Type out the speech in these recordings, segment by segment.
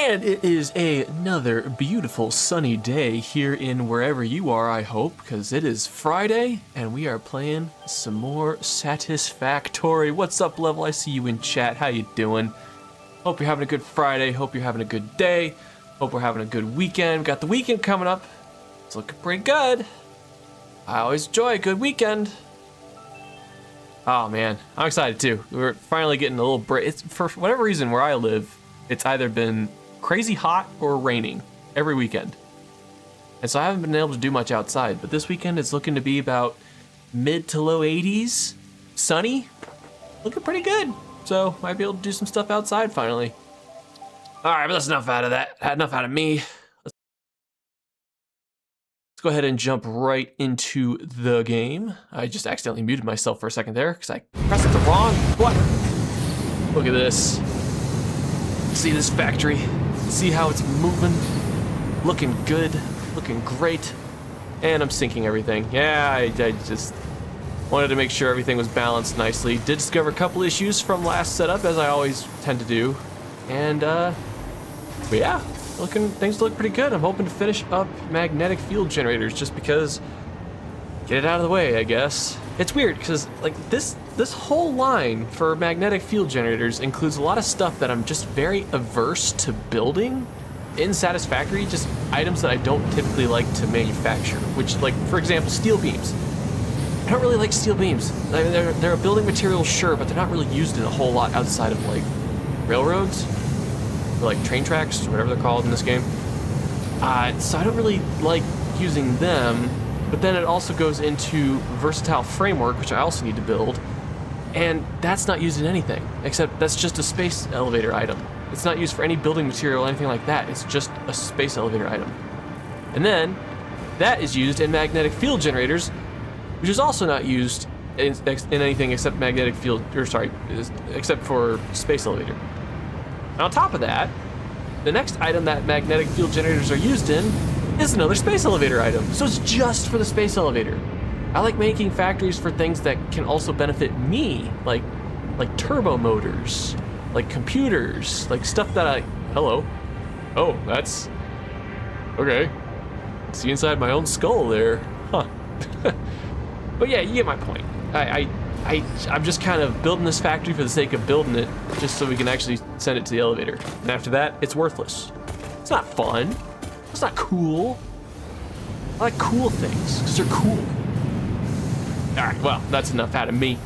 And it is another beautiful sunny day here in wherever you are, I hope, because it is Friday and we are playing some more Satisfactory. What's up, Level? I see you in chat. How you doing? Hope you're having a good Friday. Hope you're having a good day. Hope we're having a good weekend. We got the weekend coming up. It's looking pretty good. I always enjoy a good weekend. Oh man, I'm excited too. We're finally getting a little break. It's, for whatever reason, where I live, it's either been crazy hot or raining every weekend. And so I haven't been able to do much outside, but this weekend it's looking to be about mid to low 80s, sunny, looking pretty good. So might be able to do some stuff outside finally. All right, but that's enough out of that. Enough out of me. Let's go ahead and jump right into the game. I just accidentally muted myself for a second there because I pressed the wrong button. Look at this. See this factory? See how it's moving? Looking good, looking great. And I'm syncing everything. Yeah, I just wanted to make sure everything was balanced nicely. Did discover a couple issues from last setup, as I always tend to do. And, but yeah, things look pretty good. I'm hoping to finish up magnetic field generators just because, get it out of the way, I guess. It's weird because like this whole line for magnetic field generators includes a lot of stuff that I'm just very averse to building in Satisfactory, just items that I don't typically like to manufacture, which, like, for example, steel beams. I don't really like steel beams. I mean, they're a building material, sure, but they're not really used in a whole lot outside of, like, railroads, or, like, train tracks, or whatever they're called in this game. So I don't really like using them. But then it also goes into versatile framework, which I also need to build, and that's not used in anything, except that's just a space elevator item. It's not used for any building material or anything like that. It's just a space elevator item. And then that is used in magnetic field generators, which is also not used in anything except magnetic field, or sorry, except for space elevator. And on top of that, the next item that magnetic field generators are used in is another space elevator item. So it's just for the space elevator. I like making factories for things that can also benefit me, like turbo motors, like computers, like stuff that hello. Oh, that's, okay. See inside my own skull there, huh. But yeah, you get my point. I'm just kind of building this factory for the sake of building it, just so we can actually send it to the elevator. And after that, it's worthless. It's not fun. It's not cool. I like cool things, because they're cool. Alright, well, that's enough out of me.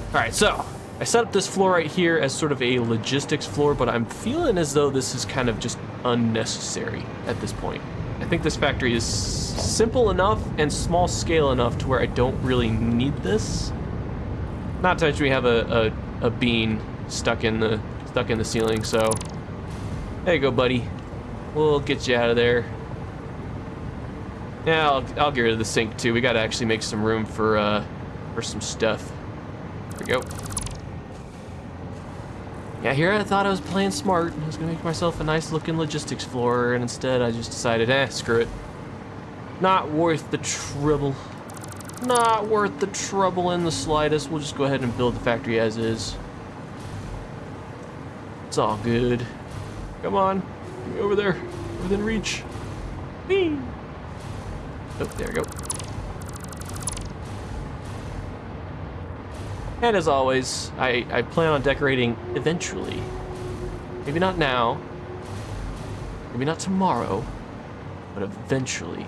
Alright, so, I set up this floor right here as sort of a logistics floor, but I'm feeling as though this is kind of just unnecessary at this point. I think this factory is simple enough and small scale enough to where I don't really need this. Not to mention we have a bean stuck in the ceiling, so there you go, buddy. We'll get you out of there. Yeah, I'll get rid of the sink too. We gotta actually make some room for some stuff. There we go. Yeah, here I thought I was playing smart. I was gonna make myself a nice looking logistics floor, and instead I just decided, screw it. Not worth the trouble. Not worth the trouble in the slightest. We'll just go ahead and build the factory as is. It's all good. Come on. Over there, within reach. Whee! Oh, there we go. And as always, I plan on decorating eventually. Maybe not now, maybe not tomorrow, but eventually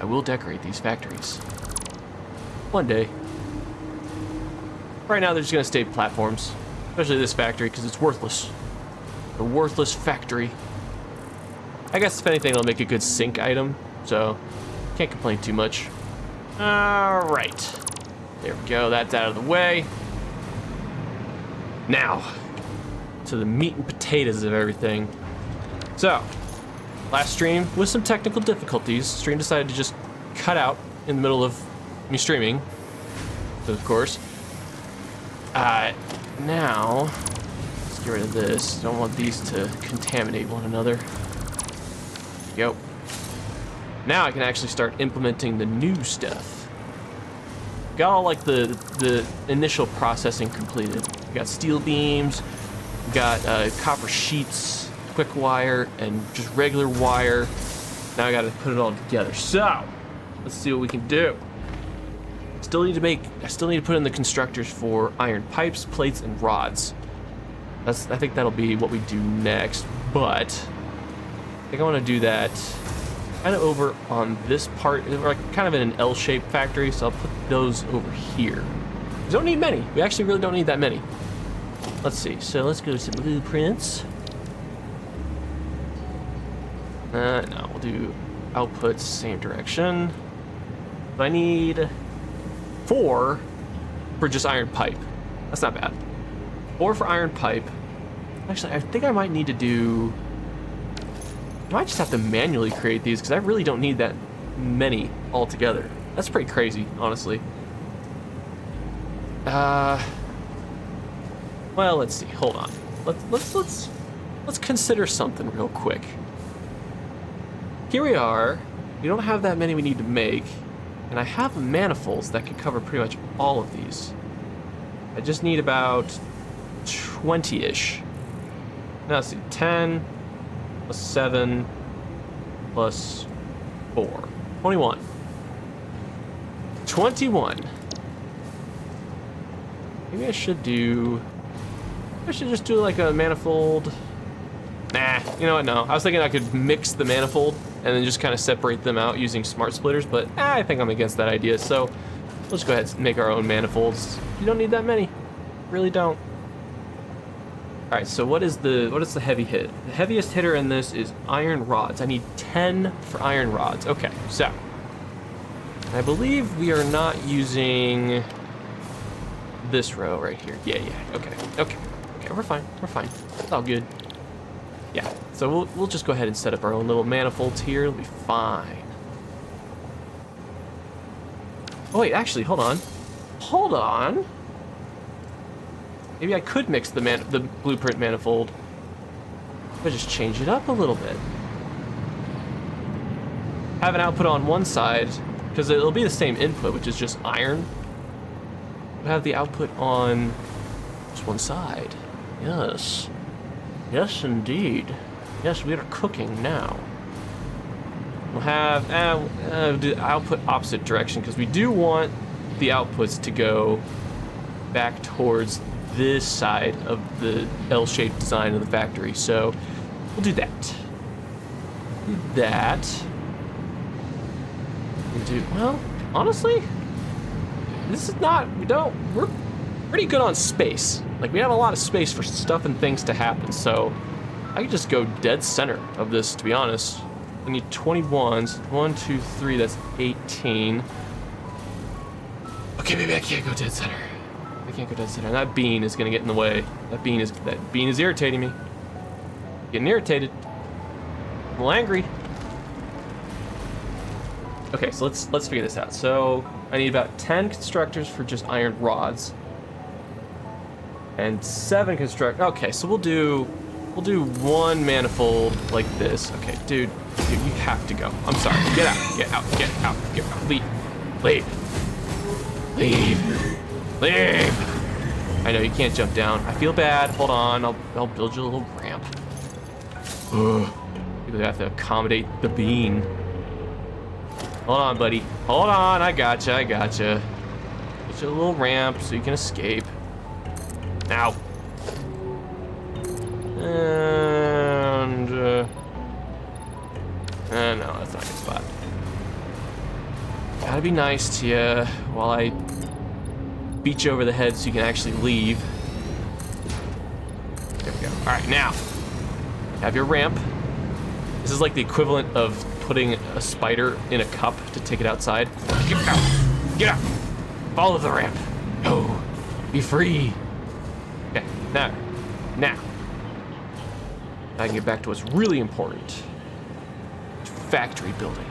I will decorate these factories. One day. Right now they're just gonna stay platforms, especially this factory because it's worthless. A worthless factory. I guess if anything, it'll make a good sink item, so can't complain too much. All right, there we go. That's out of the way. Now, to the meat and potatoes of everything. So, last stream, with some technical difficulties, stream decided to just cut out in the middle of me streaming, of course. Now, let's get rid of this. Don't want these to contaminate one another. Go. Now I can actually start implementing the new stuff. Got all like the initial processing completed. We got steel beams, we got copper sheets, quick wire and just regular wire. Now I gotta put it all together. So, let's see what we can do. I still need to put in the constructors for iron pipes, plates, and rods. I think that'll be what we do next, but I think I wanna do that kind of over on this part. We're like kind of in an L-shaped factory, so I'll put those over here. We don't need many. We actually really don't need that many. Let's see, so let's go to blueprints. No, we'll do outputs, same direction. But I need 4 for just iron pipe. That's not bad. 4 for iron pipe. Actually, I think I might need to do... I might just have to manually create these because I really don't need that many altogether. That's pretty crazy, honestly. Well, let's see. Hold on. Let's consider something real quick. Here we are. We don't have that many we need to make, and I have manifolds that could cover pretty much all of these. I just need about 20-ish. Now let's see. 10 plus 7 plus 4. 21. 21. Maybe I should just do like a manifold. Nah, you know what, no. I was thinking I could mix the manifold and then just kind of separate them out using smart splitters, but I think I'm against that idea, so let's go ahead and make our own manifolds. You don't need that many. Really don't. Alright, so what is the heavy hit? The heaviest hitter in this is iron rods. I need 10 for iron rods. Okay, so I believe we are not using this row right here. Yeah, okay, we're fine. It's all good. Yeah, so we'll just go ahead and set up our own little manifolds here. It'll be fine. Oh wait, actually, hold on. Maybe I could mix the blueprint manifold. But just change it up a little bit. Have an output on one side, because it'll be the same input, which is just iron. We'll have the output on just one side. Yes. Yes, indeed. Yes, we are cooking now. We'll have do output opposite direction, because we do want the outputs to go back towards this side of the L-shaped design of the factory. So we'll do that. Well, honestly, this is not, we're pretty good on space. Like, we have a lot of space for stuff and things to happen, so I could just go dead center of this, to be honest. I need 21s. 1, 2, 3, that's 18. Okay, maybe I can't go dead center. And that bean is gonna get in the way. That bean is irritating me. Getting irritated. I'm a little angry. Okay, so let's figure this out. So I need about 10 constructors for just iron rods. And 7 okay, so we'll do 1 manifold like this. Okay, dude, you have to go. I'm sorry. Get out. Leave. I know you can't jump down. I feel bad. Hold on. I'll build you a little ramp. Ugh. You have to accommodate the bean. Hold on, buddy. Hold on. I gotcha. Get you a little ramp so you can escape. Now. And no, that's not a good spot. Gotta be nice to you while I beat you over the head so you can actually leave. There we go. All right, now have your ramp. This is like the equivalent of putting a spider in a cup to take it outside. Get out. Follow the ramp. Go. Be free. Okay, now I can get back to what's really important. Factory building.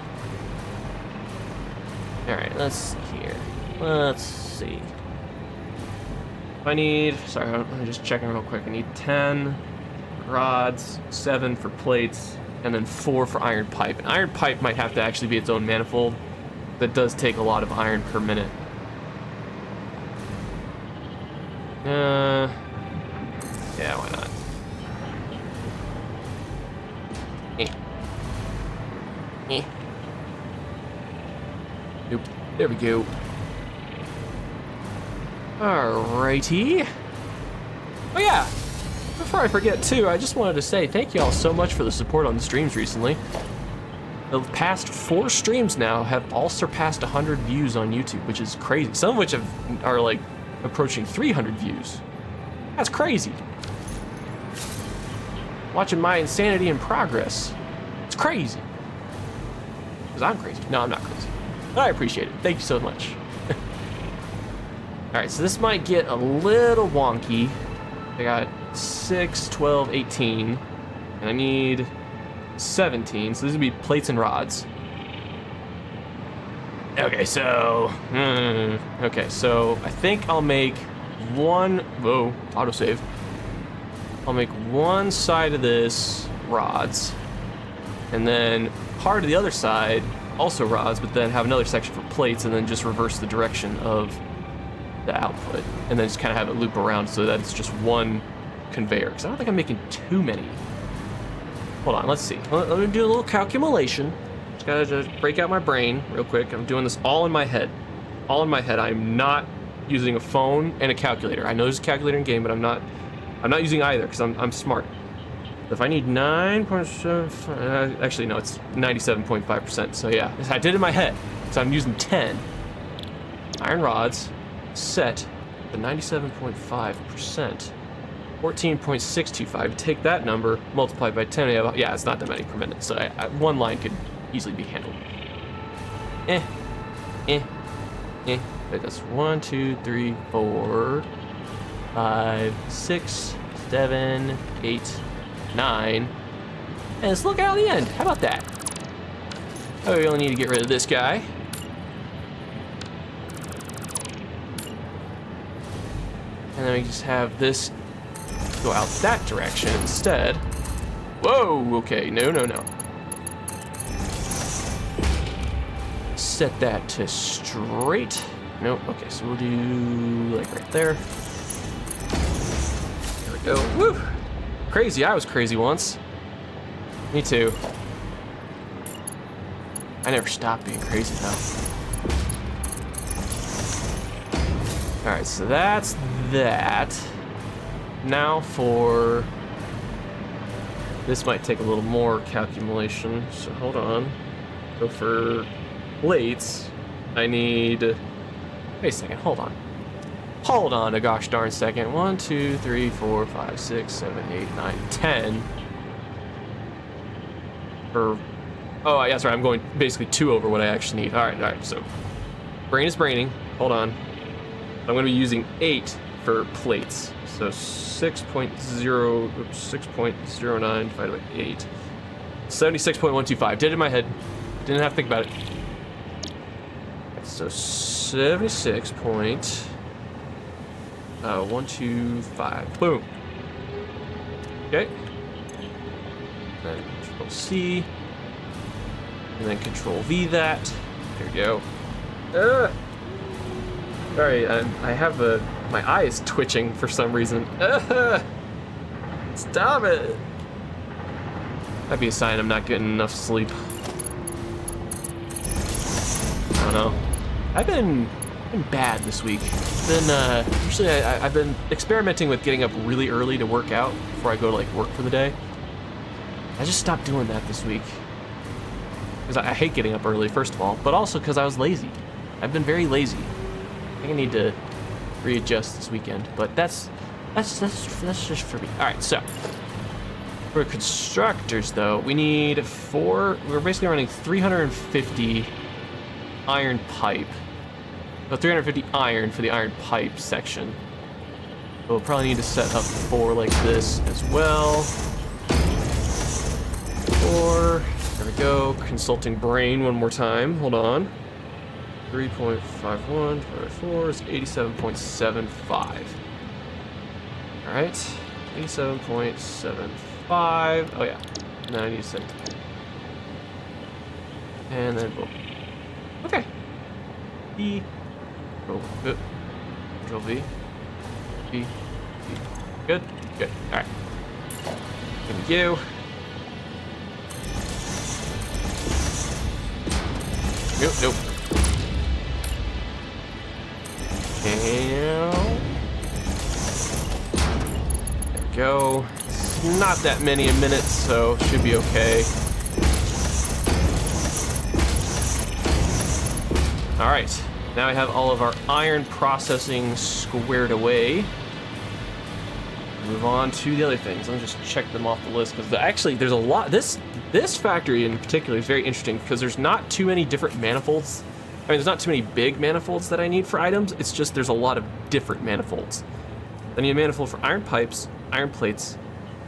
All right, let's see here. Let's see. I'm just checking real quick. I need 10 rods, 7 for plates, and then 4 for iron pipe. And iron pipe might have to actually be its own manifold. That does take a lot of iron per minute. Yeah, why not? Eh. Nope. There we go. Alrighty. Oh yeah, before I forget too, I just wanted to say thank you all so much for the support on the streams recently. The past 4 streams now have all surpassed 100 views on YouTube, which is crazy. Some of which are like approaching 300 views. That's crazy. Watching my insanity in progress. It's crazy. Because I'm crazy. No, I'm not crazy. But I appreciate it. Thank you so much. Alright, so this might get a little wonky. I got 6, 12, 18. And I need 17. So this would be plates and rods. Okay, so... okay, so I think I'll make one... Whoa, autosave. I'll make one side of this rods. And then part of the other side, also rods, but then have another section for plates, and then just reverse the direction of the output. And then just kind of have it loop around so that it's just one conveyor. Because I don't think I'm making too many. Hold on, let's see. Let me do a little calculation. Just gotta just break out my brain real quick. I'm doing this all in my head. All in my head. I'm not using a phone and a calculator. I know there's a calculator in game, but I'm not using either because I'm smart. If I need 9.75, actually no, it's 97.5%. So yeah, I did it in my head. So I'm using 10 iron rods set the 97.5%, 14.625. Take that number, multiply by 10. Yeah, it's not that many per minute. So one line could easily be handled. Wait, that's 1, 2, 3, 4, 5, 6, 7, 8, 9, and let's look out the end. How about that? Oh, we only need to get rid of this guy. And then we just have this go out that direction instead. Whoa, okay, no. Set that to straight. Nope, okay, so we'll do like right there. There we go, woo! Crazy, I was crazy once. Me too. I never stopped being crazy though. All right, so that's that. Now for, this might take a little more calculation, so hold on. So for plates, I need, wait a second, hold on. Hold on a gosh darn second. 1, 2, 3, 4, 5, 6, 7, 8, 9, 10. Oh, yeah, that's right. I'm going basically 2 over what I actually need. All right. So brain is braining. Hold on. I'm going to be using 8 for plates. So 6.09 divided by 8. 76.125. Did it in my head. Didn't have to think about it. So 76.125. Boom. Okay. Then Control C. And then Control V that. There we go. Sorry, I have my eye is twitching for some reason. Stop it. That'd be a sign I'm not getting enough sleep. I don't know. I've been bad this week. Usually I've been experimenting with getting up really early to work out before I go to like work for the day. I just stopped doing that this week. Because I hate getting up early, first of all, but also because I was lazy. I've been very lazy. I think I need to readjust this weekend, but that's just for me. All right, so for constructors though, we need 4. We're basically running 350 iron pipe. So 350 iron for the iron pipe section. So we'll probably need to set up 4 like this as well. 4. There we go. Consulting brain one more time. Hold on. 3.51 divided by 4 is 87.75. All right. 87.75. Oh yeah. 97. And then boom. Okay. E. Control V. V. V. Good. Good. All right. Thank you. Nope, nope. And there we go. It's not that many a minute, so should be okay. All right, now we have all of our iron processing squared away. Move on to the other things. Let me just check them off the list because actually there's a lot. This factory in particular is very interesting because there's not too many different manifolds. I mean, there's not too many big manifolds that I need for items. It's just there's a lot of different manifolds. I need a manifold for iron pipes, iron plates,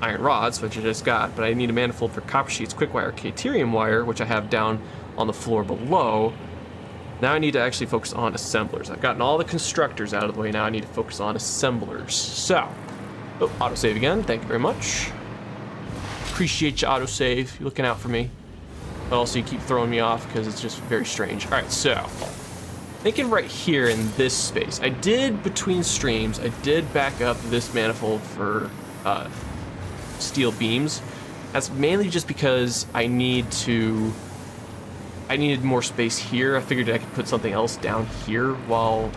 iron rods, which I just got, but I need a manifold for copper sheets, quick wire, caterium wire, which I have down on the floor below. Now I need to actually focus on assemblers. I've gotten all the constructors out of the way. Now I need to focus on assemblers. So, oh, autosave again. Thank you very much. Appreciate you, autosave. You're looking out for me. But also you keep throwing me off because it's just very strange. All right, so thinking right here in this space, I did between streams, I did back up this manifold for steel beams. That's mainly just because I needed more space here. I figured I could put something else down here while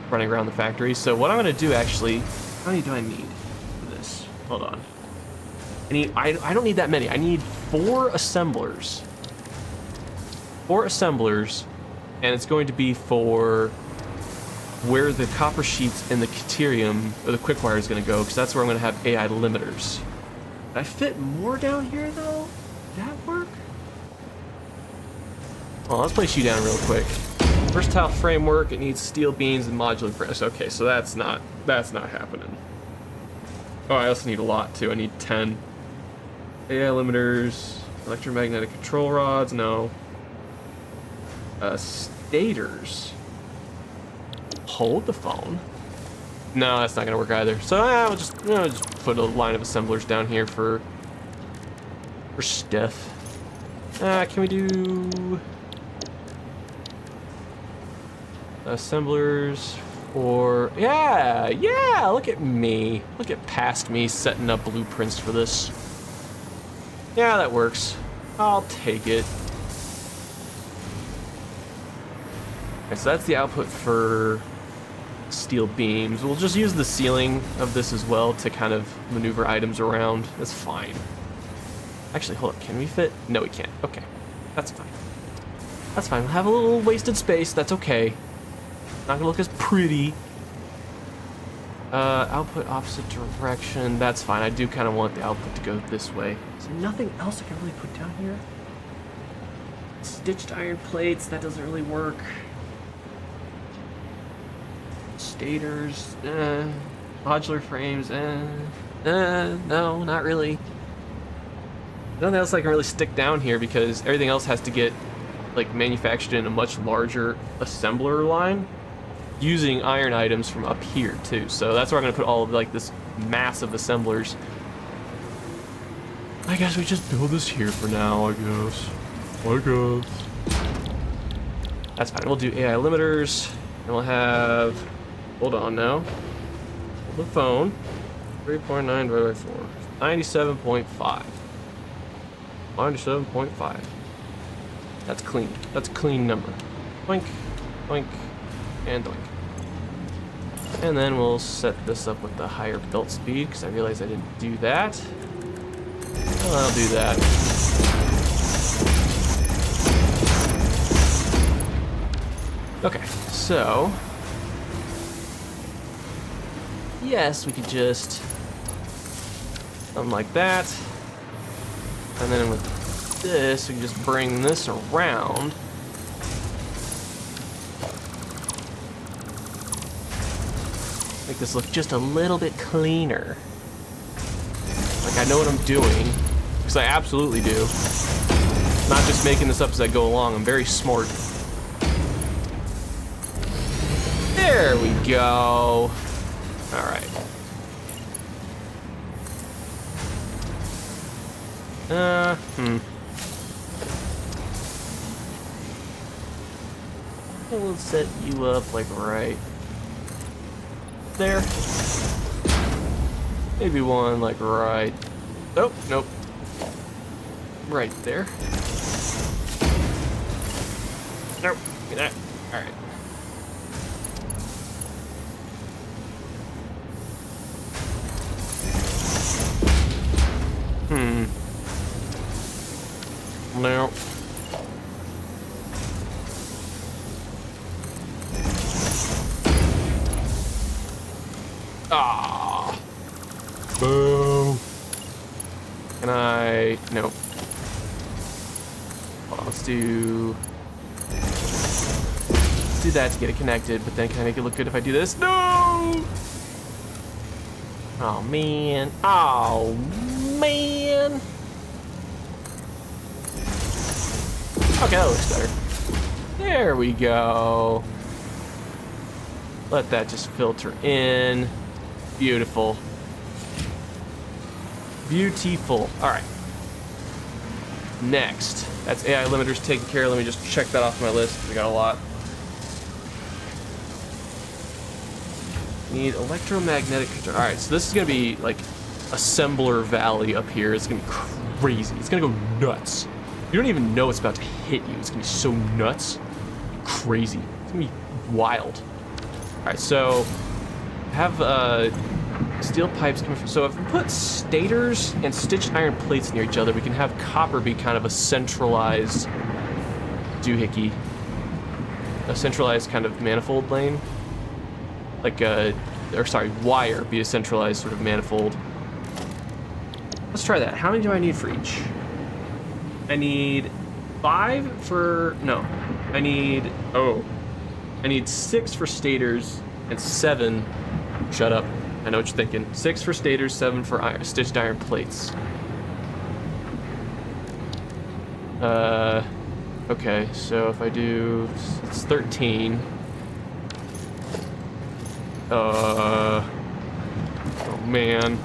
running around the factory. So what I'm gonna do actually, how many do I need for this? Hold on. I don't need that many. I need 4 assemblers. 4 assemblers, and it's going to be for where the copper sheets and the caterium or the quick wire is going to go, because that's where I'm going to have AI limiters. Did I fit more down here though? Did that work? Oh, let's place you down real quick. Versatile framework. It needs steel beams and modular frames. Okay, so that's not happening. Oh, I also need a lot too. I need 10 AI limiters, electromagnetic control rods. No. Stators. Hold the phone. No, that's not gonna work either. So I'll just put a line of assemblers down here for stuff. Can we do assemblers for? Yeah. Look at me. Look at past me setting up blueprints for this. Yeah, that works. I'll take it. Okay, so that's the output for steel beams. We'll just use the ceiling of this as well to kind of maneuver items around. That's fine. Actually, hold up. Can we fit? No, we can't. Okay. That's fine. That's fine. We'll have a little wasted space. That's okay. Not gonna look as pretty. Output opposite direction. That's fine. I do kind of want the output to go this way. Is there nothing else I can really put down here? Stitched iron plates. That doesn't really work. Stators, modular frames, no, not really. Nothing else I can really stick down here because everything else has to get like manufactured in a much larger assembler line using iron items from up here too. So that's where I'm gonna put all of like this mass of assemblers. I guess we just build this here for now, I guess. That's fine. We'll do AI limiters and we'll have. Hold on now. Hold the phone. 3.9 divided by 4. 97.5. 97.5. That's clean. That's a clean number. Boink, boink, and doink. And then we'll set this up with the higher belt speed because I realized I didn't do that. Well, I'll do that. Okay, so. Yes, we could just something like that, and then with this, we can just bring this around. Make this look just a little bit cleaner. Like I know what I'm doing, because I absolutely do. Not just making this up as I go along. I'm very smart. There we go. All right. We'll set you up like right there. Maybe one like right. Oh, nope. Right there. Nope. Get that. All right. No. Ah. Boo. Can I? No. Hold on, let's do that to get it connected, but then can I make it look good if I do this? No! Oh, man. Oh, man. Okay, that looks better. There we go. Let that just filter in. Beautiful. Beautiful. All right. Next. That's AI limiters taken care of. Let me just check that off my list. We got a lot. Need electromagnetic control. All right, so this is gonna be like assembler valley up here. It's gonna be crazy. It's gonna go nuts. You don't even know it's about to hit you. It's gonna be so nuts, crazy. It's gonna be wild. All right, so have steel pipes coming from. So if we put stators and stitched iron plates near each other, we can have copper be kind of a centralized doohickey, a centralized kind of manifold lane. Like wire be a centralized sort of manifold. Let's try that. How many do I need for each? I need 5 for, no. I need 6 for stators and 7, shut up, I know what you're thinking. 6 for stators, 7 for stitched iron plates. Okay, so if I do, it's 13. Oh man.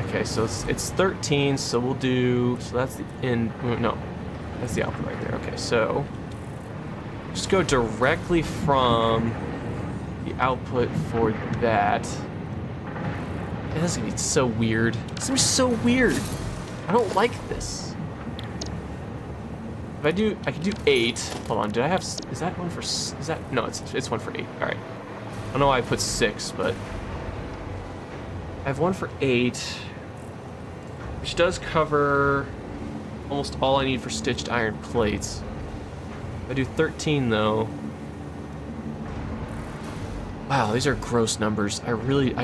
Okay, so it's 13, so we'll do, so that's the in, no, that's the output right there. Okay, so just go directly from the output for that. Man, this is gonna be so weird. It's gonna be so weird. I don't like this. If I can do 8. Hold on, did I have, is that one for, is that, no, it's one for 8. All right. I don't know why I put 6, but I have one for 8, which does cover almost all I need for stitched iron plates. If I do 13 though, wow, these are gross numbers. I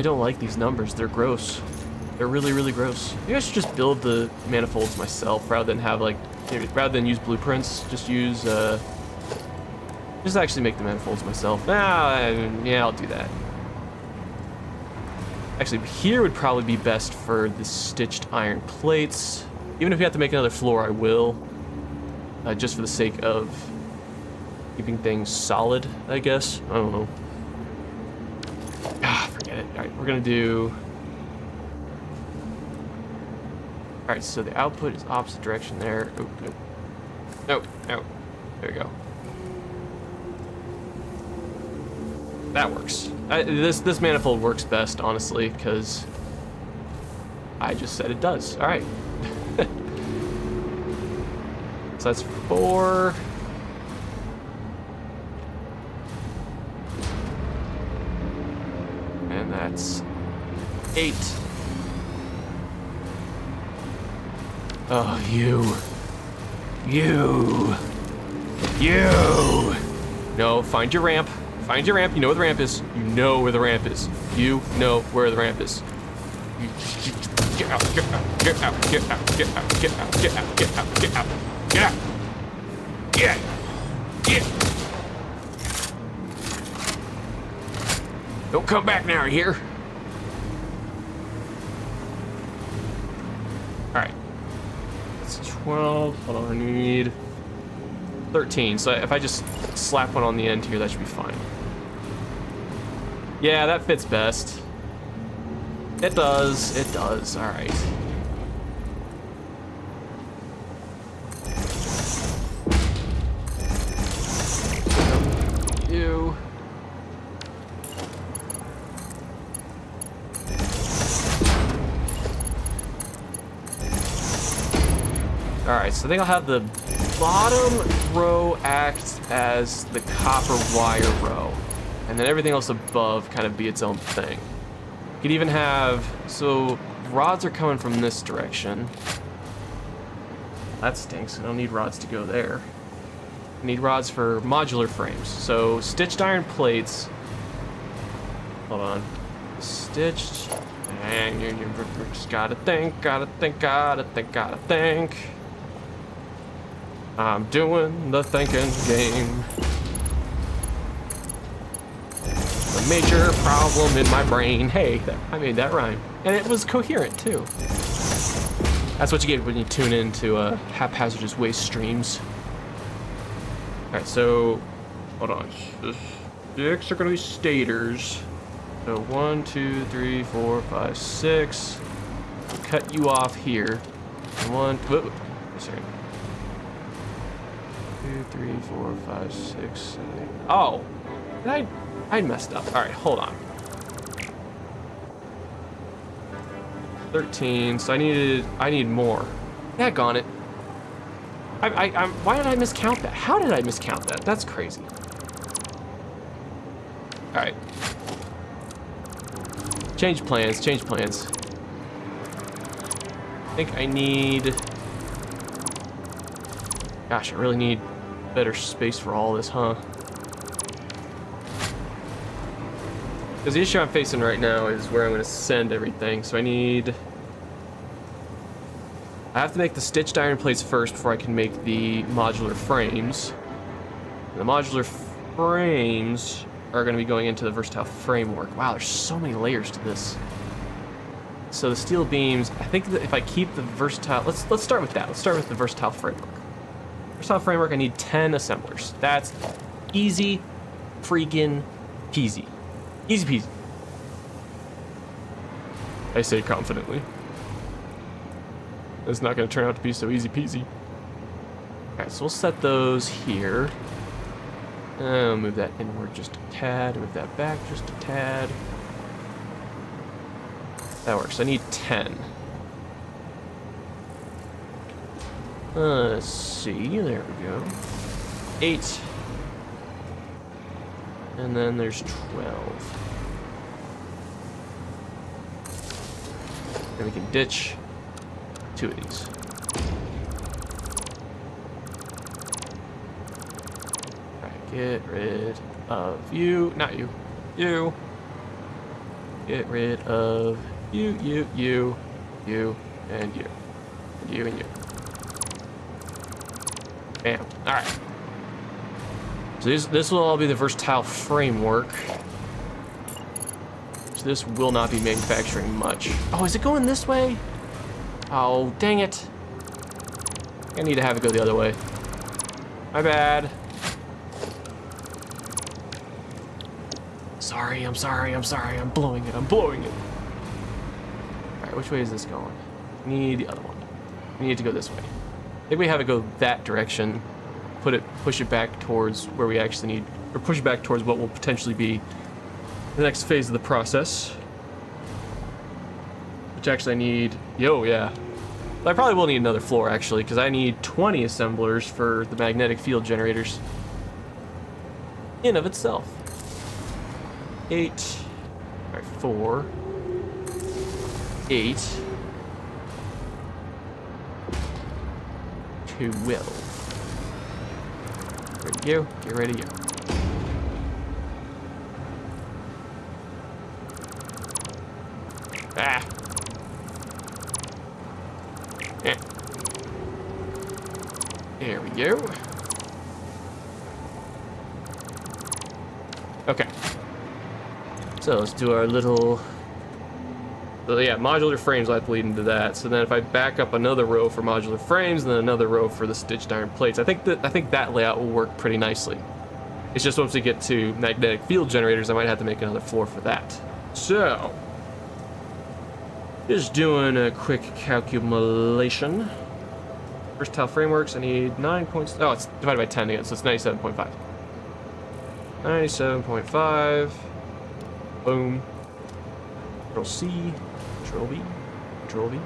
don't like these numbers. They're gross. They're really, really gross. Maybe I should just build the manifolds myself rather than have like, rather than use blueprints, just use, just actually make the manifolds myself. Yeah, I'll do that. Actually, here would probably be best for the stitched iron plates. Even if we have to make another floor, I will. Just for the sake of keeping things solid, I guess. I don't know. Forget it. All right, we're gonna do... All right, so the output is opposite direction there. Oh, no. No. There we go. That works. This manifold works best, honestly, because I just said it does. All right. So that's 4. And that's 8. Oh, you. No, find your ramp. Find your ramp. You know where the ramp is. You know where the ramp is. You know where the ramp is. Get out, get out, get out, get out, get out, get out, get out, get out, get out, get out. Get. Don't come back now, you hear? Alright. That's 12. Hold on, I need 13. So if I just slap one on the end here, that should be fine. Yeah, that fits best. It does. It does. All right. You. All right. So I think I'll have the bottom row act as the copper wire row, and then everything else above kind of be its own thing. You could even have, so rods are coming from this direction. That stinks. I don't need rods to go there. I need rods for modular frames. So stitched iron plates. Hold on. Stitched. And you just gotta think. I'm doing the thinking game. A major problem in my brain. Hey, I made that rhyme. And it was coherent too. That's what you get when you tune into haphazardous waste streams. Alright, so hold on. The sticks are gonna be stators. So 1, 2, 3, 4, 5, 6. Cut you off here. 1, whoa, sorry. 2, 3, 4, 5, 6, 7, 8. Oh, I messed up. All right, hold on. 13. So I need more. Daggone it. Why did I miscount that? How did I miscount that? That's crazy. All right. Change plans. I think I need. Gosh, I really need better space for all this, huh? Because the issue I'm facing right now is where I'm going to send everything. So I have to make the stitched iron plates first before I can make the modular frames. And the modular frames are going to be going into the versatile framework. Wow, there's so many layers to this. So the steel beams, I think that if I keep the versatile, let's start with that. Let's start with the versatile framework. Versatile framework, I need 10 assemblers. That's easy freaking peasy. Easy peasy. I say confidently. It's not going to turn out to be so easy peasy. Alright, so we'll set those here. I'll move that inward just a tad, move that back just a tad. That works. I need 10. Let's see. There we go. 8. And then there's 12. Then we can ditch 2 of these. Alright, get rid of you. Not you. You. Get rid of you, and you. And you and you. Bam. Alright. So this will all be the versatile framework. So this will not be manufacturing much. Oh, is it going this way? Oh, dang it. I need to have it go the other way. My bad. I'm sorry. I'm blowing it. Alright, which way is this going? I need the other one. We need to go this way. I think we have it go that direction. Push it back towards where we actually need, or push it back towards what will potentially be the next phase of the process. Which actually I need, yeah. But I probably will need another floor actually, because I need 20 assemblers for the magnetic field generators. In of itself. 8, alright, 4, 8, 12. Ready to go? Get ready to go. Ah. Yeah. There we go. Okay. So let's do our little. So yeah, modular frames will have to lead into that. So then if I back up another row for modular frames and then another row for the stitched iron plates, I think that layout will work pretty nicely. It's just once we get to magnetic field generators, I might have to make another floor for that. So just doing a quick calculation. Versatile frameworks, I need 9 points. Oh, it's divided by 10 again, so it's 97.5. 97.5. Boom. Control C. Control V. Control V.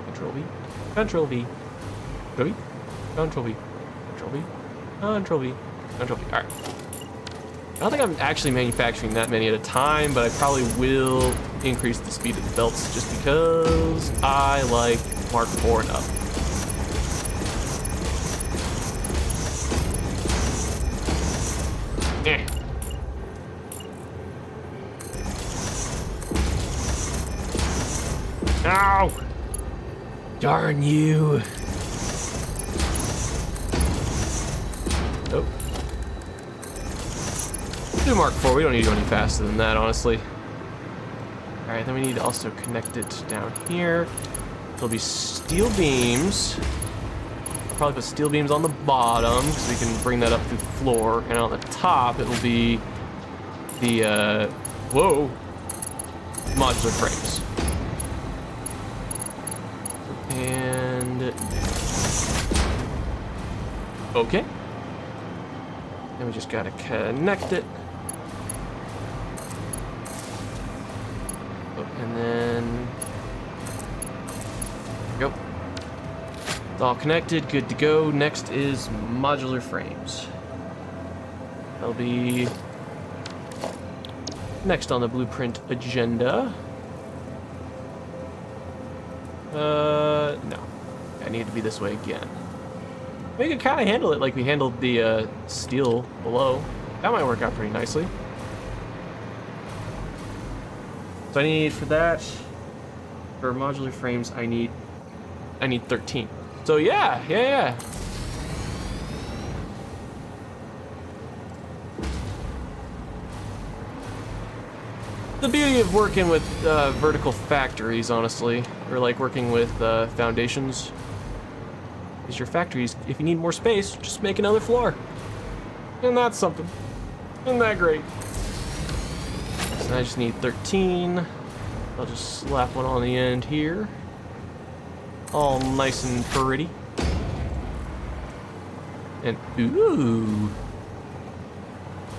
Control V. Control V. Control V. Control V. Control V. Control V. Control V. Alright. I don't think I'm actually manufacturing that many at a time, but I probably will increase the speed of the belts just because I like Mark IV enough. Eh. Ow! Darn you! Nope. Do Mark IV. We don't need to go any faster than that, honestly. All right, then we need to also connect it down here. There'll be steel beams. I'll probably put steel beams on the bottom so we can bring that up through the floor, and on the top it'll be the modular frames. And okay. Then we just gotta connect it. Oh, and then there we go. It's all connected, good to go. Next is modular frames. That'll be next on the blueprint agenda. No. I need to be this way again. We can kind of handle it like we handled the steel below. That might work out pretty nicely. So I need for that, for modular frames, I need 13. So yeah. The beauty of working with vertical factories, honestly, or like working with foundations, is your factories, if you need more space, just make another floor. And that's something. Isn't that great? So I just need 13. I'll just slap one on the end here. All nice and pretty. And ooh.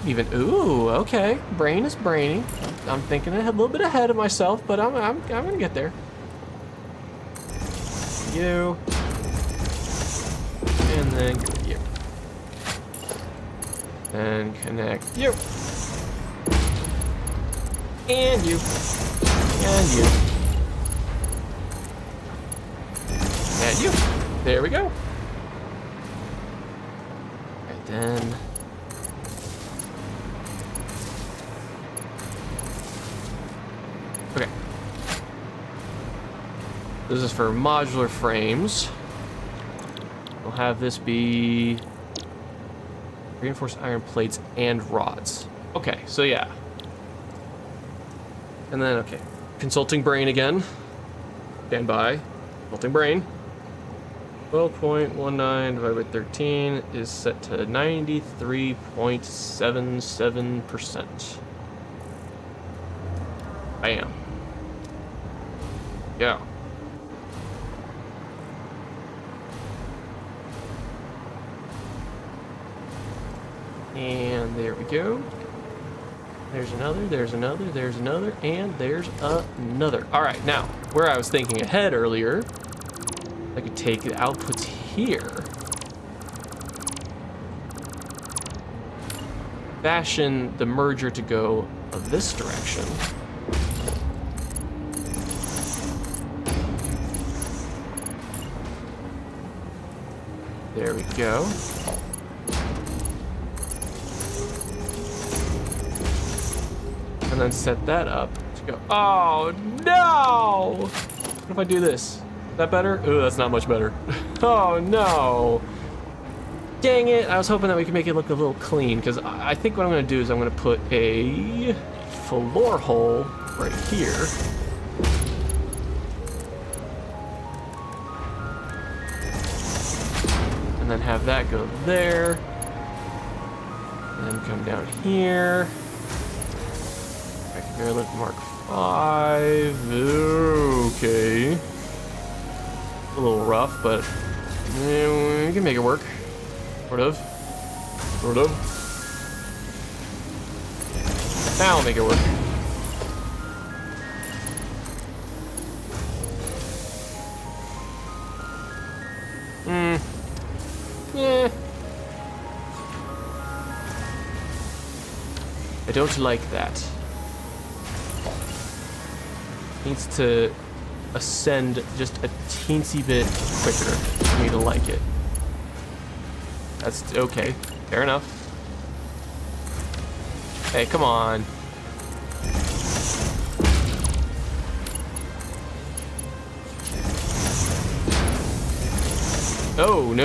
Even ooh, okay. Brain is brainy. I'm thinking a little bit ahead of myself, but I'm gonna get there. You. And then you. And connect you. And you. And you. And you. There we go. Right then. Okay. This is for modular frames. We'll have this be reinforced iron plates and rods. Okay, so yeah. And then, okay. Consulting brain again. Stand by. Consulting brain. 12.19 divided by 13 is set to 93.77%. Bam. Yeah. And there we go. There's another, there's another, there's another, and there's another. All right, now, where I was thinking ahead earlier, I could take the outputs here, fashion the merger to go this direction. There we go. And then set that up to go. Oh no! What if I do this? Is that better? Ooh, that's not much better. Oh no! Dang it! I was hoping that we could make it look a little clean, because I think what I'm going to do is I'm going to put a floor hole right here. And then have that go there. And then come down here. Airlift Mark 5. Okay. A little rough, but we can make it work. Sort of. Sort of. Now I'll make it work. I don't like that. Needs to ascend just a teensy bit quicker for me to like it. That's okay. Fair enough. Hey, come on. Oh, no.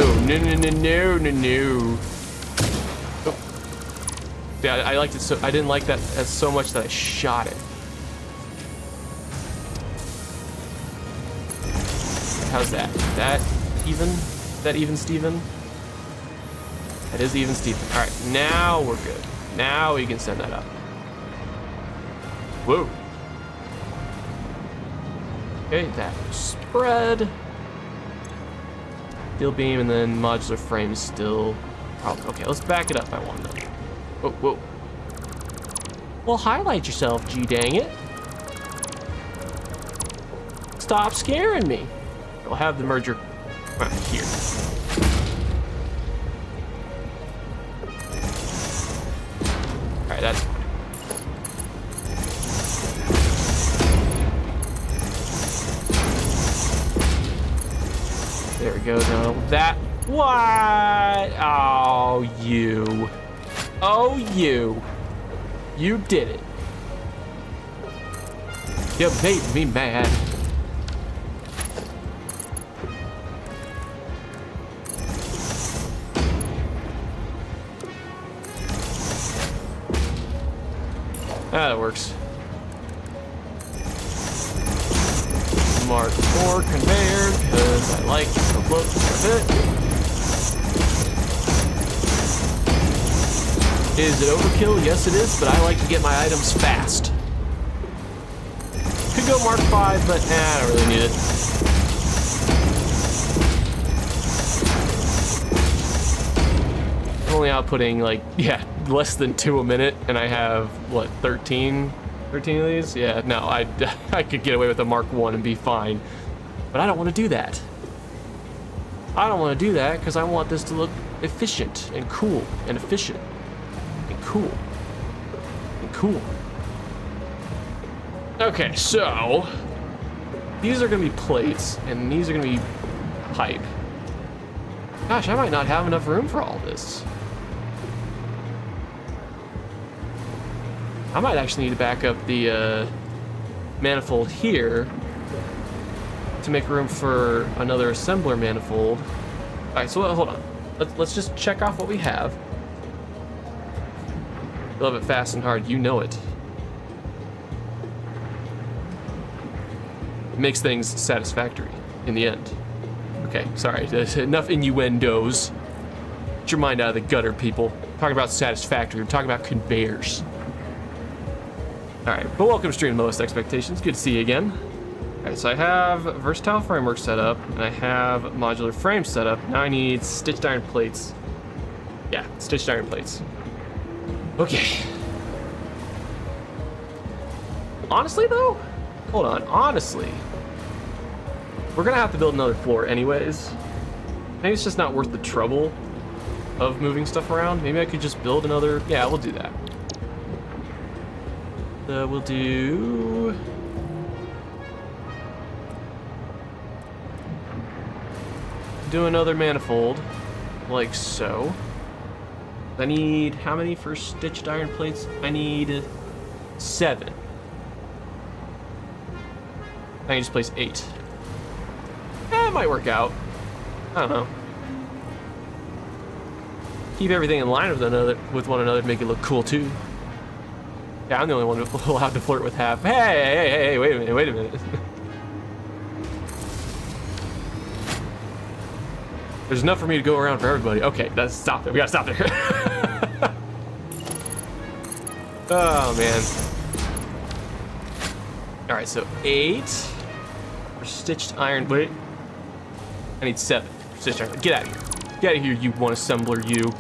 Oh. Yeah, I liked it so... I didn't like that as so much that I shot it. How's that? That even? That even, Steven? That is even, Steven. All right, now we're good. Now we can send that up. Whoa. Okay, that spread. Steel beam and then modular frame still. Okay, let's back it up by one though. Whoa, whoa. Well, highlight yourself, G dang it. Stop scaring me. We'll have the merger right here. All right, that's fine. There we go. Now that. What? Oh, you. Oh, you. You did it. You made me mad. Ah, that works. Mark 4 conveyor, because I like the look of it. Is it overkill? Yes, it is, but I like to get my items fast. Could go Mark 5, but I don't really need it. I'm only outputting, like, yeah, less than 2 a minute, and I have, what, 13 of these? Yeah, no, I could get away with a Mark 1 and be fine. But I don't want to do that. I don't want to do that because I want this to look efficient and cool and efficient and cool and cool. Okay, so these are going to be plates and these are going to be pipe. Gosh, I might not have enough room for all this. I might actually need to back up the manifold here to make room for another assembler manifold. All right, so hold on. Let's just check off what we have. Love it fast and hard, you know it. It makes things satisfactory in the end. Okay, sorry, enough innuendos. Get your mind out of the gutter, people. I'm talking about satisfactory, I'm talking about conveyors. All right, but welcome to Stream Lowest Expectations. Good to see you again. All right, so I have versatile framework set up, and I have modular frame set up. Now I need stitched iron plates. Yeah, stitched iron plates. Okay. Honestly, though, hold on. Honestly, we're gonna have to build another floor anyways. Maybe it's just not worth the trouble of moving stuff around. Maybe I could just build another. Yeah, we'll do that. We'll do another manifold, like so. I need how many for stitched iron plates? I need 7. I can just place 8. It might work out. I don't know. Keep everything in line with one another to make it look cool too. Yeah, I'm the only one allowed to flirt with half. Hey, wait a minute. There's enough for me to go around for everybody. Okay, stop it. We gotta stop there. Oh, man. All right, so 8 for stitched iron. Wait, I need 7 for stitched iron. Get out of here. Get out of here, you one assembler, you.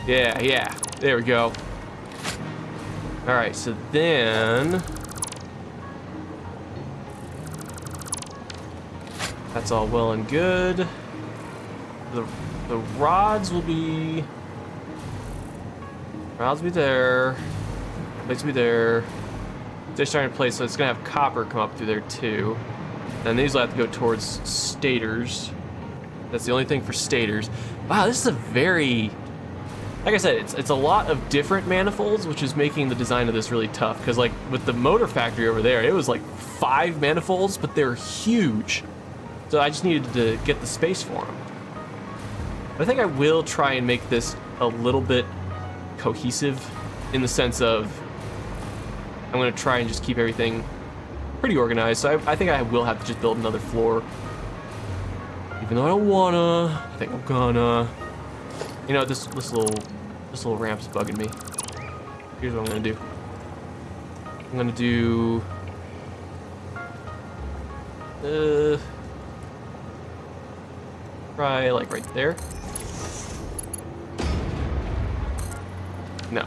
Yeah, there we go. All right, so then that's all well and good. the rods will be there. Plates will be there. They're starting to play, so it's gonna have copper come up through there too. And these will have to go towards stators. That's the only thing for stators. Wow, this is a very, like I said, it's a lot of different manifolds, which is making the design of this really tough. Because like with the motor factory over there, it was like 5 manifolds, but they're huge. So I just needed to get the space for them. But I think I will try and make this a little bit cohesive in the sense of I'm gonna try and just keep everything pretty organized. So I think I will have to just build another floor. Even though I don't wanna, I think I'm gonna. You know, this little ramp's bugging me. Here's what I'm gonna do. I'm gonna do try like right there. No.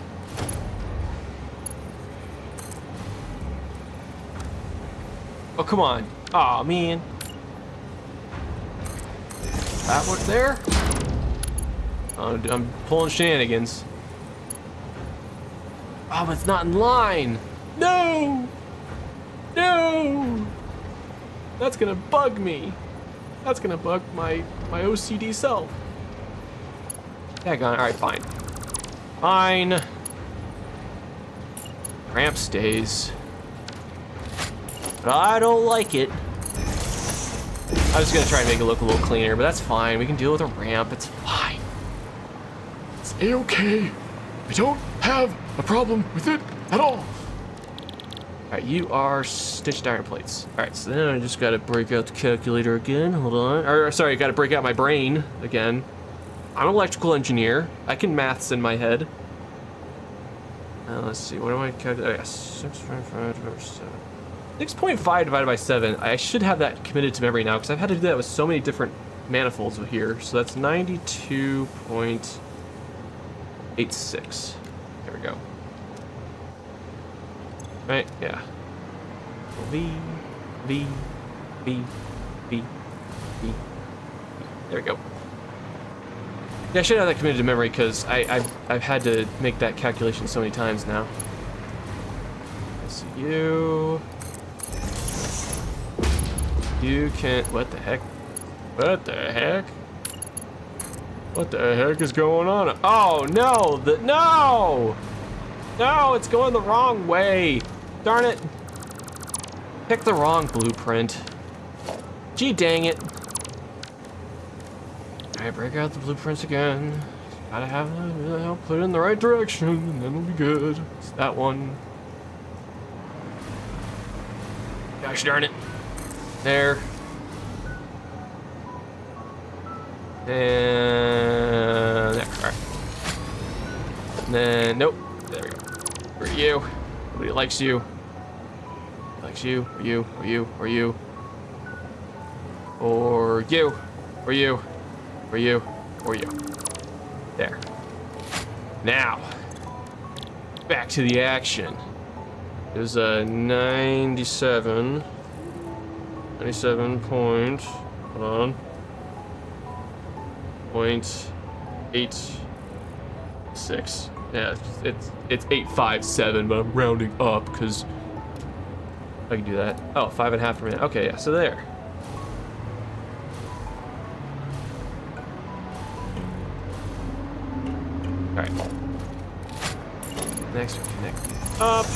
Oh, come on. Aw, man. That work there? Oh, I'm pulling shenanigans. Oh, but it's not in line. No! No! That's gonna bug me. That's gonna bug my OCD self. Yeah, gone. Alright, fine. Fine. Ramp stays. But I don't like it. I was gonna try and make it look a little cleaner, but that's fine. We can deal with a ramp. It's fine. It's A-okay. I don't have a problem with it at all. Alright, you are stitched iron plates. Alright, so then I just gotta break out the calculator again. Hold on. Or, sorry, I gotta break out my brain again. I'm an electrical engineer. I can maths in my head. Let's see, what do I calculate? Oh, yeah, 6.5 divided by 7. 6.5 divided by 7. I should have that committed to memory now because I've had to do that with so many different manifolds here. So that's 92.86. There we go. Right, yeah. V, V, V, V, V. There we go. Yeah, I should have that committed to memory because I've had to make that calculation so many times now. Let's see, you can't. What the heck? What the heck? What the heck is going on? Oh no! No! No! It's going the wrong way. Darn it! Pick the wrong blueprint. Gee, dang it! I break out the blueprints again. Gotta have I'll put it in the right direction, and then it'll be good. It's that one. Gosh darn it! There. And there. All right. And then nope. There we go. Where are you? Nobody likes you. Nobody likes you. Or you. Or you. Or you. Or you. Or you. Or you. Or you. There. Now. Back to the action. It was a 97 point, hold on, 0.86. Yeah, it's 857, but I'm rounding up because I can do that. Oh, 5.5 per minute. Okay, yeah, so there. All right. Next, we connect up.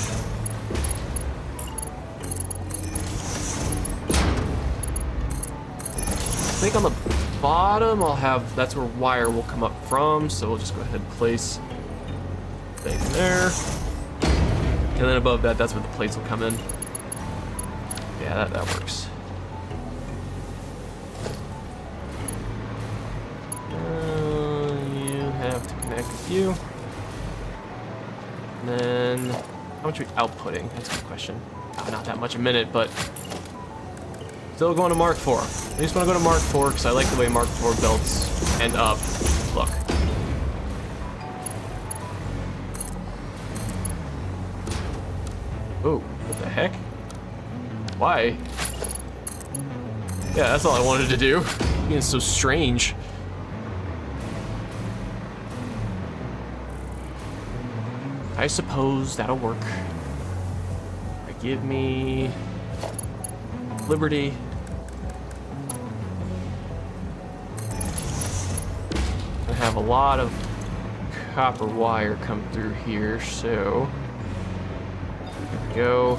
I think on the bottom I'll have, that's where wire will come up from, so we'll just go ahead and place thing there. And then above that, that's where the plates will come in. Yeah, that works. You have to connect with you. And then, how much are we outputting? That's a good question. Not that much a minute, but still going to Mark IV. I just want to go to Mark IV because I like the way Mark IV belts end up. Look. Oh, what the heck? Why? Yeah, that's all I wanted to do. Being so strange. I suppose that'll work. Give me liberty. I have a lot of copper wire come through here, so here we go.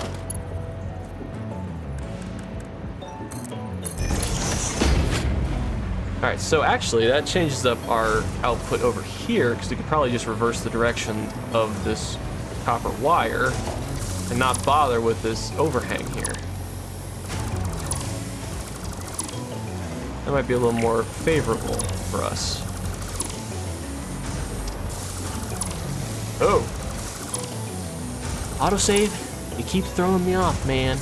All right, so actually that changes up our output over here because we could probably just reverse the direction of this copper wire and not bother with this overhang here. That might be a little more favorable for us. Oh. Autosave? You keep throwing me off, man.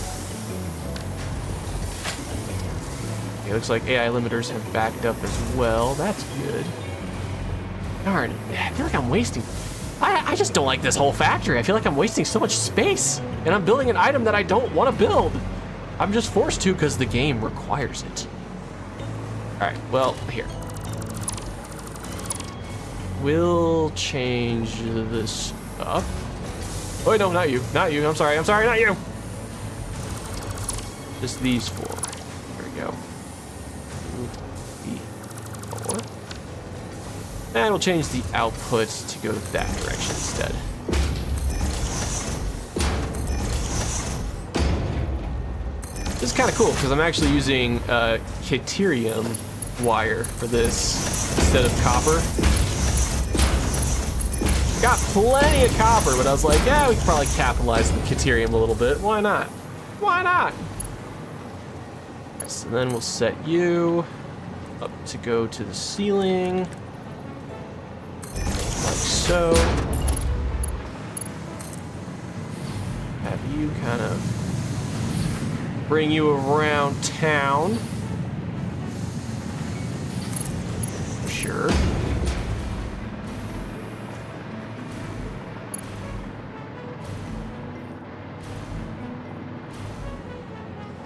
Okay, looks like AI limiters have backed up as well. That's good. Darn, I feel like I'm wasting... I just don't like this whole factory. I feel like I'm wasting so much space, and I'm building an item that I don't want to build. I'm just forced to because the game requires it. All right, well, here. We'll change this up. Oh, wait, no, not you. Not you. I'm sorry, not you. Just these four. There we go. 2, 3, 4. And we'll change the output to go that direction instead. This is kind of cool because I'm actually using Caterium wire for this instead of copper. Got plenty of copper, but I was like, yeah, we could probably capitalize the Caterium a little bit. Why not? Why not? Right, so then we'll set you up to go to the ceiling. So, have you kind of bring you around town. Sure.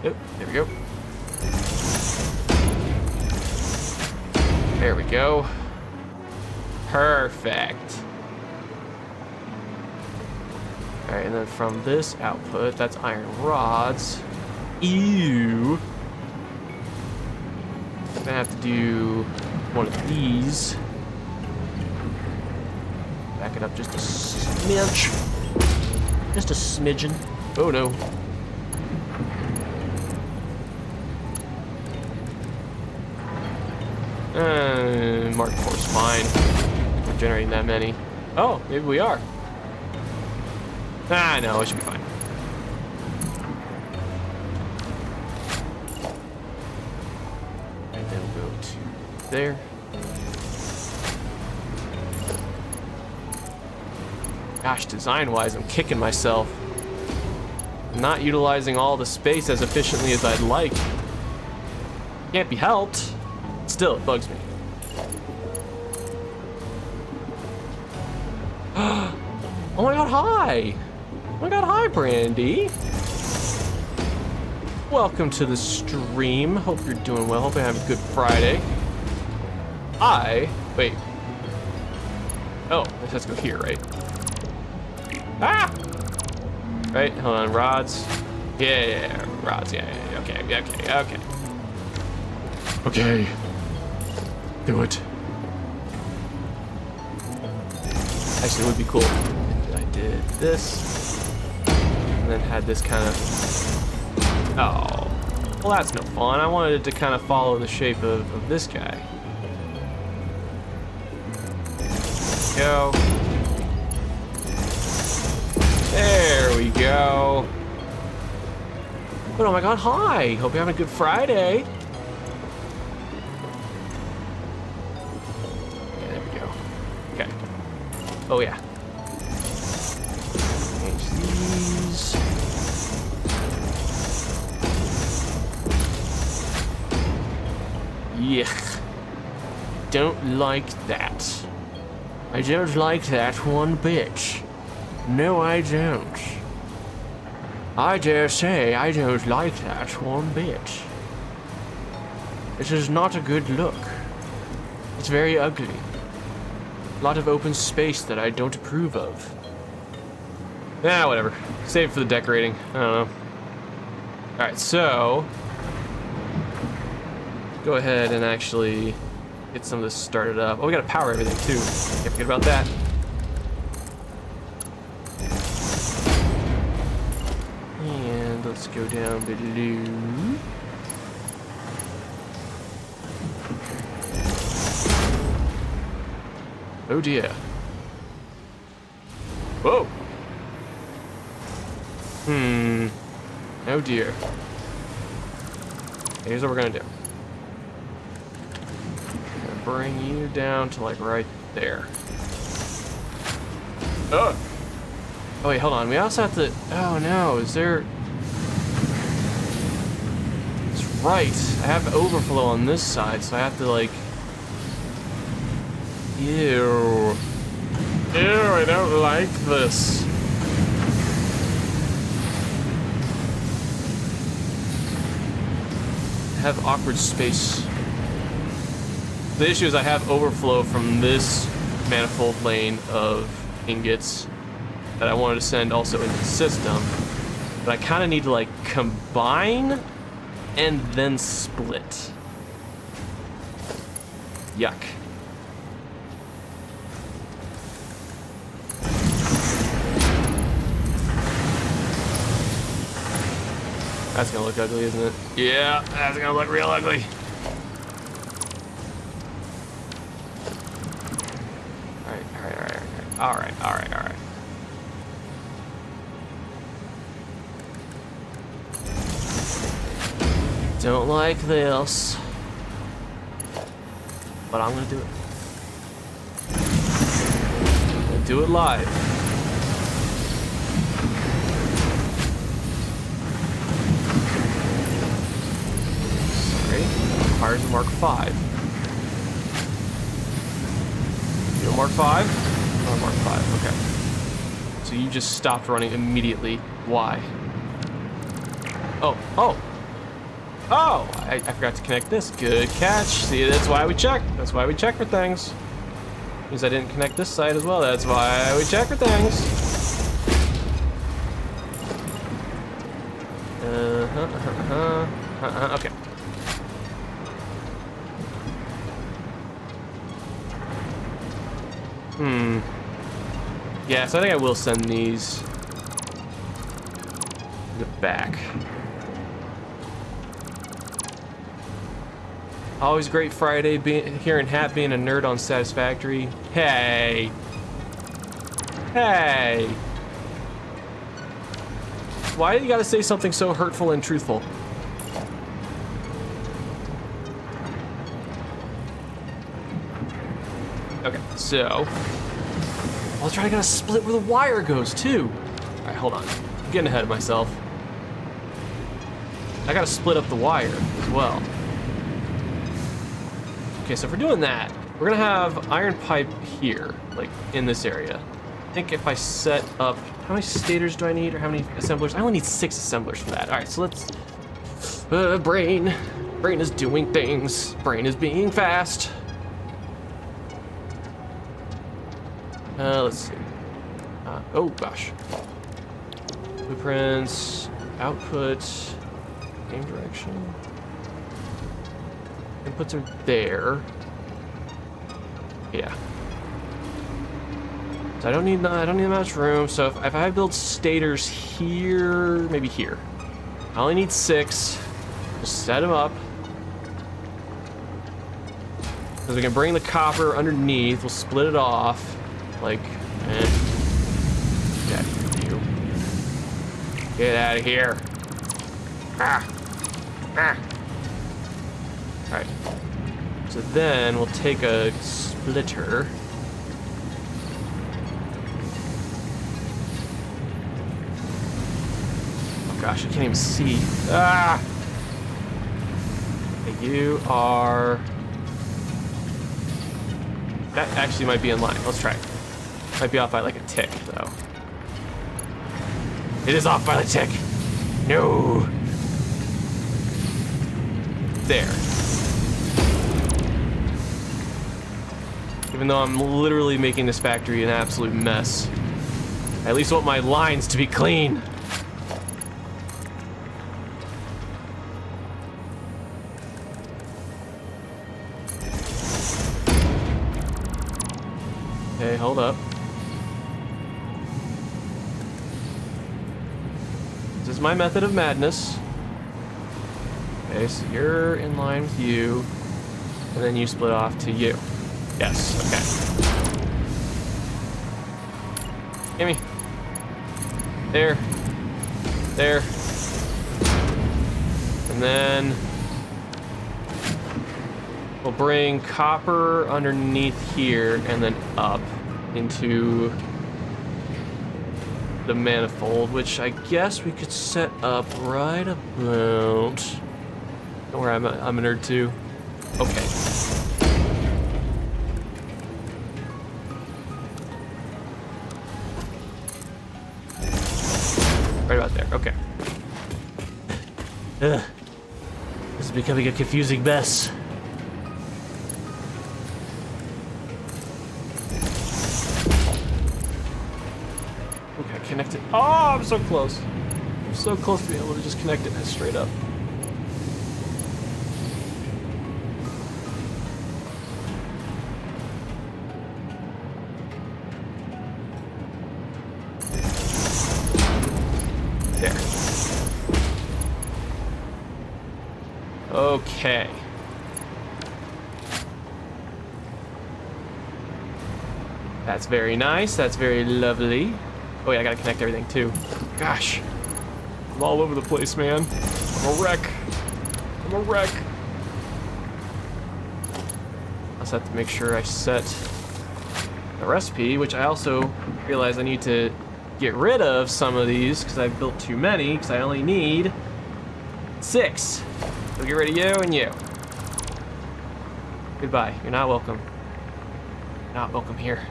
Oh, there we go. There we go. Perfect. All right, and then from this output, that's iron rods. Ew. I'm gonna have to do one of these. Back it up just a smidge. Just a smidgen. Oh no. Mark 4's fine. We're generating that many. Oh, maybe we are. Ah, no, it should be fine. And then we'll go to there. Gosh, design-wise, I'm kicking myself. I'm not utilizing all the space as efficiently as I'd like. Can't be helped. Still, it bugs me. Oh my god, hi! Oh my god, hi, Brandy! Welcome to the stream. Hope you're doing well. Hope you have a good Friday. Wait. Oh, this has to go here, right? Ah! Right, hold on, rods. Yeah, rods, yeah, okay. Okay. Do it. Actually, it would be cool if I did this, and then had this kind of... Oh. Well, that's no fun. I wanted it to kind of follow the shape of this guy. Go. There we go. But oh my god, hi! Hope you're having a good Friday. Yeah, there we go. Okay. Oh yeah. Change these. Yuck. Don't like that. I don't like that one bit. No, I don't. I dare say I don't like that one bit. It is not a good look. It's very ugly. A lot of open space that I don't approve of. Yeah, whatever. Save for the decorating. I don't know. Alright, so go ahead and actually get some of this started up. Oh, we gotta power everything too. Can't forget about that. And let's go down below. Oh dear. Whoa. Oh dear. Here's what we're gonna do. Gonna bring you down to like right there. Oh! Oh wait, hold on. We also have to. Oh no, is there. That's right. I have overflow on this side, so I have to like. Ew. Ew, I don't like this. I have awkward space. The issue is I have overflow from this manifold lane of ingots that I wanted to send also into the system. But I kind of need to like combine and then split. Yuck. That's gonna look ugly, isn't it? Yeah, that's gonna look real ugly. Alright. Don't like this, but I'm gonna do it. I'm gonna do it live. Requires a Mark 5. You know Mark 5? Oh, Mark 5, okay. So you just stopped running immediately. Why? Oh! I forgot to connect this. Good catch. See, that's why we check. That's why we check for things. Means I didn't connect this side as well. That's why we check for things. Okay. Yeah, so I think I will send these in the back. Always great Friday hearing Hat being a nerd on Satisfactory. Hey. Why do you gotta say something so hurtful and truthful? Okay, so I'll try to get a split where the wire goes too. All right, hold on. I'm getting ahead of myself. I gotta split up the wire as well. Okay, so if we're doing that, we're gonna have iron pipe here, like in this area. I think if I set up, how many stators do I need, or how many assemblers? I only need 6 assemblers for that. All right, so let's, brain is doing things. Brain is being fast. Let's see. Oh gosh. Blueprints, output, game direction. Inputs are there. Yeah. So I don't need much room. So if I build stators here, maybe here. I only need 6. Just set them up. Because we can bring the copper underneath. We'll split it off. Like, get out of here, you. Get out of here. Alright. So then we'll take a splitter. Oh gosh, I can't even see. Okay, you are... That actually might be in line. Let's try it. Might be off by like a tick, though. It is off by the tick. No. There. Even though I'm literally making this factory an absolute mess. I at least want my lines to be clean. Okay, hold up. This is my method of madness. Okay, so you're in line with you, and then you split off to you. Yes, okay. Gimme. There. There. And then we'll bring copper underneath here and then up into the manifold, which I guess we could set up right about... Don't worry, I'm a nerd too. Okay. Right about there, okay. Ugh. This is becoming a confusing mess. Okay, connect it. Oh, I'm so close. I'm so close to being able to just connect it straight up. Okay. That's very nice. That's very lovely. Oh yeah, I gotta connect everything too. Gosh. I'm all over the place, man. I'm a wreck. I'm a wreck. I also have to make sure I set the recipe, which I also realize I need to get rid of some of these because I've built too many, because I only need 6. So get rid of you and you. Goodbye. You're not welcome. Not welcome here.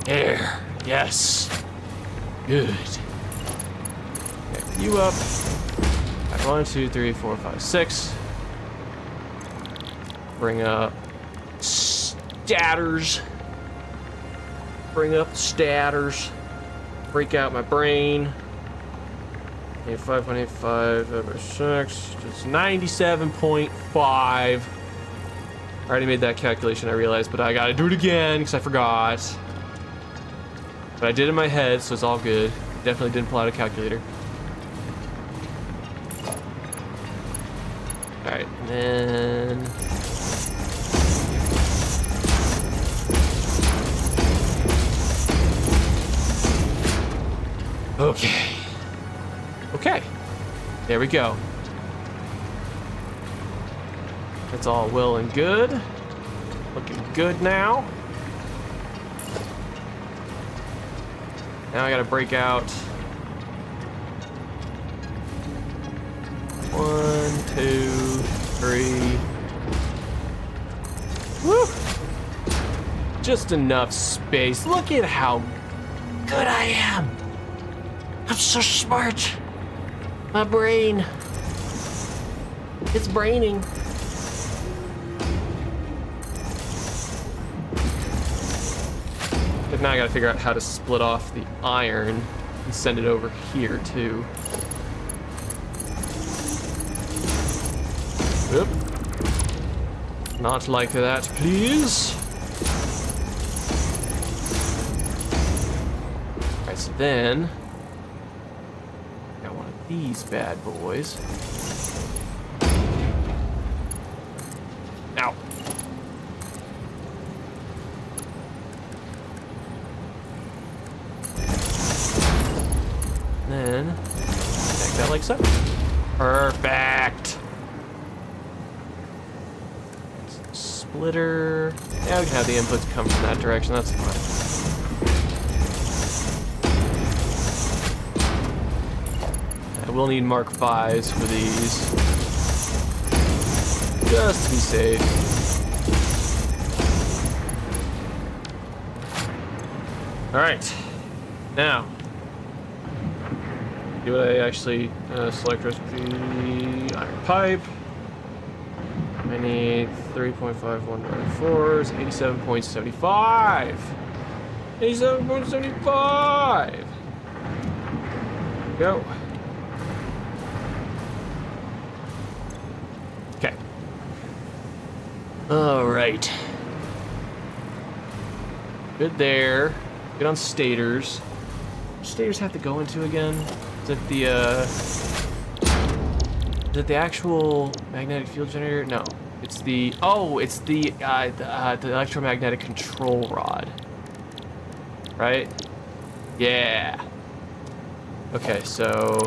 There. Yes. Good. Okay, you up. Right, 1, 2, 3, 4, 5, 6. Bring up statters. Bring up the statters. Break out my brain. 85.85 over 6. It's 97.5. I already made that calculation, I realized, but I gotta do it again because I forgot. But I did it in my head, so it's all good. Definitely didn't pull out a calculator. Alright, and then... Okay. Okay. There we go. That's all well and good. Looking good now. Now I gotta break out 1, 2, 3. Woo! Just enough space. Look at how good I am. I'm so smart. My brain. It's braining. But now I gotta figure out how to split off the iron and send it over here too. Oop. Not like that, please. Alright, so then got one of these bad boys. Ow. Then connect that like so. Perfect. Splitter. Yeah, we can have the inputs come from that direction. That's fine. I will need Mark 5s for these, just to be safe. All right, now. Do I actually select recipe, iron pipe? I need 3.5194s, 87.75. 87.75. Go. Okay. All right. Good there. Good on stators. Which stators have to go into again? Is it the actual magnetic field generator? No. It's the electromagnetic control rod. Right? Yeah. Okay, so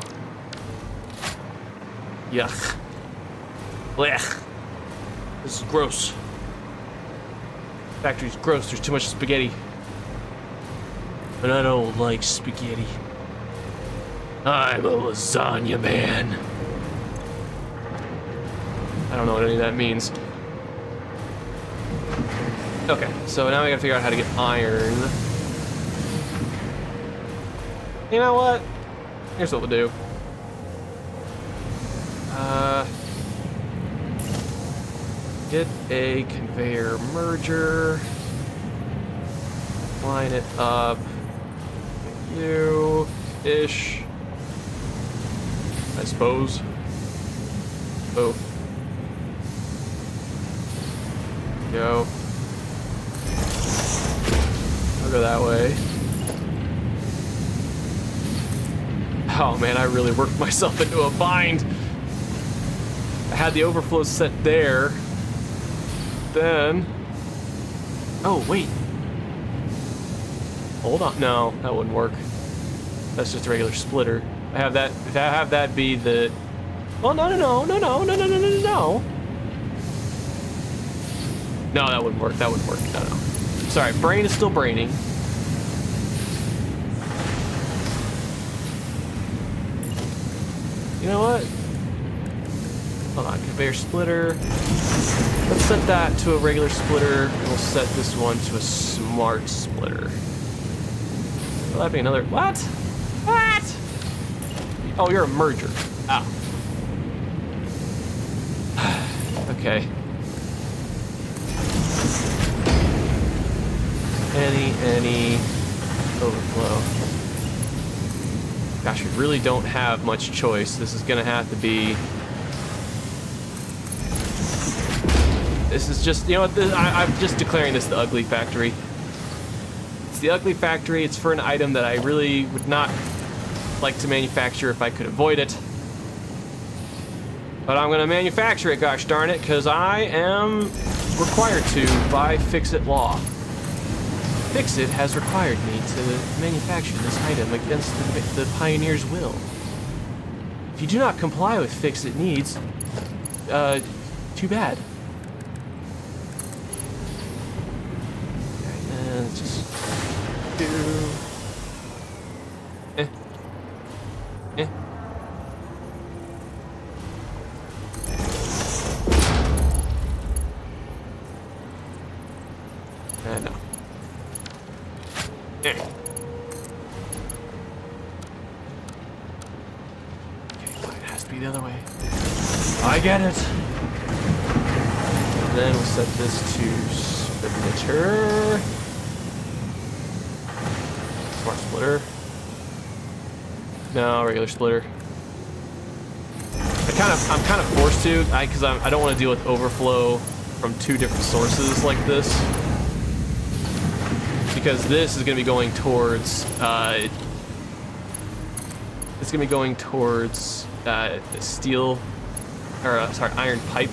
yuck. Blech. This is gross. Factory's gross. There's too much spaghetti. But I don't like spaghetti. I'm a lasagna man. I don't know what any of that means. Okay, so now we gotta figure out how to get iron. You know what? Here's what we'll do. Get a conveyor merger. Line it up. You-ish. I suppose. Oh. Go. I'll go that way. Oh man, I really worked myself into a bind. I had the overflow set there. Then... Oh, wait. Hold on. No, that wouldn't work. That's just a regular splitter. I have that be the... Well, no. No, that wouldn't work. That wouldn't work. No. Sorry, brain is still braining. You know what? Hold on, conveyor splitter. Let's set that to a regular splitter, and we'll set this one to a smart splitter. Will that be another... What? What? Oh, you're a merger. Ah. Okay. Any overflow. Gosh, we really don't have much choice. This is gonna have to be... This is just, you know what, I'm just declaring this the ugly factory. It's the ugly factory. It's for an item that I really would not like to manufacture if I could avoid it. But I'm gonna manufacture it, gosh darn it, because I am required to by Fix-It law. Fix-It has required me to manufacture this item against the pioneer's will. If you do not comply with Fix-It needs, too bad. Just do no. Okay, fine, it has to be the other way. I get it. And then we'll set this to splitter. Smart splitter. No, regular splitter. I'm kind of forced to, because I don't want to deal with overflow from two different sources like this. Because this is going to be going towards, it's going to be going towards steel, or sorry, iron pipe.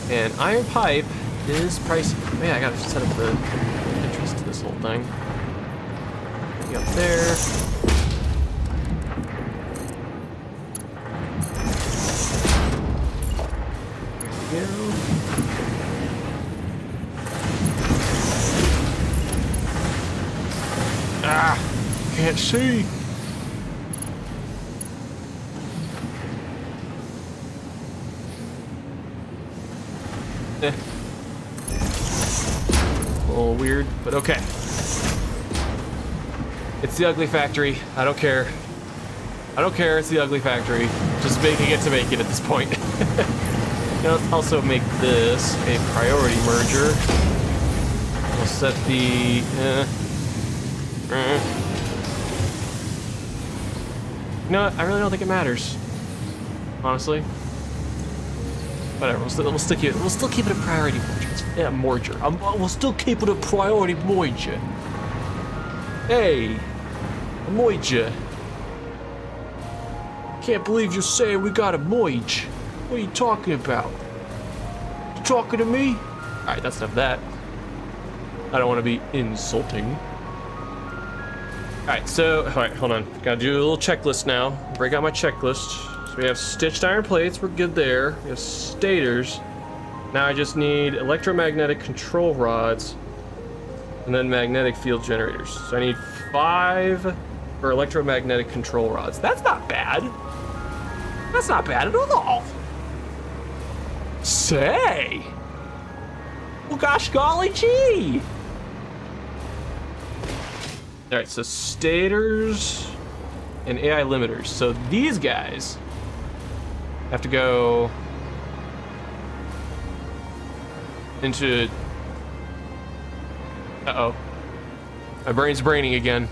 And iron pipe is pricey. Man, I gotta set up the entrance to this whole thing. Up there. There we go. Ah! Can't see! A little weird, but okay. It's the ugly factory. I don't care. I don't care. It's the ugly factory. Just making it to make it at this point. Let's also make this a priority merger. We'll set the... No, I really don't think it matters. Honestly. Whatever, we'll still keep it a priority merger. Yeah, merger. We'll still keep it a priority merger. Hey, a merger. Can't believe you're saying we got a merge. What are you talking about? You talking to me? All right, that's enough of that. I don't want to be insulting. All right, hold on. Gotta do a little checklist now. Break out my checklist. So we have stitched iron plates, we're good there. We have stators. Now I just need electromagnetic control rods and then magnetic field generators. So I need 5 for electromagnetic control rods. That's not bad. That's not bad at all. Say. Well, gosh golly gee. All right, so stators and AI limiters. So these guys have to go into... Uh-oh. My brain's braining again.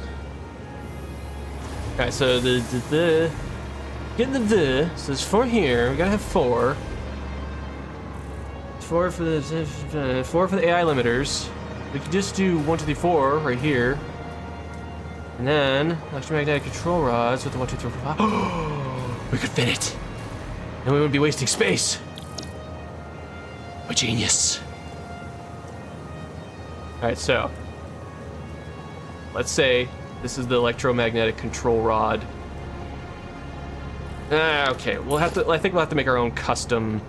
Alright, so getting the so there's 4 here. We gotta have 4. 4 for the 4 for the AI limiters. We could just do 1, 2, 3, 4 right here. And then electromagnetic control rods with the 1, 2, 3, 4, 5. We could fit it. And we wouldn't be wasting space. What genius. Alright, so let's say this is the electromagnetic control rod. Okay, I think we'll have to make our own custom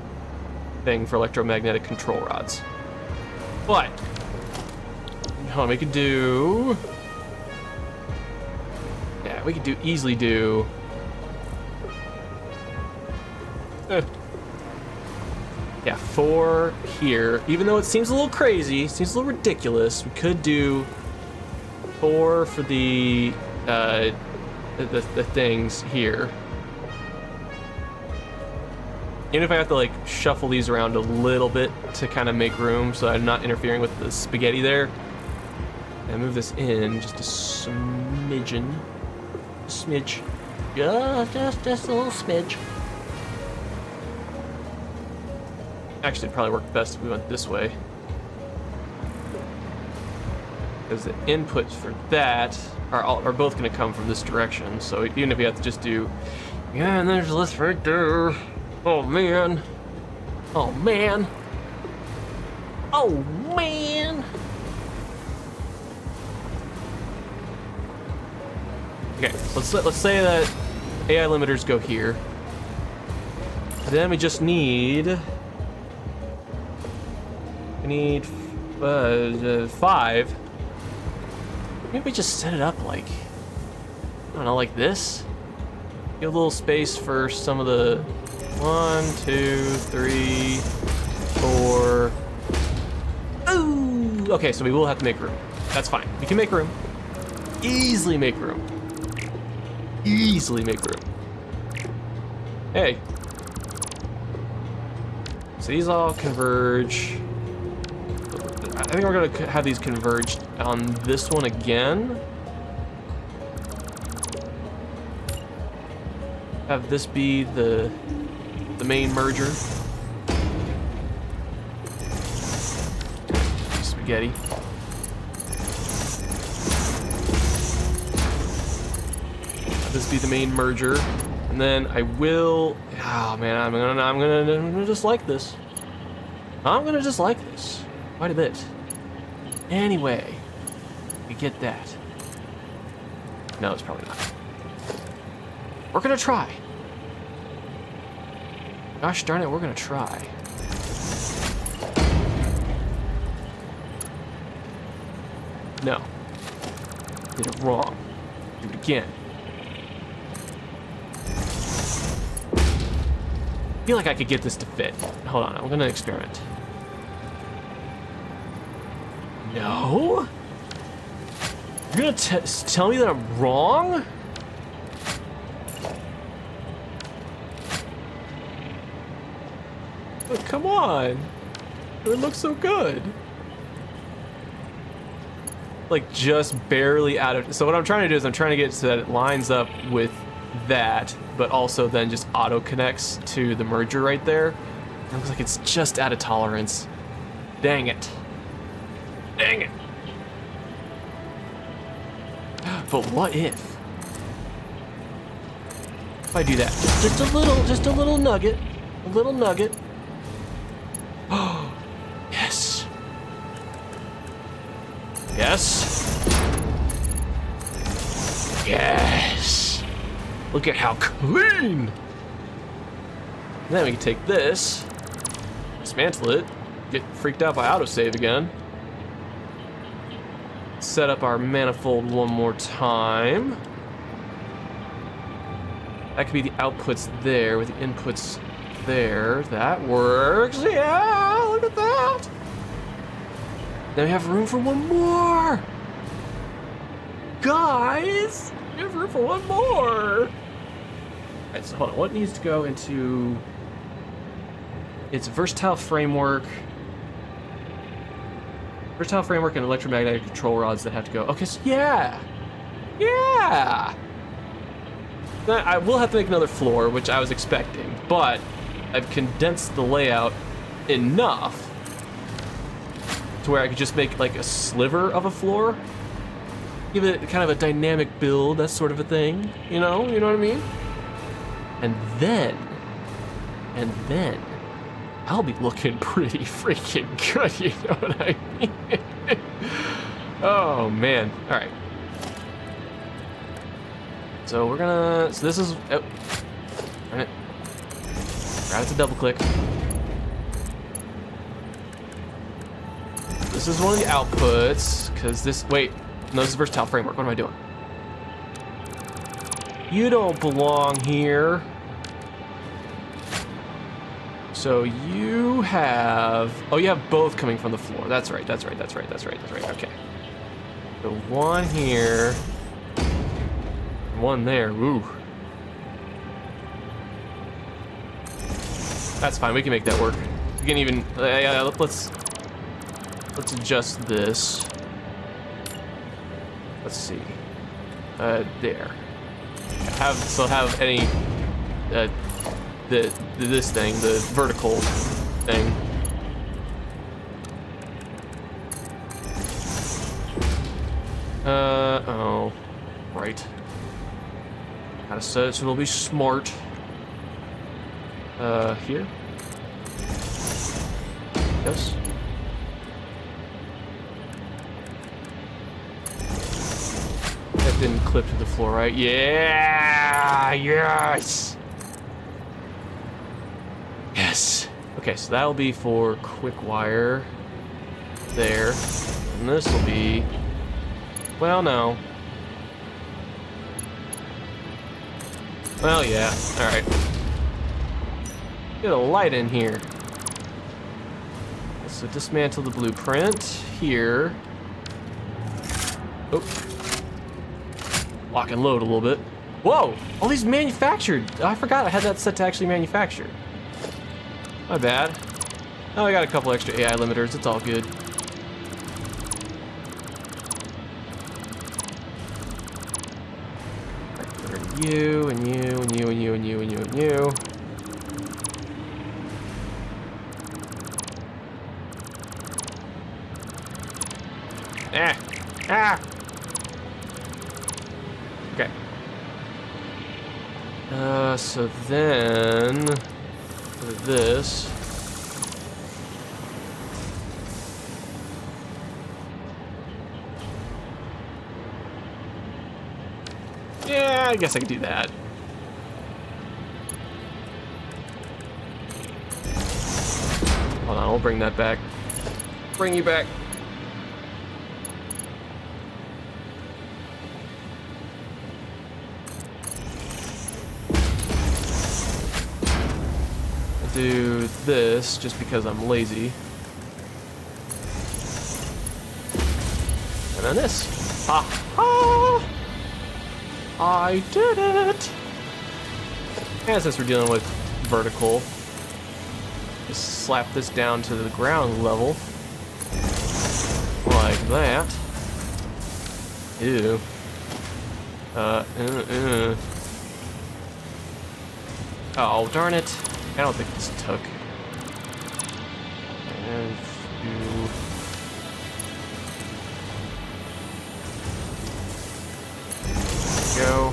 thing for electromagnetic control rods. But hold on, we could do... Yeah, we could easily do... Yeah, 4 here. Even though it seems a little crazy, seems a little ridiculous, we could do 4 for the things here. Even if I have to like shuffle these around a little bit to kind of make room so I'm not interfering with the spaghetti there. And move this in just a smidgen. A smidge. Just a little smidge. Actually, it'd probably work best if we went this way. Because the inputs for that are both going to come from this direction. So even if we have to just do... Yeah, and there's this right there. Oh, man. Oh, man. Oh, man. Okay, let's say that AI limiters go here. Then we just need... We need 5. Maybe we just set it up like, I don't know, like this. Give a little space for some of the 1, 2, 3, 4. Ooh! Okay, so we will have to make room. That's fine. We can make room. Easily make room. Easily make room. Hey. So these all converge. I think we're gonna have these converged on this one again. Have this be the main merger. Spaghetti. Have this be the main merger, and then I will. Oh man, I'm gonna just like this. I'm gonna just like this quite a bit. Anyway, we get that. No, it's probably not. We're gonna try. Gosh darn it, we're gonna try. No. Did it wrong. Do it again. I feel like I could get this to fit. Hold on, I'm gonna experiment. No? You're gonna tell me that I'm wrong? Like, come on. It looks so good. Like, just barely out of... So what I'm trying to do is I'm trying to get so that it lines up with that, but also then just auto connects to the merger right there. It looks like it's just out of tolerance. Dang it. Dang it. But what if I do that? Just a little nugget. A little nugget. Oh, yes. Yes. Yes. Look at how clean. And then we can take this, dismantle it, get freaked out by autosave again. Set up our manifold one more time. That could be the outputs there with the inputs there. That works. Yeah, look at that. Then we have room for one more. Guys, we have room for one more. All right, so hold on. What needs to go into... It's versatile framework. Versatile framework and electromagnetic control rods that have to go. Okay, so yeah. Yeah. I will have to make another floor, which I was expecting, but I've condensed the layout enough to where I could just make like a sliver of a floor. Give it kind of a dynamic build, that sort of a thing. You know what I mean? And then I'll be looking pretty freaking good, you know what I mean? Oh, man. All right. So we're gonna, so this is, oh, all right. Grab it to double click. This is one of the outputs, because this, wait, no, this is versatile framework. What am I doing? You don't belong here. So you have, oh, you have both coming from the floor. That's right. Okay. So one here, one there. Ooh. That's fine. We can make that work. We can even, let's adjust this. Let's see. There. Have any, this thing, the vertical thing. Oh, right. Gotta set it so it'll be smart. Here. Yes. That didn't clip to the floor, right? Yeah! Yes! Yes. Okay, so that'll be for quick wire there. And this will be, well, no. Well, yeah. All right. Get a light in here. So dismantle the blueprint here. Oh. Lock and load a little bit. Whoa! All these manufactured. Oh, I forgot I had that set to actually manufacture. My bad. Oh, I got a couple extra AI limiters. It's all good. Right, you and you and you and you and you and you and you. Ah! Okay. So then for this. Yeah, I guess I could do that. Hold on, I'll bring that back. Bring you back. Do this just because I'm lazy. And then this. Ha ha! I did it! And since we're dealing with vertical, just slap this down to the ground level. Like that. Ew. Oh, darn it. I don't think this took. And go.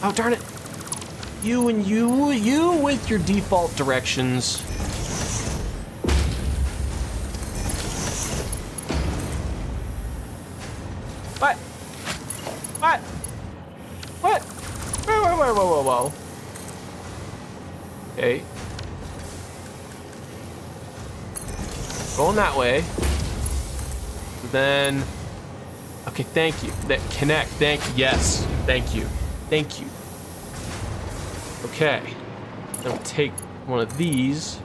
Oh, darn it. You with your default directions. What? What? What? Whoa. Okay. Going that way. Then, okay, thank you. That connect, yes, thank you. Okay, then we'll take one of these,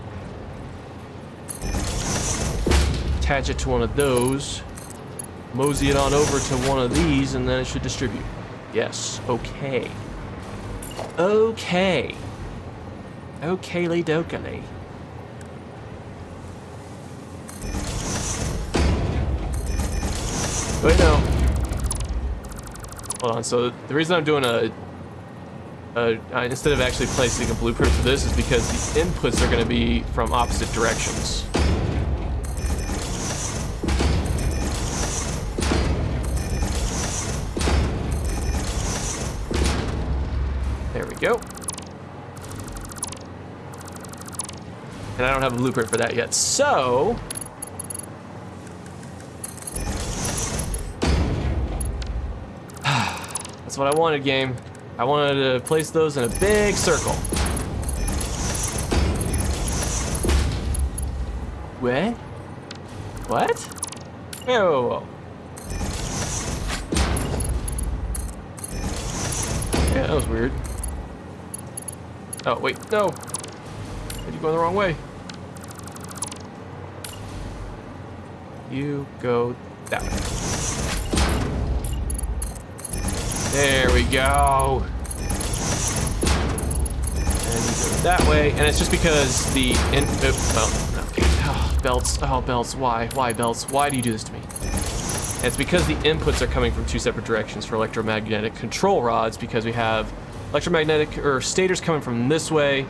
attach it to one of those, mosey it on over to one of these, and then it should distribute. Yes, okay. Okey dokey. Wait, no. Hold on, so the reason I'm doing instead of actually placing a blueprint for this is because the inputs are going to be from opposite directions. There we go. And I don't have a blueprint for that yet, so... That's what I wanted, game. I wanted to place those in a big circle. What? What? Whoa. Yeah, that was weird. Oh, wait, no. You're going the wrong way. You go that way. There we go. And you go that way. And it's just because the okay. Oh, belts. Oh, belts. Why? Why, belts? Why do you do this to me? And it's because the inputs are coming from two separate directions for electromagnetic control rods, because we have electromagnetic or stators coming from this way,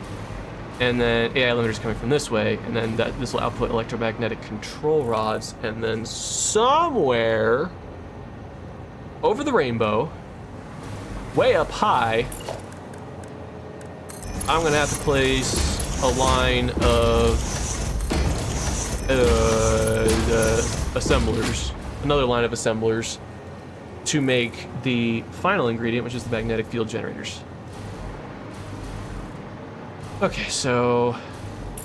and then AI limiters coming from this way, and then this will output electromagnetic control rods, and then somewhere over the rainbow, way up high, I'm gonna have to place a line of assemblers, another line of assemblers, to make the final ingredient, which is the magnetic field generators. Okay, so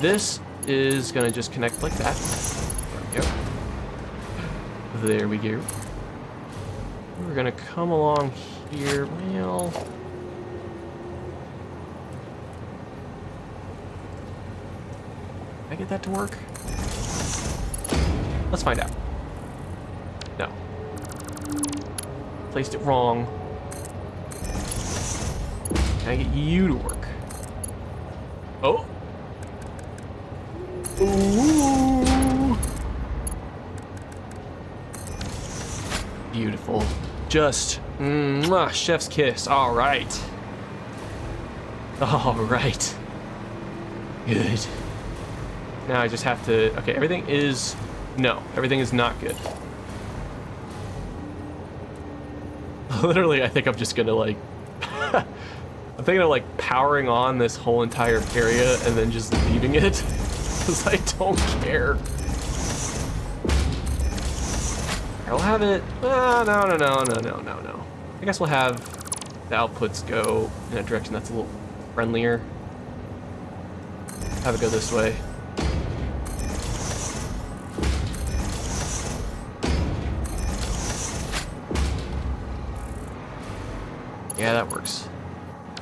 this is gonna just connect like that. There we go. We're gonna come along here. Well, can I get that to work? Let's find out. No. Placed it wrong. Can I get you to work? Oh. Ooh. Beautiful. Just mwah, chef's kiss. All right. All right. Good. Now I just have to. Okay, everything is. No, everything is not good. Literally, I think I'm just gonna like. I'm thinking of like powering on this whole entire area and then just leaving it, because I don't care. I'll have it. No. I guess we'll have the outputs go in a direction that's a little friendlier. Have it go this way. Yeah, that works.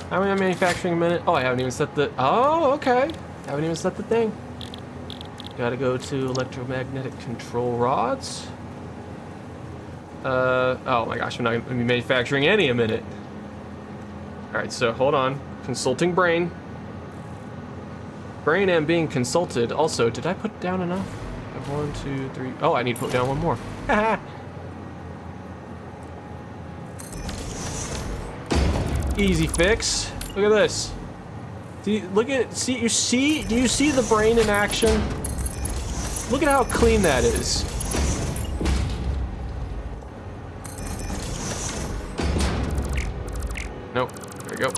How am I manufacturing a minute? Oh, I haven't even set the... Oh, okay. Haven't even set the thing. Gotta go to electromagnetic control rods. Oh my gosh, I'm not gonna be manufacturing any a minute. Alright, so hold on. Consulting brain. Brain am being consulted. Also, did I put down enough? 1, 2, 3. Oh, I need to put down one more. Easy fix. Look at this. Look at do you see the brain in action? Look at how clean that is. Nope. There we go.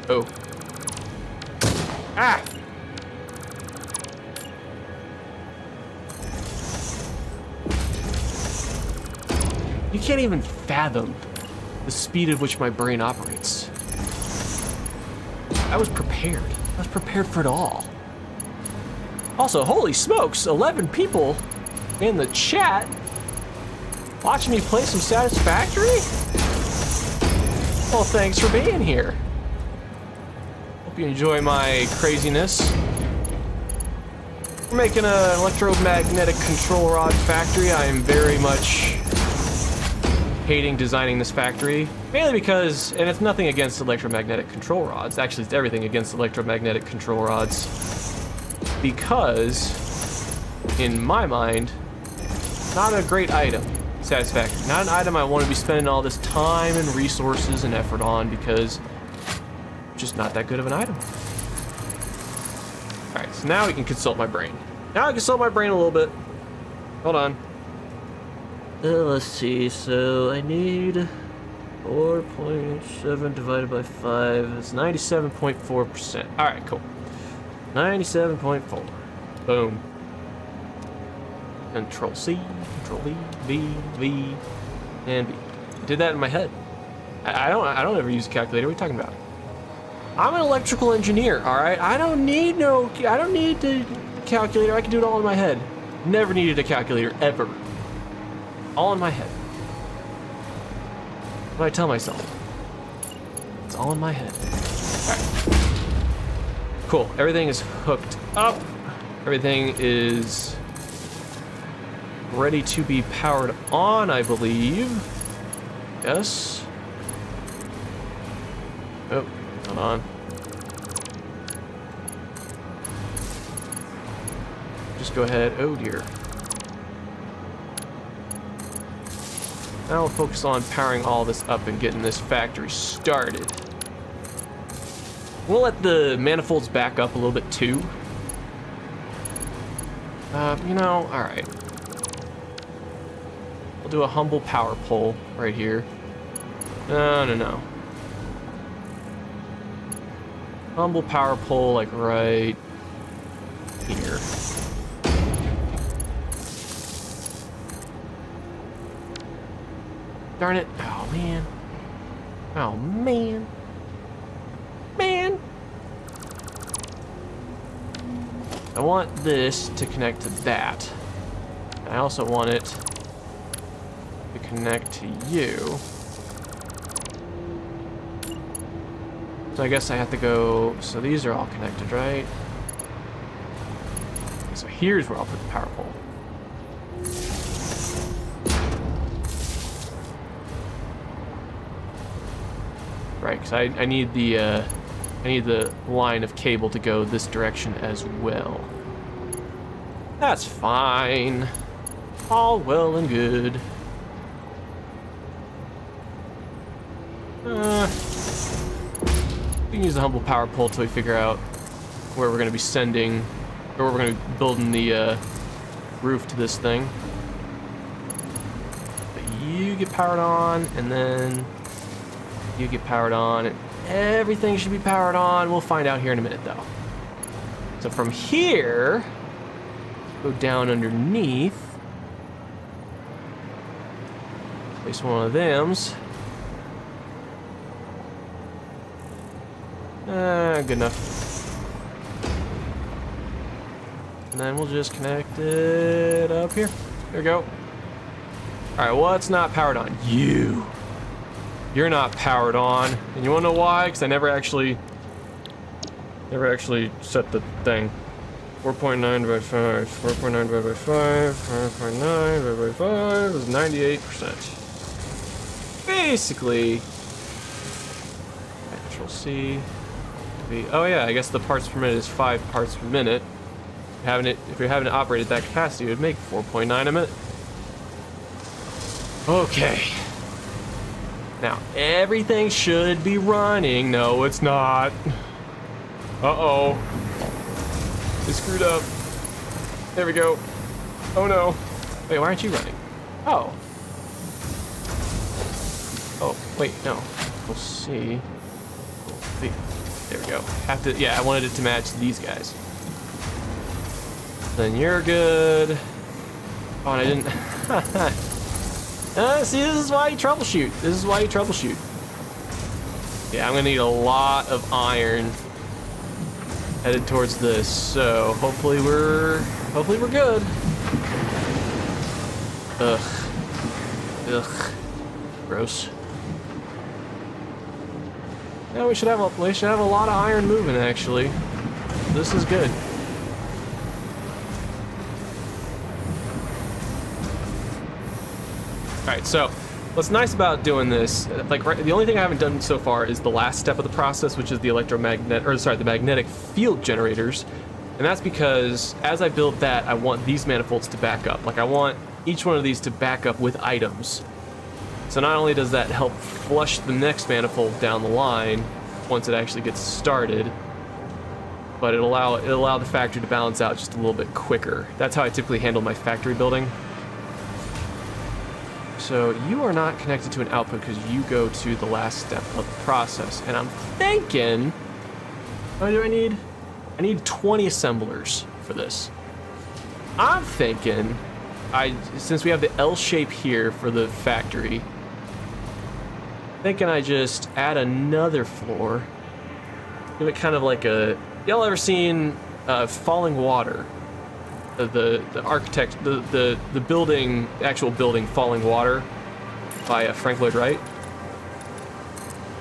Oh. Ah! You can't even fathom the speed at which my brain operates. I was prepared. I was prepared for it all. Also, holy smokes, 11 people in the chat watching me play some Satisfactory? Well, thanks for being here. Hope you enjoy my craziness. We're making an electromagnetic control rod factory. I am very much hating designing this factory, mainly because, and it's nothing against electromagnetic control rods, actually it's everything against electromagnetic control rods, because, in my mind, not a great item, Satisfactory. Not an item I want to be spending all this time and resources and effort on, because just not that good of an item. Alright, so now we can consult my brain. Now I can consult my brain a little bit. Hold on. Let's see, so I need 4.7 divided by 5. It's 97.4%. Alright, cool. 97.4. Boom. Control C, Control V, and B. Did that in my head. I don't ever use a calculator. What are you talking about? I'm an electrical engineer, alright? I don't need the calculator. I can do it all in my head. Never needed a calculator, ever. All in my head. What do I tell myself? It's all in my head. Alright. Cool. Everything is hooked up. Everything is ready to be powered on, I believe. Yes. Oh, hold on. Just go ahead. Oh dear. Now we'll focus on powering all this up and getting this factory started. We'll let the manifolds back up a little bit too. Alright. We'll do a humble power pole right here. No. Humble power pole like right here. Darn it. Oh, man. Oh, man. Man. I want this to connect to that. I also want it to connect to you. So I guess I have to go... So these are all connected, right? So here's where I'll put the power pole. Right, because I need the line of cable to go this direction as well. That's fine. All well and good. We can use the humble power pole till we figure out where we're going to be sending, or where we're going to be building the roof to this thing. But you get powered on, and then you get powered on, and everything should be powered on. We'll find out here in a minute, though. So from here, go down underneath. Place one of them's. Good enough. And then we'll just connect it up here. There we go. Alright, what's not powered on? You. You're not powered on. And you wanna know why? Because I never actually set the thing. 4.9 divided by 5. 4.9 divided by 5. 5.9 divided by 5 is 98%. Basically, Control C. Oh yeah, I guess the parts per minute is 5 parts per minute. If you're having it operate at that capacity, it would make 4.9 a minute. Okay. Now, everything should be running. No, it's not. Uh-oh. It screwed up. There we go. Oh no. Wait, why aren't you running? Oh. Oh, wait, no. We'll see. Wait, there we go. Have to, yeah, I wanted it to match these guys. Then you're good. Oh, and I didn't. See, this is why you troubleshoot. This is why you troubleshoot. Yeah, I'm gonna need a lot of iron headed towards this, so hopefully we're good. Ugh. Ugh. Gross. Yeah, we should have a lot of iron moving actually. This is good. All right, so what's nice about doing this, like the only thing I haven't done so far is the last step of the process, which is the the magnetic field generators. And that's because as I build that, I want these manifolds to back up. Like I want each one of these to back up with items. So not only does that help flush the next manifold down the line once it actually gets started, but it'll allow the factory to balance out just a little bit quicker. That's how I typically handle my factory building. So you are not connected to an output because you go to the last step of the process. And I'm thinking, what do I need? I need 20 assemblers for this. I'm thinking, since we have the L shape here for the factory, thinking I just add another floor. Give it kind of like a, y'all ever seen Falling Water? The architect, the building, actual building Falling Water by Frank Lloyd Wright.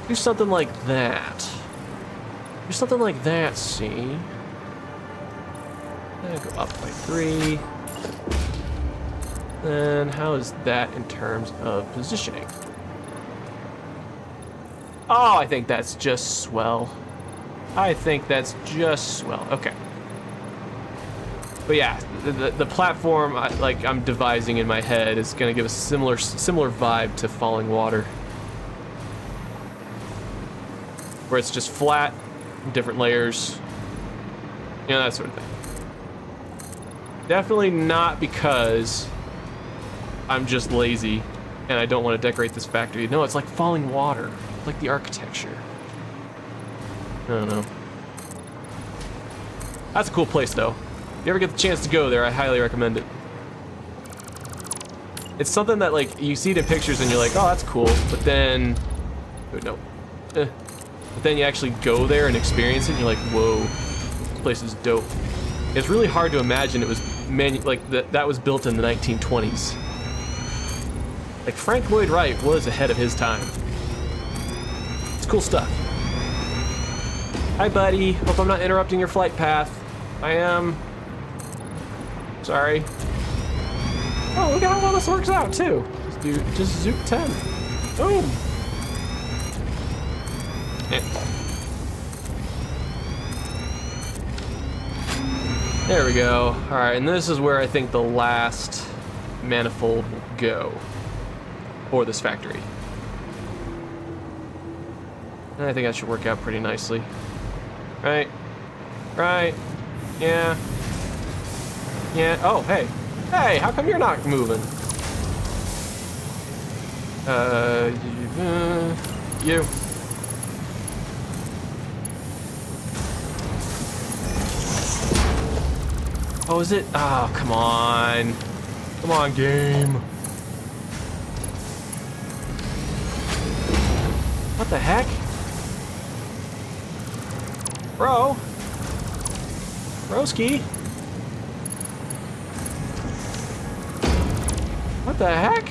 Do something like that. Do something like that, see? And go up by 3. Then how is that in terms of positioning? Oh, I think that's just swell. I think that's just swell. Okay. But yeah, the platform I'm devising in my head is gonna give a similar vibe to Falling Water, where it's just flat, different layers, you know, that sort of thing. Definitely not because I'm just lazy and I don't want to decorate this factory. No, it's like Falling Water, like the architecture. I don't know. That's a cool place though. If you ever get the chance to go there, I highly recommend it. It's something that like you see it in pictures and you're like, oh, that's cool, but then, oh, no. But then you actually go there and experience it and you're like, whoa, this place is dope. It's really hard to imagine it was that was built in the 1920s. Like Frank Lloyd Wright was ahead of his time. It's cool stuff. Hi buddy, hope I'm not interrupting your flight path. I am. Sorry. Oh, look at how well this works out too. Just zoop 10. Boom. Yeah. There we go. All right, and this is where I think the last manifold will go for this factory. And I think that should work out pretty nicely. Right? Right? Yeah. Yeah. Oh, hey. Hey, how come you're not moving? You. Oh, is it? Oh, come on. Come on, game. What the heck? Bro. Broski. What the heck?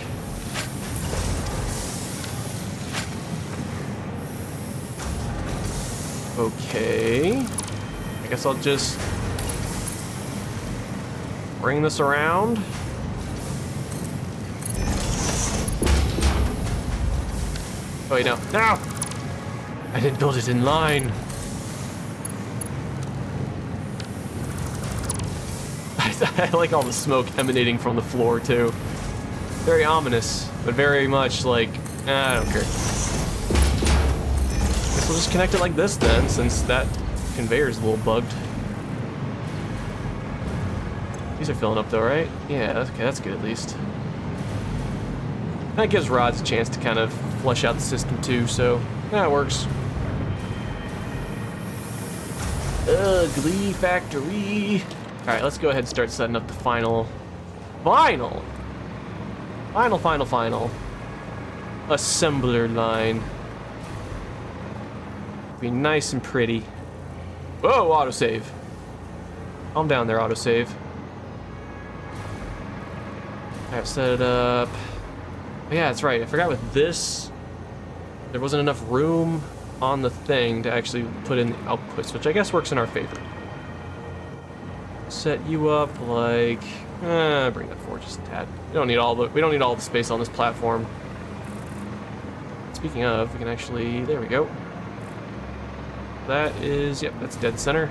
Okay. I guess I'll just bring this around. Oh wait, no. No! I didn't build it in line. I like all the smoke emanating from the floor too. Very ominous, but very much like, I don't care. Guess we'll just connect it like this then, since that conveyor's a little bugged. These are filling up though, right? Yeah, okay, that's good at least. That gives rods a chance to kind of flesh out the system too, so that works. Ugly factory. All right, let's go ahead and start setting up the final assembler line. Be nice and pretty. Whoa, autosave. Calm down there, autosave. I've set it up. Oh, yeah, that's right. I forgot with this, there wasn't enough room on the thing to actually put in the outputs, which I guess works in our favor. Set you up like, bring that forward just a tad. We don't need all the space on this platform. Speaking of, we can actually, there we go. That is, yep, that's dead center.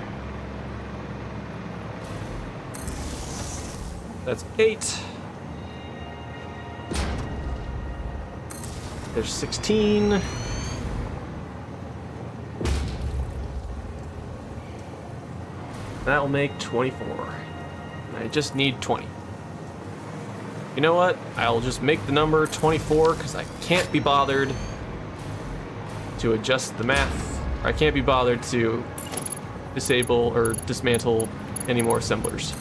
That's 8. There's 16. That'll make 24. I just need 20. You know what? I'll just make the number 24 because I can't be bothered to adjust the math. Or I can't be bothered to disable or dismantle any more assemblers.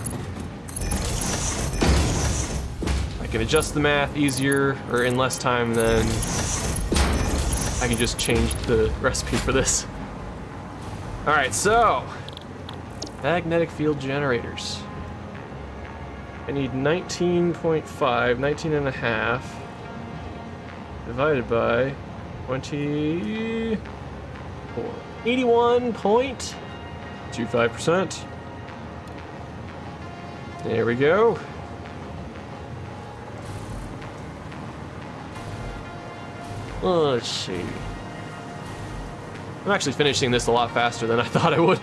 I can adjust the math easier or in less time than I can just change the recipe for this. All right, so magnetic field generators. I need 19.5, 19 and a half divided by 24. 81.25%. There we go. Let's see. I'm actually finishing this a lot faster than I thought I would.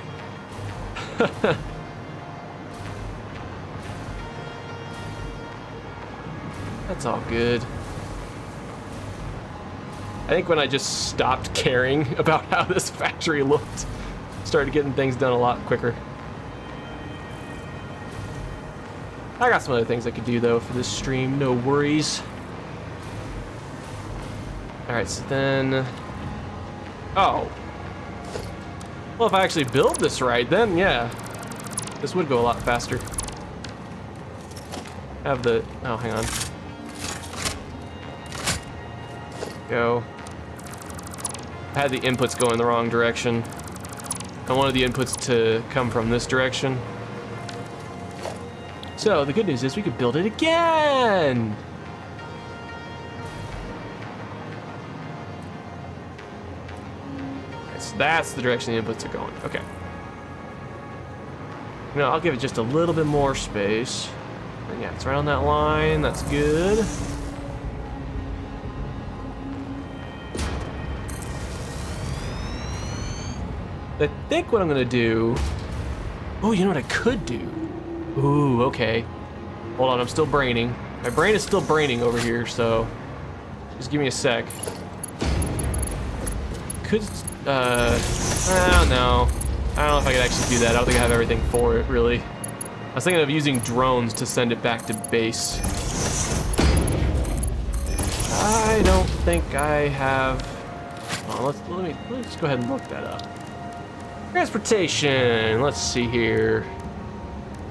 That's all good. I think when I just stopped caring about how this factory looked, started getting things done a lot quicker. I got some other things I could do though for this stream, no worries. Alright, so then... Oh. Well, if I actually build this right, then yeah. This would go a lot faster. Have the... Oh, hang on. Go. I had the inputs go in the wrong direction. I wanted the inputs to come from this direction. So the good news is we could build it again. So that's the direction the inputs are going. Okay. Now I'll give it just a little bit more space. And yeah, it's right on that line. That's good. I think what I'm gonna do... Oh, you know what I could do? Ooh, okay. Hold on, I'm still braining. My brain is still braining over here, so... Just give me a sec. Could... I don't know. I don't know if I could actually do that. I don't think I have everything for it, really. I was thinking of using drones to send it back to base. I don't think I have... Oh, let's go ahead and look that up. Transportation, let's see here.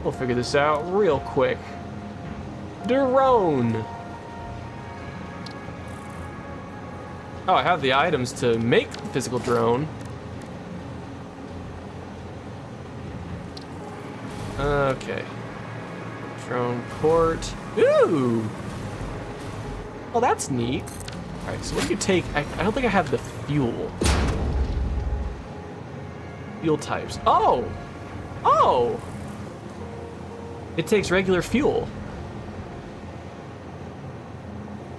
We'll figure this out real quick. Drone. Oh, I have the items to make the physical drone. Okay. Drone port. Ooh! Well, that's neat. Alright, so what do you take? I don't think I have the fuel. Fuel types. Oh! Oh! It takes regular fuel.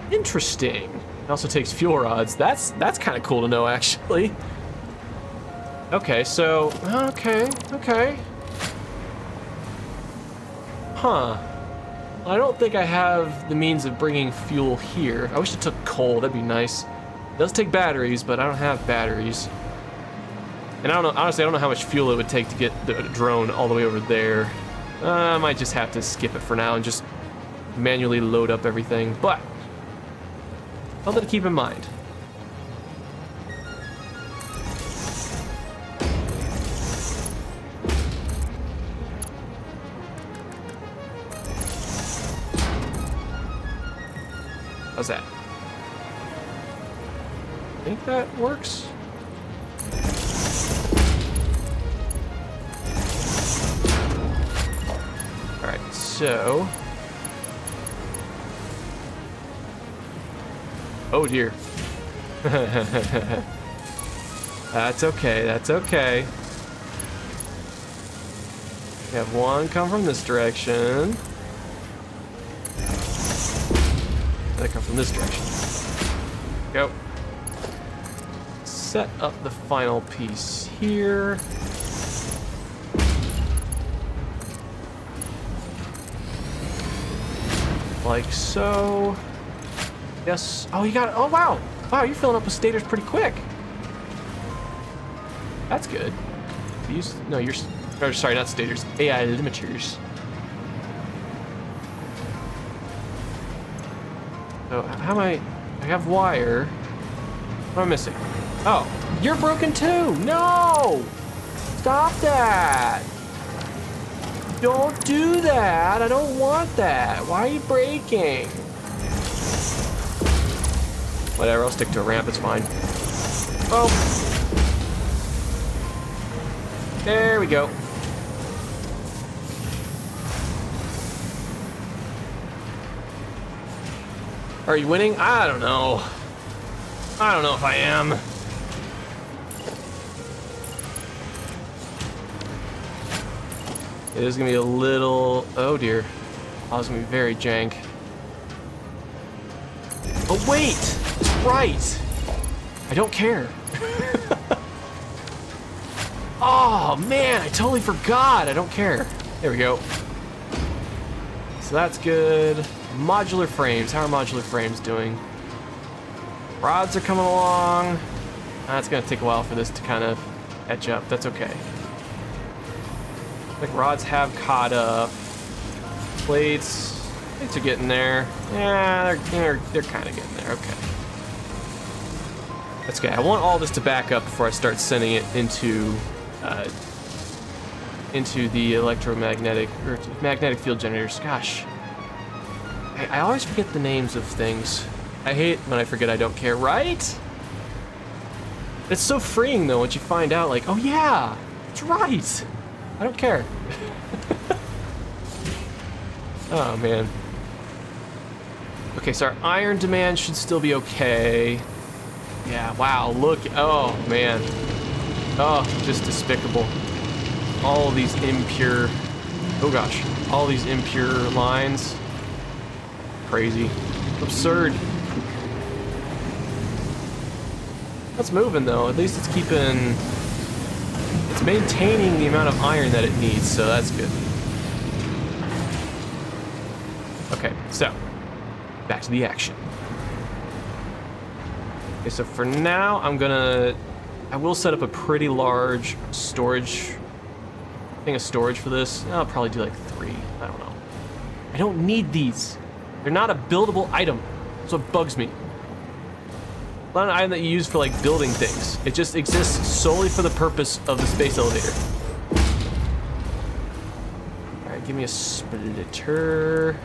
Interesting. It also takes fuel rods. That's kind of cool to know, actually. Okay, so... Okay. Huh. I don't think I have the means of bringing fuel here. I wish it took coal, that'd be nice. It does take batteries, but I don't have batteries. And I don't know, honestly, I don't know how much fuel it would take to get the drone all the way over there. I might just have to skip it for now and just manually load up everything, but something to keep in mind. How's that? I think that works. All right, so. Oh dear. That's okay, that's okay. We have one come from this direction. They come from this direction. Go. Set up the final piece here. Like so. Yes. Oh, you got it. Oh, wow. Wow, you're filling up with stators pretty quick. That's good. No, you're. Oh, sorry, not stators. AI limiters. So how am I have wire. What am I missing? Oh, you're broken too. No! Stop that. Don't do that. I don't want that. Why are you breaking? Whatever, I'll stick to a ramp, it's fine. Oh. There we go. Are you winning? I don't know. I don't know if I am. It is gonna be a little, oh dear. Oh, it's gonna be very jank. Oh wait, it's right. I don't care. Oh man, I totally forgot. I don't care. There we go. So that's good. Modular frames, how are modular frames doing? Rods are coming along. It's gonna take a while for this to kind of etch up. That's okay. I think rods have caught up. Plates are getting there. Yeah, they're kind of getting there. Okay. That's okay. I want all this to back up before I start sending it into the electromagnetic or magnetic field generators. Gosh, I always forget the names of things. I hate when I forget I don't care, right? It's so freeing though once you find out, like, oh yeah, that's right. I don't care. Oh man. Okay, so our iron demand should still be okay. Yeah, wow, look, oh man. Oh, just despicable. All these impure, oh gosh, all these impure lines. Crazy, absurd. That's moving though, at least it's maintaining the amount of iron that it needs, so that's good. Okay, so, back to the action. Okay, so for now, I will set up a pretty large storage, thing of storage for this. I'll probably do like 3, I don't know. I don't need these. They're not a buildable item. That's what bugs me. Not an item that you use for like building things. It just exists solely for the purpose of the space elevator. All right, give me a splitter.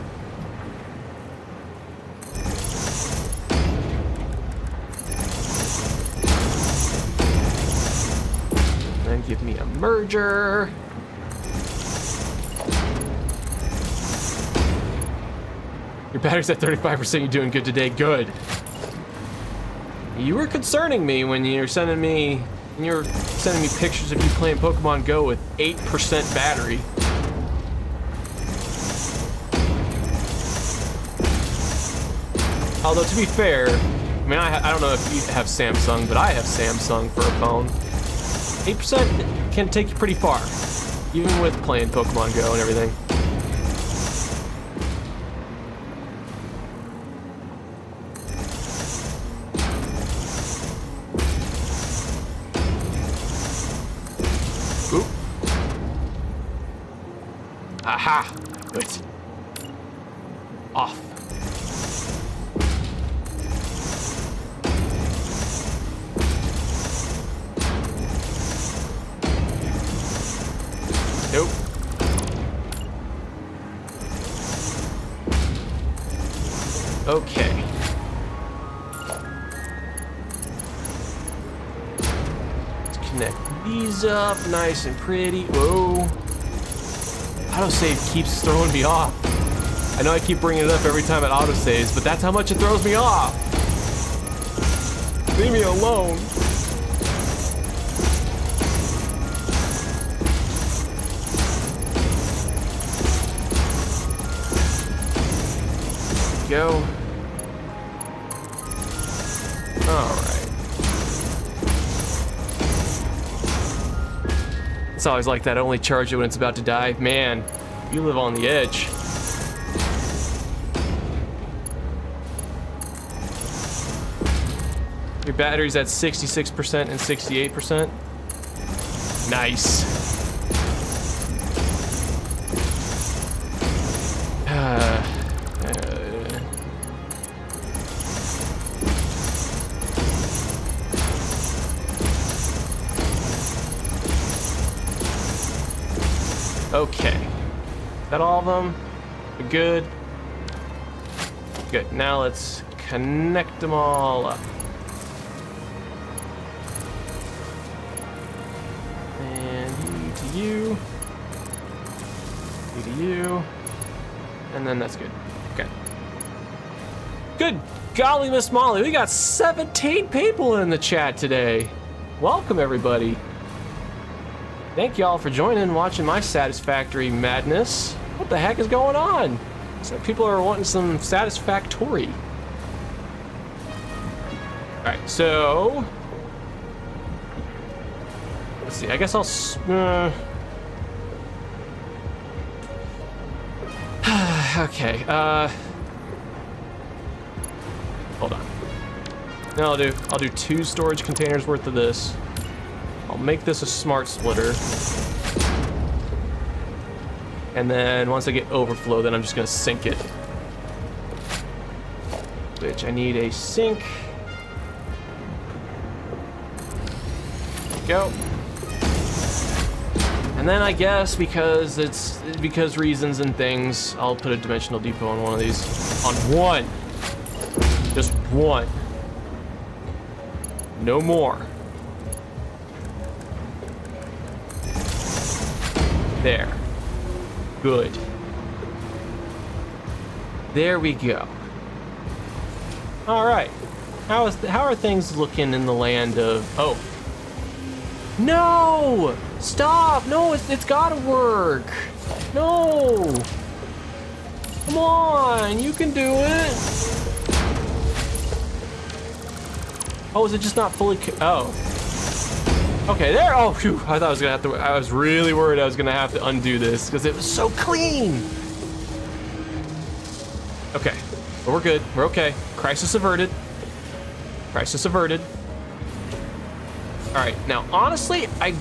And then give me a merger. Your battery's at 35%, you're doing good today, good. You were concerning me when you were sending me pictures of you playing Pokemon Go with 8% battery. Although to be fair, I mean I don't know if you have Samsung, but I have Samsung for a phone. 8% can take you pretty far, even with playing Pokemon Go and everything. Aha! Good. Off. Nope. Okay. Let's connect these up nice and pretty. Whoa. Autosave keeps throwing me off. I know I keep bringing it up every time it autosaves, but that's how much it throws me off. Leave me alone. Go. All right. It's always like that. I only charge it when it's about to die. Man, you live on the edge. Your battery's at 66% and 68%. Nice. Okay. Is that all of them? We're good. Good. Now let's connect them all up. You to you, and then that's good. Okay. Good golly, Miss Molly, we got 17 people in the chat today. Welcome, everybody. Thank y'all for joining and watching my Satisfactory madness. What the heck is going on? So people are wanting some Satisfactory. All right, so let's see. I guess I'll. Okay. Hold on. No, I'll do 2 storage containers worth of this. I'll make this a smart splitter. And then once I get overflow, then I'm just gonna sink it. Which I need a sink. There we go. And then I guess because reasons and things, I'll put a dimensional depot on one of these. On one. Just one. No more. There. Good. There we go. All right. How are things looking in the land of? Oh. No! Stop! No, it's gotta work. No. Come on, you can do it. Oh, is it just not fully? Oh. Okay, there. Oh, phew. I thought I was gonna have to. I was really worried I was gonna have to undo this because it was so clean. Okay, but we're good. We're okay. Crisis averted. Crisis averted. All right. Now, honestly, I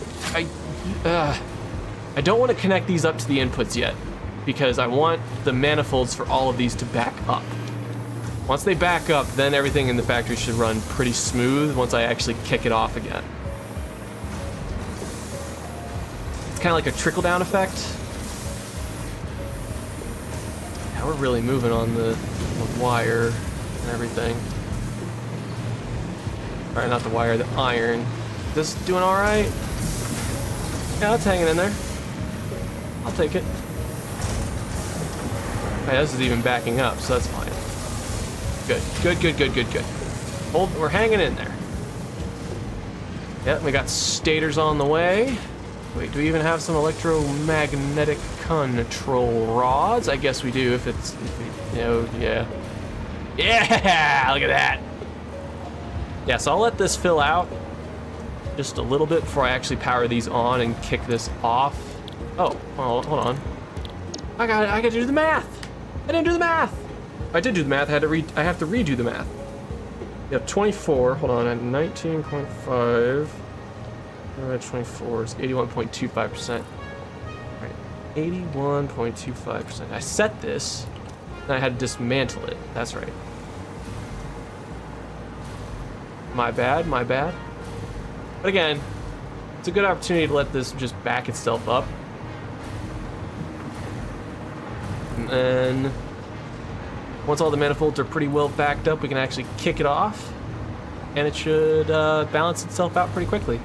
don't want to connect these up to the inputs yet because I want the manifolds for all of these to back up. Once they back up, then everything in the factory should run pretty smooth once I actually kick it off again. It's kind of like a trickle-down effect. Yeah, we're really moving on the wire and everything. All right, not the wire, the iron. This doing all right? Yeah, it's hanging in there. I'll take it. Hey, this is even backing up, so that's fine. Good. Hold, we're hanging in there. Yep, we got stators on the way. Wait, do we even have some electromagnetic control rods? I guess we do if it's, yeah. Yeah, look at that. Yeah, so I'll let this fill out just a little bit before I actually power these on and kick this off. Oh, hold on. I got to do the math. I didn't do the math. I did do the math. I have to redo the math. You have 24. Hold on. At 19.5. At 24 is 81.25%. Right. 81.25%. I set this, and I had to dismantle it. That's right. My bad, my bad. But again, it's a good opportunity to let this just back itself up. And then, once all the manifolds are pretty well backed up, we can actually kick it off. And it should balance itself out pretty quickly.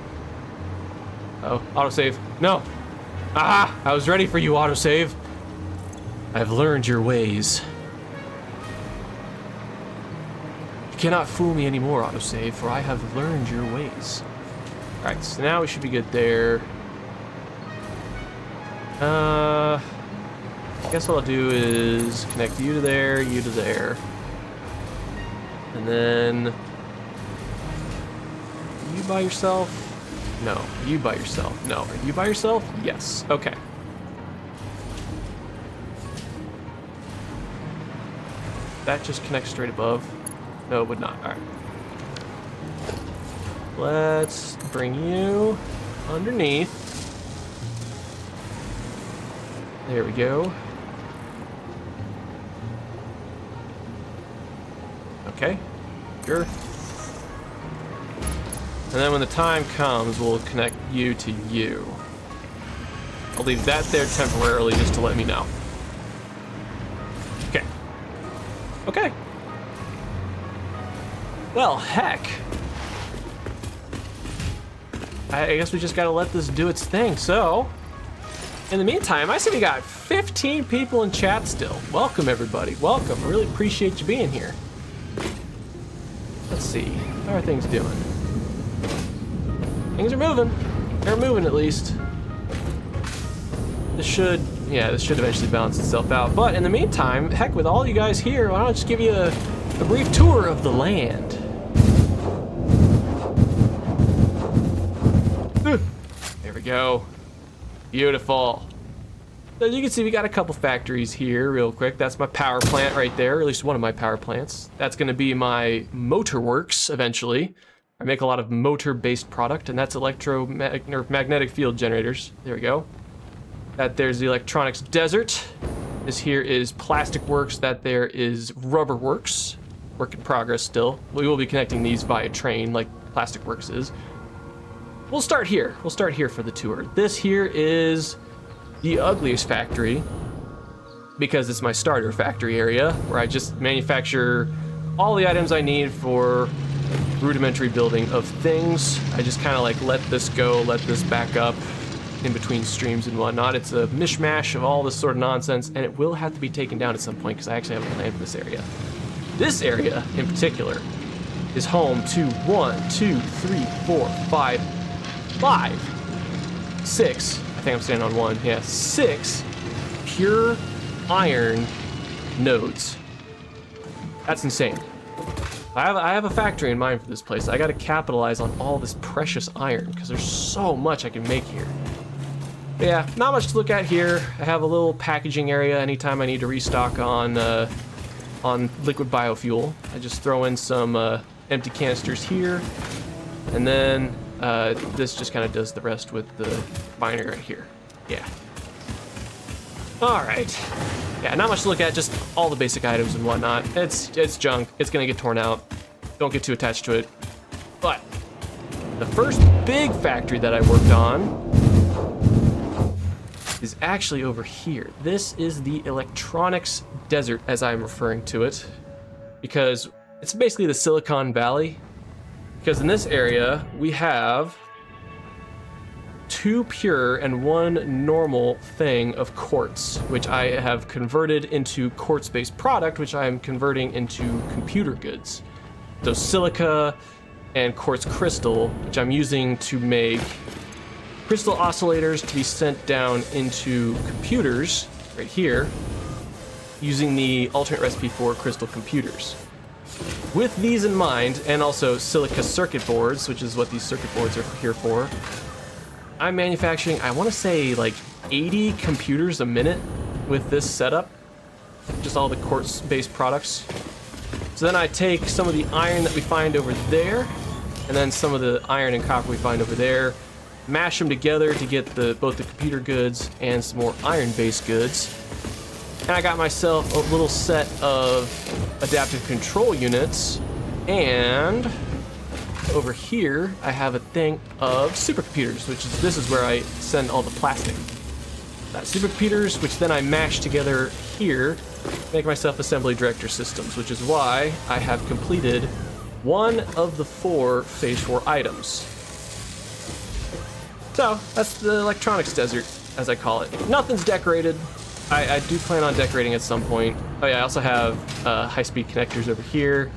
Oh, autosave. No! Ah! I was ready for you, autosave. I've learned your ways. You cannot fool me anymore, autosave, for I have learned your ways. Alright, so now we should be good there. I guess what I'll do is connect you to there, you to there. And then... you by yourself? No. You by yourself? No. Are you by yourself? Yes. Okay. That just connects straight above? No, it would not. Alright. Let's bring you underneath. There we go. Okay. Sure. And then when the time comes, we'll connect you to you. I'll leave that there temporarily just to let me know. Okay. Okay. Well, heck. I guess we just gotta let this do its thing. So, in the meantime, I see we got 15 people in chat still. Welcome, everybody. Welcome. I really appreciate you being here. Let's see. How are things doing? Things are moving. They're moving at least. This should eventually balance itself out. But in the meantime, heck, with all you guys here, why don't I just give you a brief tour of the land? There we go. Beautiful. So as you can see, we got a couple factories here real quick. That's my power plant right there, or at least one of my power plants. That's going to be my motor works eventually. I make a lot of motor-based product, and that's magnetic field generators. There we go. There's the electronics desert. This here is plastic works. That there is rubber works. Work in progress still. We will be connecting these via train like plastic works is. We'll start here. We'll start here for the tour. This here is the ugliest factory because it's my starter factory area where I just manufacture all the items I need for rudimentary building of things. I just kind of like let this go, let this back up in between streams and whatnot. It's a mishmash of all this sort of nonsense, and it will have to be taken down at some point because I actually have a plan for this area. This area in particular is home to 1, 2, 3, 4, 5, 6. I think I'm standing on one. Yeah, 6 pure iron nodes. That's insane. I have a factory in mind for this place. I got to capitalize on all this precious iron because there's so much I can make here. But yeah, not much to look at here. I have a little packaging area anytime I need to restock on liquid biofuel. I just throw in some empty canisters here, and then this just kind of does the rest with the binary right here. Yeah. All right. Yeah, not much to look at, just all the basic items and whatnot. It's junk. It's gonna get torn out. Don't get too attached to it. But the first big factory that I worked on is actually over here. This is the electronics desert, as I'm referring to it, because it's basically the Silicon Valley. Because in this area, we have 2 pure and 1 normal thing of quartz, which I have converted into quartz-based product, which I am converting into computer goods. So silica and quartz crystal, which I'm using to make crystal oscillators to be sent down into computers, right here, using the alternate recipe for crystal computers. With these in mind, and also silica circuit boards, which is what these circuit boards are here for, I'm manufacturing, I want to say, like 80 computers a minute with this setup. Just all the quartz-based products. So then I take some of the iron that we find over there, and then some of the iron and copper we find over there, mash them together to get both the computer goods and some more iron-based goods. And I got myself a little set of adaptive control units, and over here I have a thing of supercomputers, this is where I send all the plastic. Supercomputers, which then I mash together here, make myself assembly director systems, which is why I have completed one of the 4 Phase 4 items. So, that's the electronics desert, as I call it. Nothing's decorated. I do plan on decorating at some point. Oh yeah, I also have high-speed connectors over here.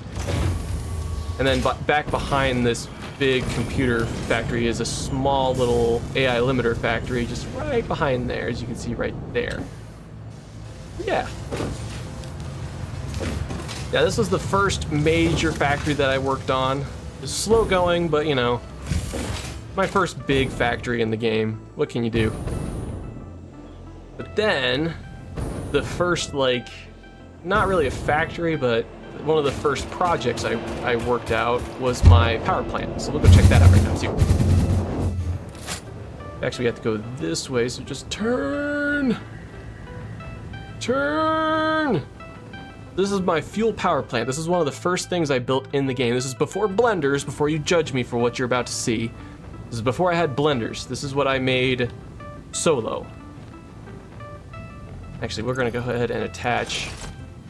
And then back behind this big computer factory is a small little AI limiter factory, just right behind there, as you can see right there. Yeah. Yeah, this was the first major factory that I worked on. It was slow going, but you know, my first big factory in the game. What can you do? But then, the first, like, not really a factory, but one of the first projects I worked out was my power plant. So we'll go check that out right now. See. Actually, we have to go this way, so just turn. Turn! This is my fuel power plant. This is one of the first things I built in the game. This is before blenders, before you judge me for what you're about to see. This is before I had blenders. This is what I made solo. Actually, we're gonna go ahead and attach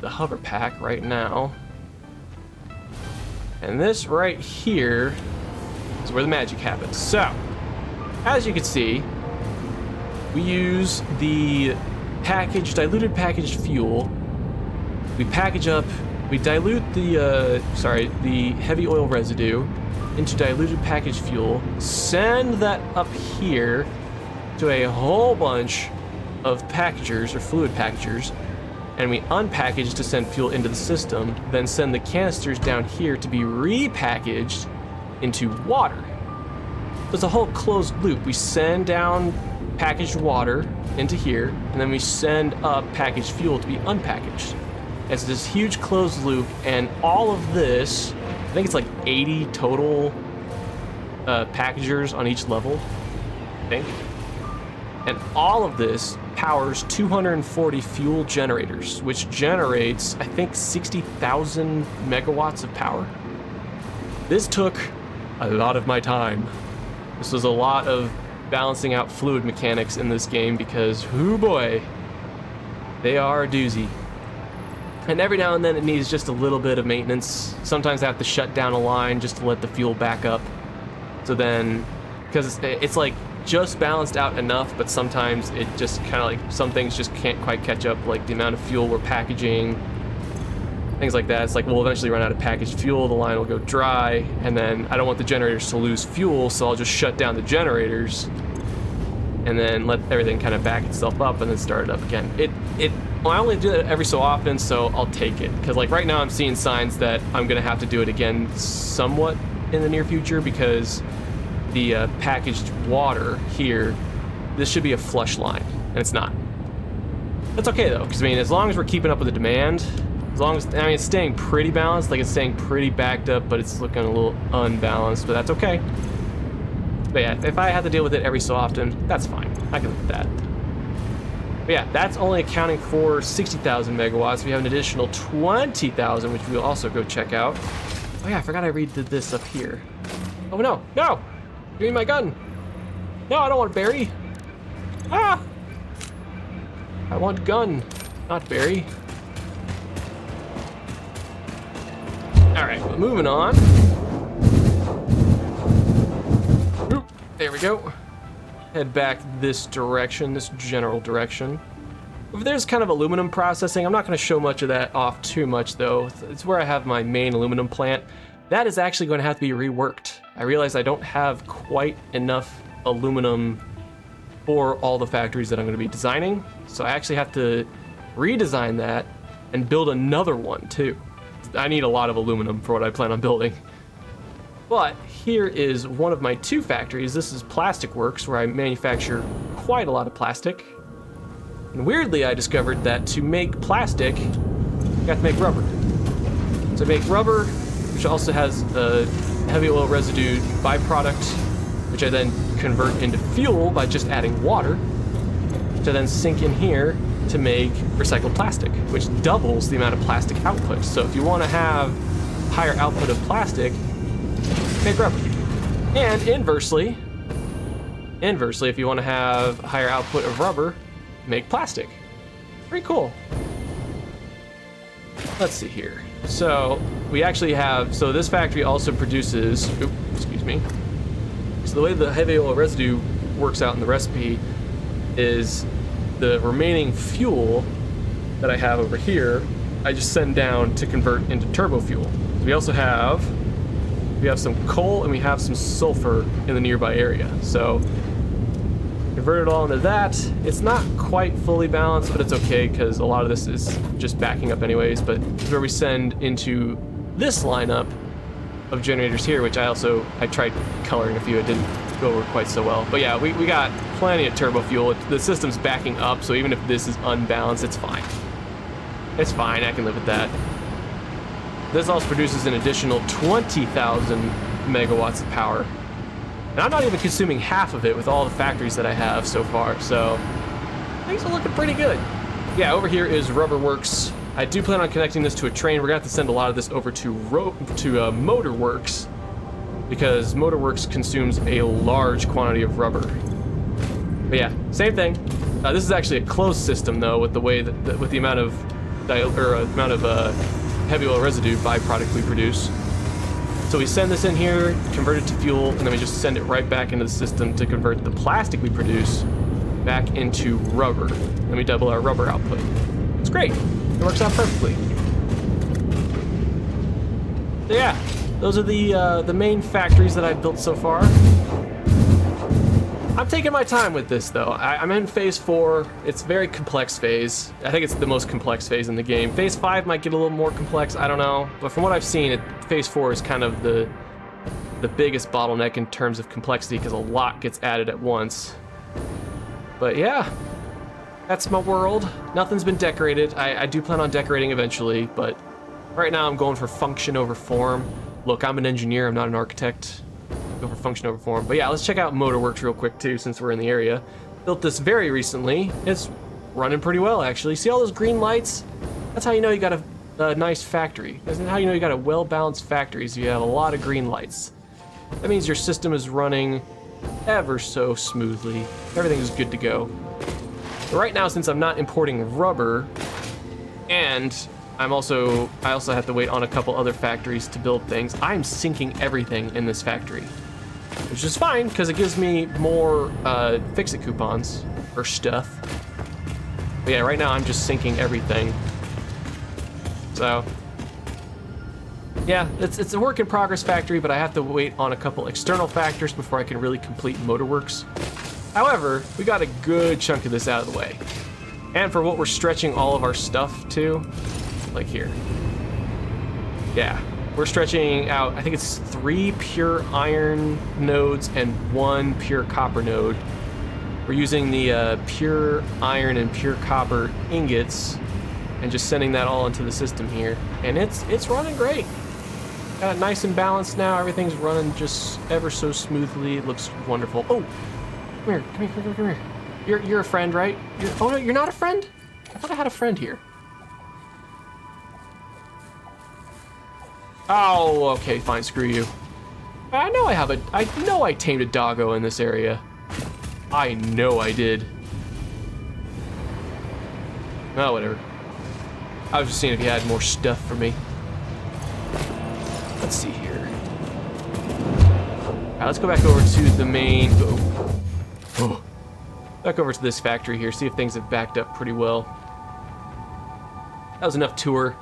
the hover pack right now. And this right here is where the magic happens. So, as you can see, we use the diluted packaged fuel. We package up, we dilute the heavy oil residue into diluted packaged fuel, send that up here to a whole bunch of packagers or fluid packagers, and we unpackage to send fuel into the system, then send the canisters down here to be repackaged into water. There's a whole closed loop. We send down packaged water into here, and then we send up packaged fuel to be unpackaged. It's this huge closed loop, and all of this, I think it's like 80 total packagers on each level, I think. And all of this powers 240 fuel generators, which generates, I think, 60,000 megawatts of power. This took a lot of my time. This was a lot of balancing out fluid mechanics in this game because, hoo boy, they are a doozy. And every now and then it needs just a little bit of maintenance. Sometimes I have to shut down a line just to let the fuel back up. So then, because it's like just balanced out enough, but sometimes it just kind of like, some things just can't quite catch up, like the amount of fuel we're packaging, things like that. It's like we'll eventually run out of packaged fuel, the line will go dry, and then I don't want the generators to lose fuel, so I'll just shut down the generators and then let everything kind of back itself up and then start it up again. I only do it every so often, so I'll take it. Because like right now I'm seeing signs that I'm gonna have to do it again somewhat in the near future because the packaged water here, this should be a flush line, and it's not. That's okay though, because I mean, as long as we're keeping up with the demand, as long as, I mean, it's staying pretty balanced, like it's staying pretty backed up, but it's looking a little unbalanced, but that's okay. But yeah, if I have to deal with it every so often, that's fine. I can live with that. But yeah, that's only accounting for 60,000 megawatts. We have an additional 20,000, which we'll also go check out. Oh yeah, I forgot I redid this up here. Oh no, no! Give me my gun! No, I don't want berry! Ah! I want gun, not berry. Alright, well, moving on. Oop, there we go. Head back this direction, this general direction. Over there's kind of aluminum processing. I'm not going to show much of that off too much though. It's where I have my main aluminum plant. That is actually going to have to be reworked. I realize I don't have quite enough aluminum for all the factories that I'm going to be designing. So I actually have to redesign that and build another one too. I need a lot of aluminum for what I plan on building. But here is one of my 2 factories. This is Plastic Works, where I manufacture quite a lot of plastic. And weirdly, I discovered that to make plastic, you have to make rubber. So I make rubber, which also has a heavy oil residue byproduct, which I then convert into fuel by just adding water, to then sink in here to make recycled plastic, which doubles the amount of plastic output. So if you want to have higher output of plastic, make rubber. And inversely, if you want to have higher output of rubber, make plastic. Pretty cool. Let's see here. So we actually have, so this factory also produces, excuse me. So the way the heavy oil residue works out in the recipe is the remaining fuel that I have over here, I just send down to convert into turbo fuel. We also have, some coal and we have some sulfur in the nearby area. So convert it all into that. It's not quite fully balanced, but it's okay because a lot of this is just backing up anyways. But this is where we send into this lineup of generators here, which I tried coloring a few. It didn't go over quite so well. But yeah, we got plenty of turbo fuel. The system's backing up, so even if this is unbalanced, it's fine. It's fine, I can live with that. This also produces an additional 20,000 megawatts of power. And I'm not even consuming half of it with all the factories that I have so far, so things are looking pretty good. Yeah, over here is Rubber Works. I do plan on connecting this to a train. We're gonna have to send a lot of this over to Motor Works, because Motor Works consumes a large quantity of rubber. But yeah, same thing. This is actually a closed system though, with the way that with the amount of heavy oil residue byproduct we produce. So we send this in here, convert it to fuel, and then we just send it right back into the system to convert the plastic we produce back into rubber. Then we double our rubber output. It's great. It works out perfectly. So yeah, those are the main factories that I've built so far. I'm taking my time with this though. I'm in phase 4. It's a very complex phase. I think it's the most complex phase in the game. Phase 5 might get a little more complex, I don't know. But from what I've seen, phase 4 is kind of the biggest bottleneck in terms of complexity because a lot gets added at once. But yeah, that's my world. Nothing's been decorated. I do plan on decorating eventually, but right now I'm going for function over form. Look, I'm an engineer, I'm not an architect. Go for function over form. But yeah, let's check out Motorworks real quick too, since we're in the area. Built this very recently. It's running pretty well actually. See all those green lights? That's how you know you got a nice factory. That's how you know you got a well-balanced factory, is you have a lot of green lights. That means your system is running ever so smoothly. Everything is good to go. But right now, since I'm not importing rubber, and I also have to wait on a couple other factories to build things, I'm sinking everything in this factory. Which is fine, because it gives me more fix-it coupons for stuff. But yeah, right now I'm just sinking everything. So, yeah, it's a work in progress factory, but I have to wait on a couple external factors before I can really complete Motorworks. However, we got a good chunk of this out of the way. And for what we're stretching all of our stuff to, like here. Yeah, we're stretching out, I think it's 3 pure iron nodes and 1 pure copper node. We're using the pure iron and pure copper ingots and just sending that all into the system here. And it's running great. Got it nice and balanced now. Everything's running just ever so smoothly. It looks wonderful. Oh, come here. You're a friend, right? Oh no, you're not a friend? I thought I had a friend here. Oh, okay, fine, screw you. I know I tamed a doggo in this area. I know I did. Oh, whatever. I was just seeing if you had more stuff for me. Let's see here. Alright, let's go back over to the main... Oh. Back over to this factory here, see if things have backed up pretty well. That was enough tour.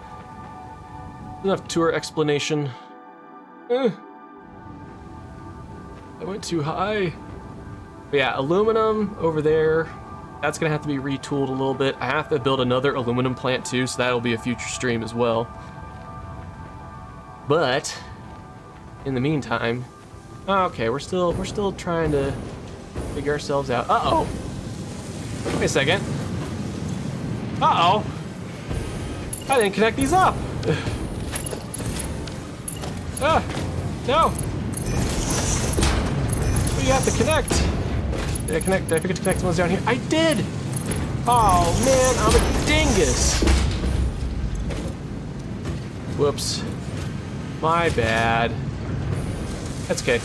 Enough tour explanation. I went too high. But yeah, aluminum over there. That's gonna have to be retooled a little bit. I have to build another aluminum plant too, so that'll be a future stream as well. But in the meantime, okay, we're still trying to figure ourselves out. Uh-oh. Wait a second. Uh-oh. I didn't connect these up. No. What you have to connect. Did I connect? Did I forget to connect the ones down here? I did! Oh man, I'm a dingus. Whoops. My bad. That's okay.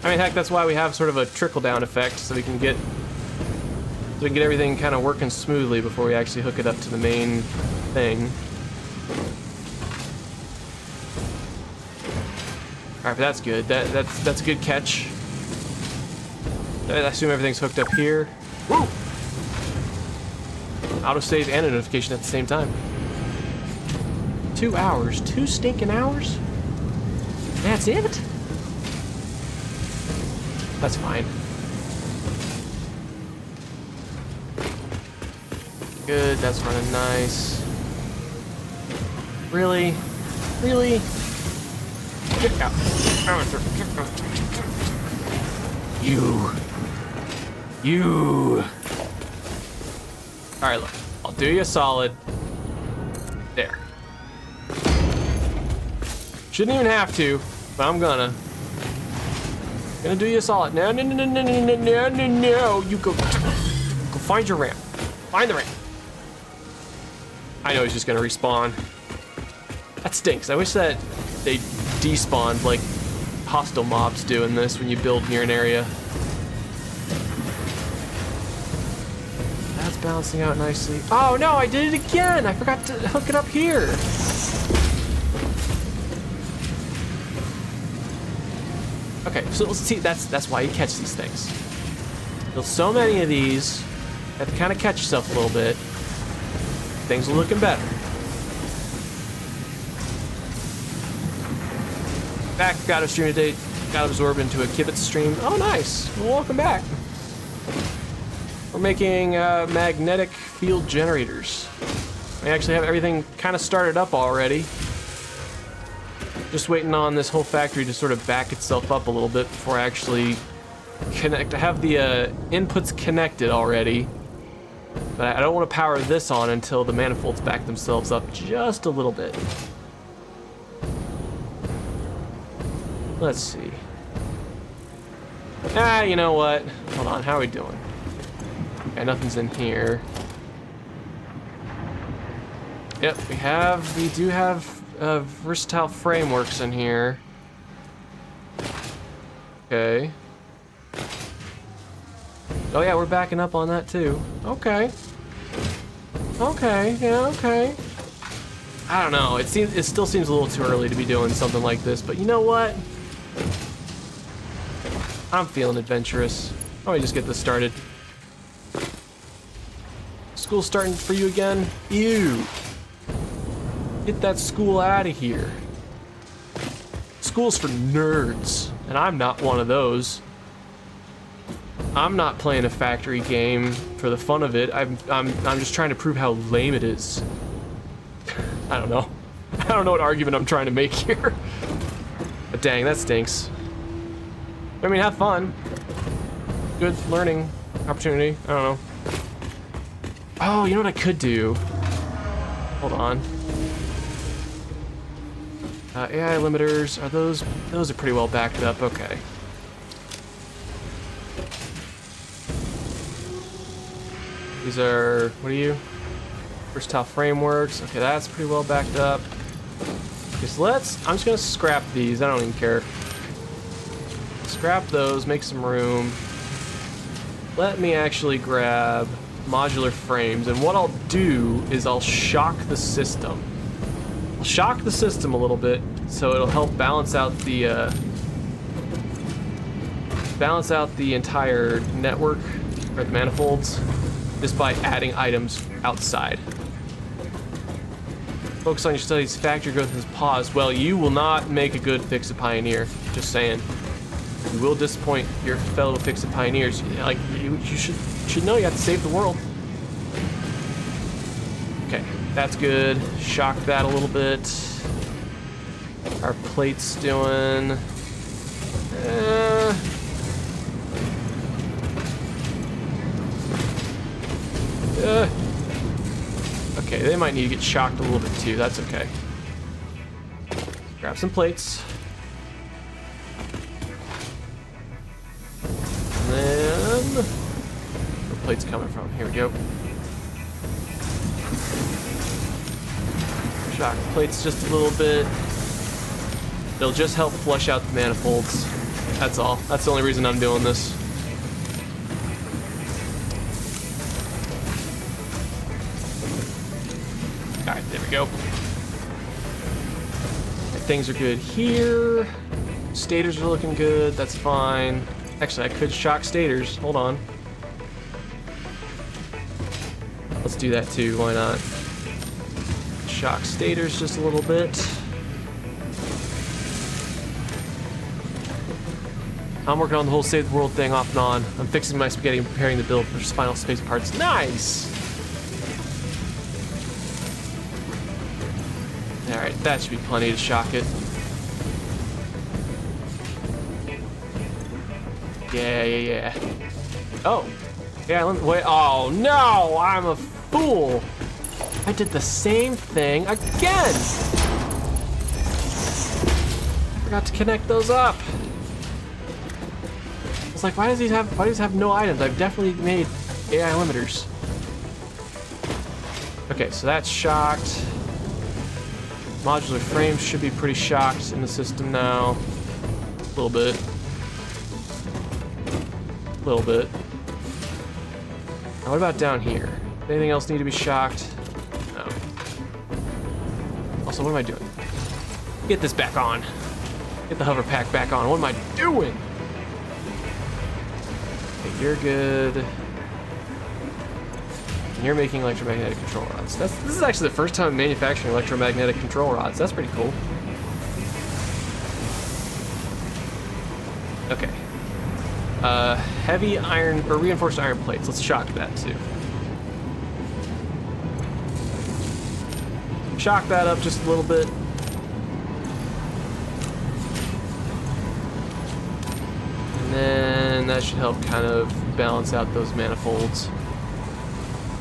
I mean, heck, that's why we have sort of a trickle-down effect, so we can get everything kind of working smoothly before we actually hook it up to the main thing. All right, but that's good. That's a good catch. I assume everything's hooked up here. Woo! Autosave and a notification at the same time. 2 hours. 2 stinking hours? That's it? That's fine. Good, that's running nice. Really? Really? Get out. You. Alright, look. I'll do you a solid. There. Shouldn't even have to, but I'm gonna do you a solid. No. You go find your ramp. Find the ramp. I know he's just gonna respawn. That stinks. I wish that they despawned like hostile mobs do in this when you build near an area. That's balancing out nicely. Oh no, I did it again. I forgot to hook it up here. Okay, so let's see, that's why you catch these things. There's so many of these, you have to kind of catch yourself a little bit. Things are looking better. Back, got a stream today, got absorbed into a Kibitz stream. Oh, nice. Well, welcome back. We're making magnetic field generators. We actually have everything kind of started up already. Just waiting on this whole factory to sort of back itself up a little bit before I actually connect. I have the inputs connected already, but I don't want to power this on until the manifolds back themselves up just a little bit. Let's see. You know what? Hold on, how are we doing? Okay, nothing's in here. Yep, we do have versatile frameworks in here. Okay. Oh yeah, we're backing up on that too. Okay. Okay, yeah, okay. I don't know, it still seems a little too early to be doing something like this, but you know what? I'm feeling adventurous. Let me just get this started. School's starting for you again? Ew. Get that school out of here. School's for nerds, and I'm not one of those. I'm not playing a factory game for the fun of it. I'm just trying to prove how lame it is. I don't know. I don't know what argument I'm trying to make here. But dang, that stinks. I mean, have fun. Good learning opportunity. I don't know. Oh, you know what I could do? Hold on. AI limiters, are those are pretty well backed up, okay. These are, what are you? Versatile frameworks, okay, that's pretty well backed up. Okay, so I'm just gonna scrap these, I don't even care. Scrap those, make some room. Let me actually grab modular frames, and what I'll do is I'll shock the system. I'll shock the system a little bit, so it'll help balance out the entire network, or the manifolds, just by adding items outside. Focus on your studies, factory growth is paused. Well, you will not make a good Fix-It Pioneer, just saying. You will disappoint your fellow Fix-It Pioneers. Like, you should know you have to save the world. Okay, that's good. Shock that a little bit. Our plate's doing... Okay, they might need to get shocked a little bit too. That's okay. Grab some plates. plates coming from? Here we go. Shock the plates just a little bit. It'll just help flush out the manifolds. That's all. That's the only reason I'm doing this. Alright, there we go. Things are good here. Stators are looking good. That's fine. Actually, I could shock stators. Hold on. Let's do that too. Why not? Shock stators just a little bit. I'm working on the whole save the world thing off and on. I'm fixing my spaghetti and preparing the build for final space parts. Nice! Alright, that should be plenty to shock it. Yeah. Oh. Yeah, wait. Oh, no! I'm a fool! I did the same thing again! Forgot to connect those up. I was like, why does he have no items? I've definitely made AI limiters. Okay, so that's shocked. Modular frames should be pretty shocked in the system now. A little bit. A little bit. Now what about down here? Anything else need to be shocked? No. Also, what am I doing? Get this back on. Get the hover pack back on. What am I doing? Okay, you're good. And you're making electromagnetic control rods. This is actually the first time I'm manufacturing electromagnetic control rods. That's pretty cool. Okay. Heavy iron or reinforced iron plates. Let's shock that too. Shock that up just a little bit. And then that should help kind of balance out those manifolds.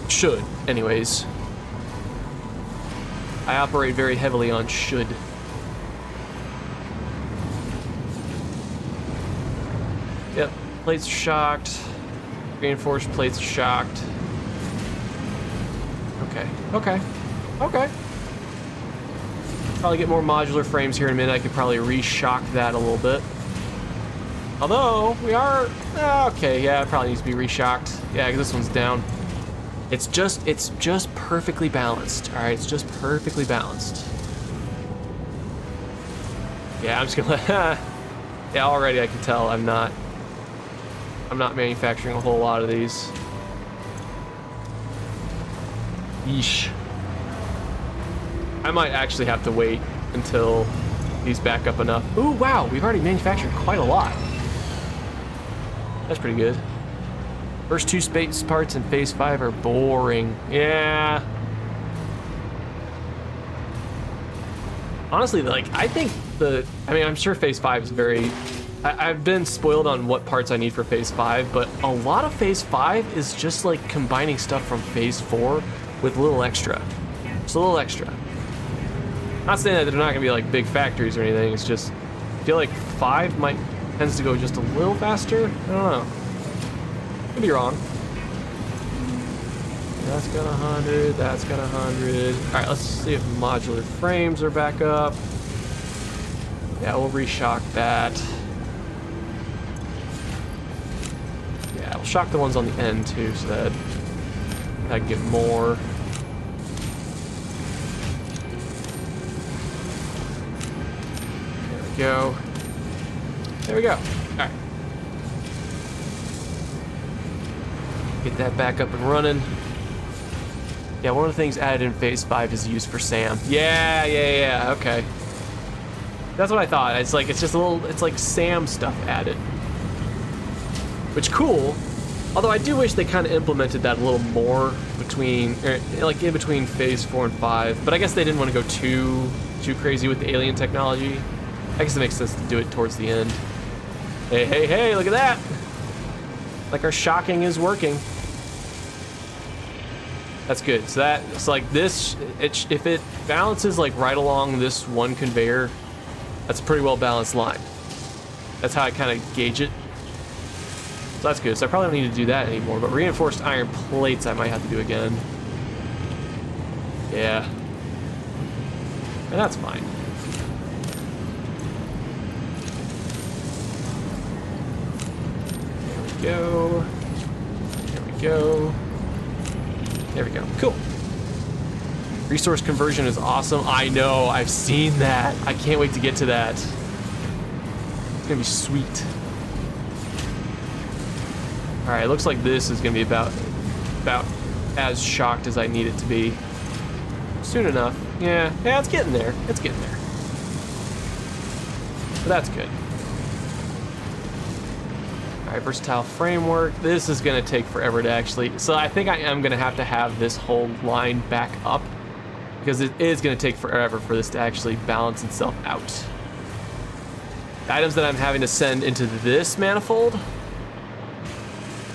Should, anyways. I operate very heavily on should. Yep, plates are shocked. Reinforced plates are shocked. Okay. Probably get more modular frames here in a minute. I could probably re-shock that a little bit. Although, we are... okay, yeah, it probably needs to be re-shocked. Yeah, because this one's down. It's just perfectly balanced. All right, it's just perfectly balanced. Yeah, I'm just gonna let... yeah, already I can tell I'm not manufacturing a whole lot of these. Yeesh. I might actually have to wait until he's back up enough. Ooh, wow, we've already manufactured quite a lot. That's pretty good. First two space parts in phase 5 are boring. Yeah. Honestly, like, I think I'm sure phase 5 is very... I've been spoiled on what parts I need for phase 5, but a lot of phase 5 is just like combining stuff from phase 4 with a little extra. Just a little extra. Not saying that they're not gonna be like big factories or anything, it's just, I feel like 5 tends to go just a little faster. I don't know. Could be wrong. That's got 100, that's got 100. All right, let's see if modular frames are back up. Yeah, we'll re-shock that. Yeah, we'll shock the ones on the end too, so that I can get more. There we go. There we go. All right. Get that back up and running. Yeah, one of the things added in phase 5 is used for SAM. Yeah, okay. That's what I thought. It's like, it's just a little, it's like SAM stuff added. Which, cool. Although I do wish they kind of implemented that a little more between, like in between phase 4 and 5. But I guess they didn't want to go too crazy with the alien technology. I guess it makes sense to do it towards the end. Hey, look at that. Like our shocking is working. That's good. So it's like this, if it balances like right along this one conveyor, that's a pretty well balanced line. That's how I kind of gauge it. So that's good. So I probably don't need to do that anymore, but reinforced iron plates I might have to do again. Yeah. And that's fine. There we go. There we go. There we go. Cool. Resource conversion is awesome. I know. I've seen that. I can't wait to get to that. It's gonna be sweet. All right. Looks like this is gonna be about as shocked as I need it to be. Soon enough. Yeah. Yeah. It's getting there. It's getting there. But that's good. All right. Versatile framework. This is gonna take forever to actually. So I think I am gonna have this whole line back up, because it is going to take forever for this to actually balance itself out. The items that I'm having to send into this manifold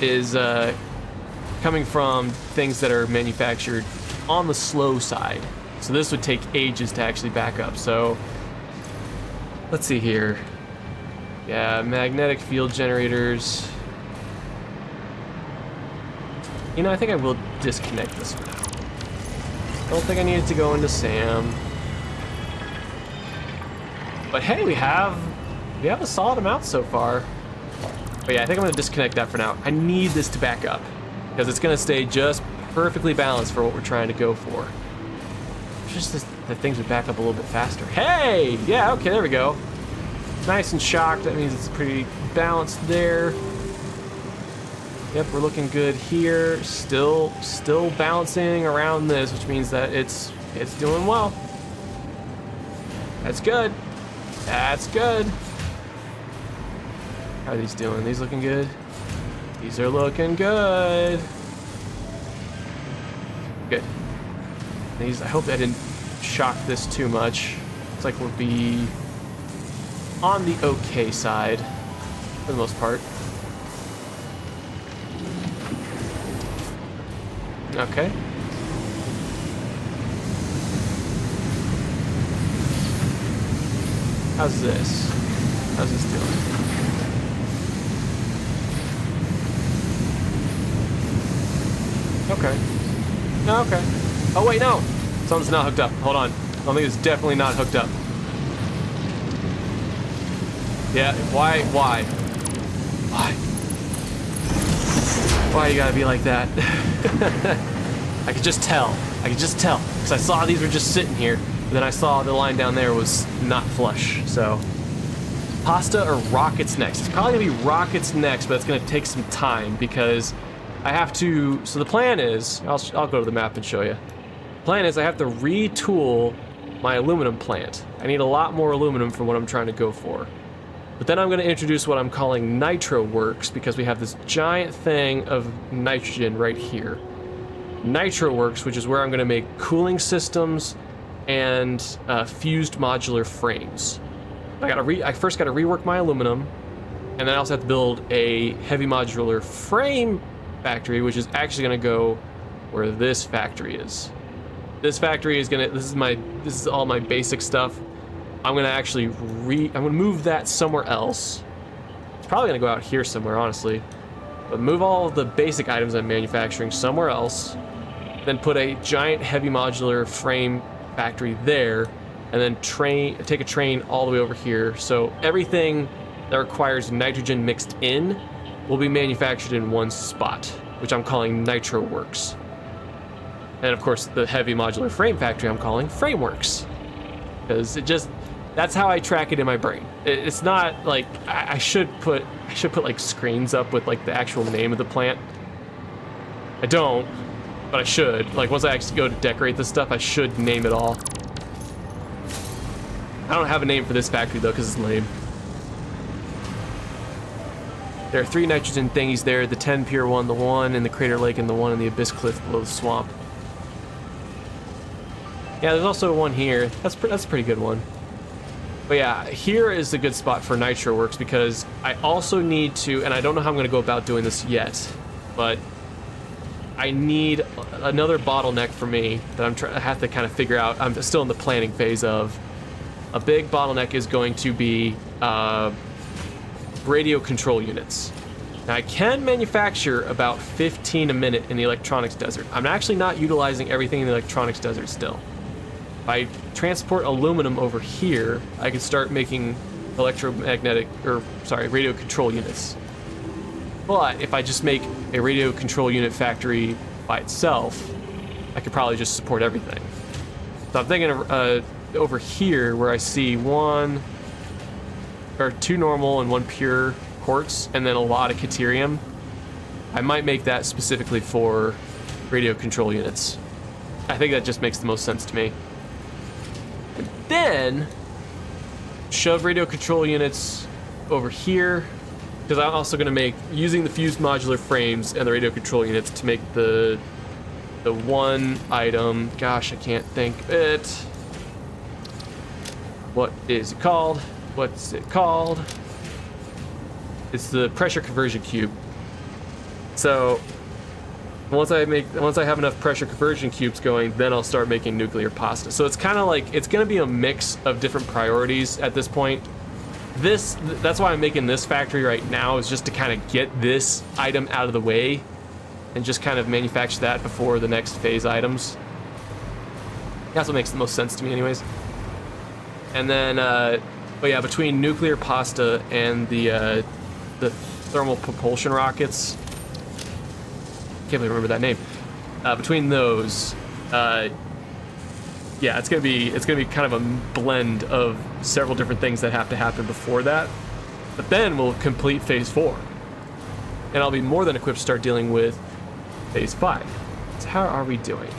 is coming from things that are manufactured on the slow side. So this would take ages to actually back up. So let's see here. Yeah, magnetic field generators. You know, I think I will disconnect this for now. Don't think I needed to go into Sam. But hey, we have a solid amount so far. But yeah, I think I'm gonna disconnect that for now. I need this to back up, because it's gonna stay just perfectly balanced for what we're trying to go for. Just that things would back up a little bit faster. Hey! Yeah, okay, there we go. Nice and shocked. That means it's pretty balanced there. Yep, we're looking good here. Still balancing around this, which means that it's doing well. That's good. That's good. How are these doing? These looking good? These are looking good. Good. These, I hope I didn't shock this too much. Looks like we'll be on the okay side for the most part. Okay. How's this? How's this doing? Okay. Okay. Oh wait, no! Something's not hooked up. Hold on. Something is definitely not hooked up. Yeah, why? Why you gotta be like that? I could just tell. Because I saw these were just sitting here, but then I saw the line down there was not flush, so. Pasta or rockets next? It's probably gonna be rockets next, but it's gonna take some time because I have to, so the plan is, I'll go to the map and show you. The plan is I have to retool my aluminum plant. I need a lot more aluminum for what I'm trying to go for. But then I'm going to introduce what I'm calling Nitro Works, because we have this giant thing of nitrogen right here. Nitro Works, which is where I'm going to make cooling systems and fused modular frames. I first got to rework my aluminum, and then I also have to build a heavy modular frame factory, which is actually going to go where this factory is. This factory is going to, this is all my basic stuff. I'm gonna actually I'm gonna move that somewhere else. It's probably gonna go out here somewhere, honestly. But move all of the basic items I'm manufacturing somewhere else. Then put a giant heavy modular frame factory there, and then take a train all the way over here. So everything that requires nitrogen mixed in will be manufactured in one spot, which I'm calling Nitro Works. And of course, the heavy modular frame factory I'm calling Frameworks, because that's how I track it in my brain. It's not like I should put like screens up with like the actual name of the plant. I don't, but I should. Like once I actually go to decorate this stuff, I should name it all. I don't have a name for this factory though, because it's lame. There are 3 nitrogen thingies there: the 10 pure one, the one in the crater lake, and the one in the abyss cliff below the swamp. Yeah, there's also one here. That's a pretty good one. But yeah, here is a good spot for Nitro Works, because I also need to, and I don't know how I'm going to go about doing this yet, but I need another bottleneck for me that I have to kind of figure out. I'm still in the planning phase of. A big bottleneck is going to be radio control units. Now, I can manufacture about 15 a minute in the electronics desert. I'm actually not utilizing everything in the electronics desert still. If I transport aluminum over here, I can start making radio control units. But if I just make a radio control unit factory by itself, I could probably just support everything. So I'm thinking over here where I see 2 normal and 1 pure quartz, and then a lot of caterium. I might make that specifically for radio control units. I think that just makes the most sense to me. And then shove radio control units over here, because I'm also going to make, using the fused modular frames and the radio control units to make the one item. Gosh, I can't think it. What is it called? What's it called? It's the pressure conversion cube. So once I have enough pressure conversion cubes going, then I'll start making nuclear pasta. So it's kind of like, it's going to be a mix of different priorities at this point. That's why I'm making this factory right now, is just to kind of get this item out of the way and just kind of manufacture that before the next phase items. That's what makes the most sense to me anyways. And then, but yeah, between nuclear pasta and the thermal propulsion rockets, can't really remember that name. Between those, yeah, it's gonna be kind of a blend of several different things that have to happen before that. But then we'll complete phase 4, and I'll be more than equipped to start dealing with phase 5. So how are we doing?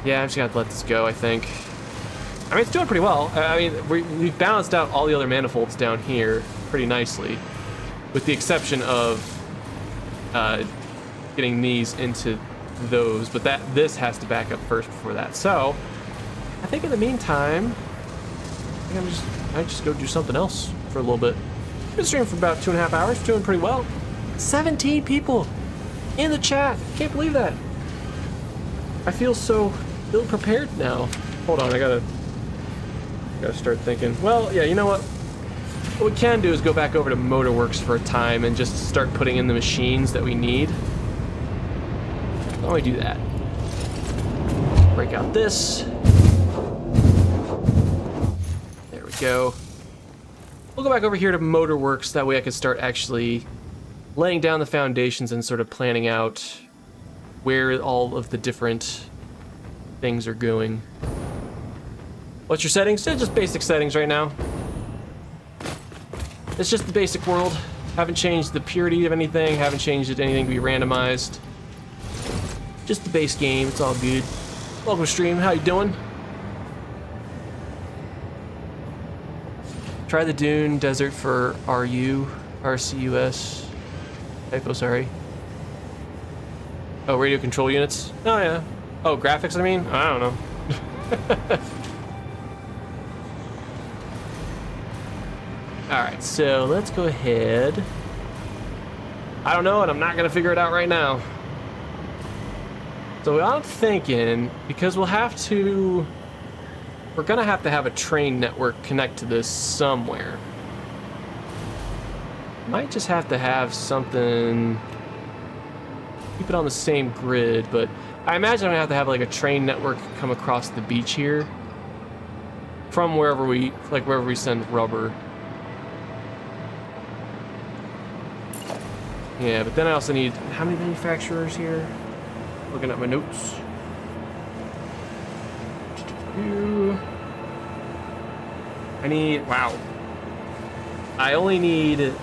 Yeah, I'm just gonna let this go, I think. I mean, it's doing pretty well. I mean, we've balanced out all the other manifolds down here pretty nicely, with the exception of getting these into those, but this has to back up first before that. So I think in the meantime, I might just go do something else for a little bit. Been streaming for about 2.5 hours, doing pretty well. 17 people in the chat. Can't believe that. I feel so ill-prepared now. Hold on, I gotta start thinking. Well, yeah, you know what? What we can do is go back over to Motorworks for a time and just start putting in the machines that we need. Why don't we do that? Break out this. There we go. We'll go back over here to Motorworks. That way I can start actually laying down the foundations and sort of planning out where all of the different things are going. What's your settings? Just basic settings right now. It's just the basic world. Haven't changed the purity of anything. Haven't changed it to anything to be randomized. Just the base game. It's all good. Welcome to stream. How you doing? Try the Dune Desert for RCUS. Typo, sorry. Oh, radio control units? Oh, yeah. Oh, graphics, I mean? I don't know. Alright, so let's go ahead. I don't know, and I'm not going to figure it out right now. So what I'm thinking, because we're going to have a train network connect to this somewhere. Might just have to have something, keep it on the same grid, but I imagine I'm going to have like a train network come across the beach here from wherever we send rubber. Yeah, but then I also need, how many manufacturers here? Looking at my notes. Wow. I only need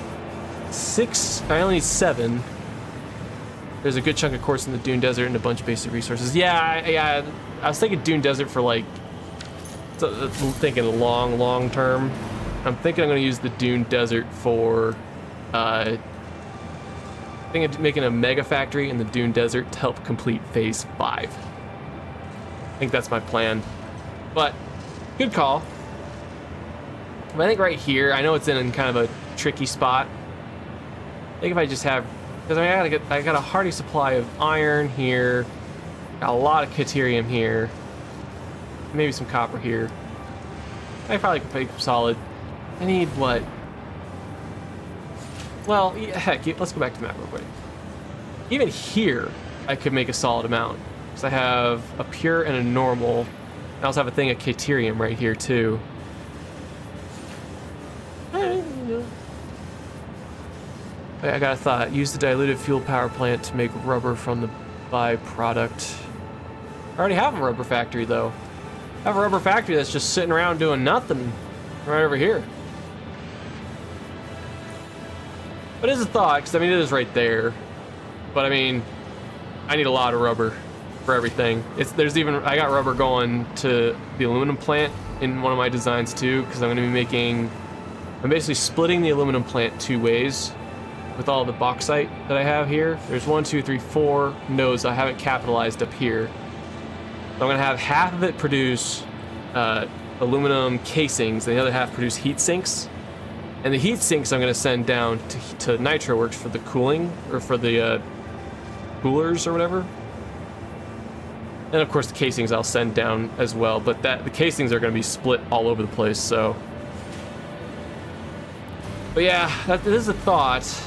7. There's a good chunk of quartz in the Dune Desert and a bunch of basic resources. Yeah, I was thinking Dune Desert for like, thinking long term. I'm thinking I'm gonna use the Dune Desert for, I think I'm making a mega factory in the Dune Desert to help complete phase 5. I think that's my plan. But, good call. But I think right here, I know it's in kind of a tricky spot. I think if I just have, because I got a hearty supply of iron here, got a lot of caterium here, maybe some copper here. I probably could make solid. I need what? Well, yeah, heck, let's go back to the map real quick. Even here, I could make a solid amount. Because I have a pure and a normal. I also have a thing of Caterium right here, too. I got a thought. Use the diluted fuel power plant to make rubber from the byproduct. I already have a rubber factory, though. I have a rubber factory that's just sitting around doing nothing right over here. But it's a thought, because I mean, it is right there. But I mean, I need a lot of rubber for everything. I got rubber going to the aluminum plant in one of my designs too, because I'm going to be I'm basically splitting the aluminum plant 2 ways with all the bauxite that I have here. There's 1, 2, 3, 4 nodes I haven't capitalized up here. So I'm going to have half of it produce aluminum casings, and the other half produce heat sinks. And the heat sinks I'm going to send down to Nitro Works for the cooling, or for the coolers or whatever. And of course the casings I'll send down as well, but the casings are going to be split all over the place, so. But yeah, that is a thought.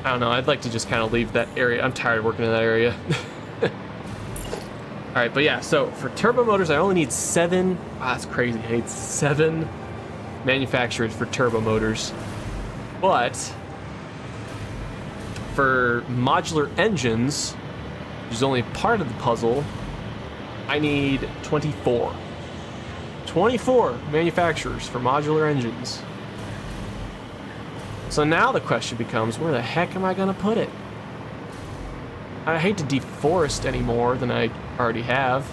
I don't know, I'd like to just kind of leave that area. I'm tired of working in that area. Alright, but yeah, so for turbo motors, I only need 7. Wow, that's crazy. I need 7 manufacturers for turbo motors. But for modular engines, which is only part of the puzzle, I need 24. 24 manufacturers for modular engines. So now the question becomes, where the heck am I going to put it? I hate to deforest any more than I already have.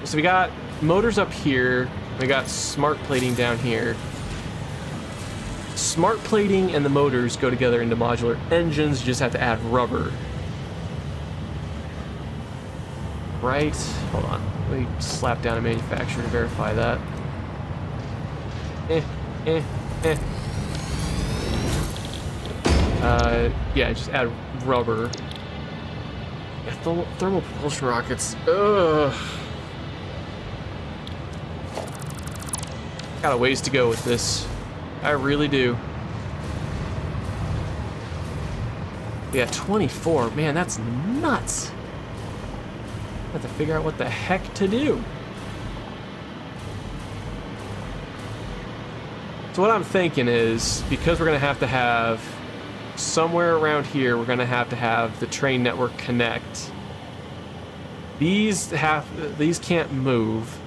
So we got motors up here. We got smart plating down here. Smart plating and the motors go together into modular engines. You just have to add rubber. Right? Hold on. Let me slap down a manufacturer to verify that. Yeah, just add rubber. Thermal propulsion rockets. Ugh. Got a ways to go with this. I really do. Yeah, 24. Man, that's nuts. I have to figure out what the heck to do. So what I'm thinking is, because we're going to have somewhere around here, we're going to have the train network connect. These can't move.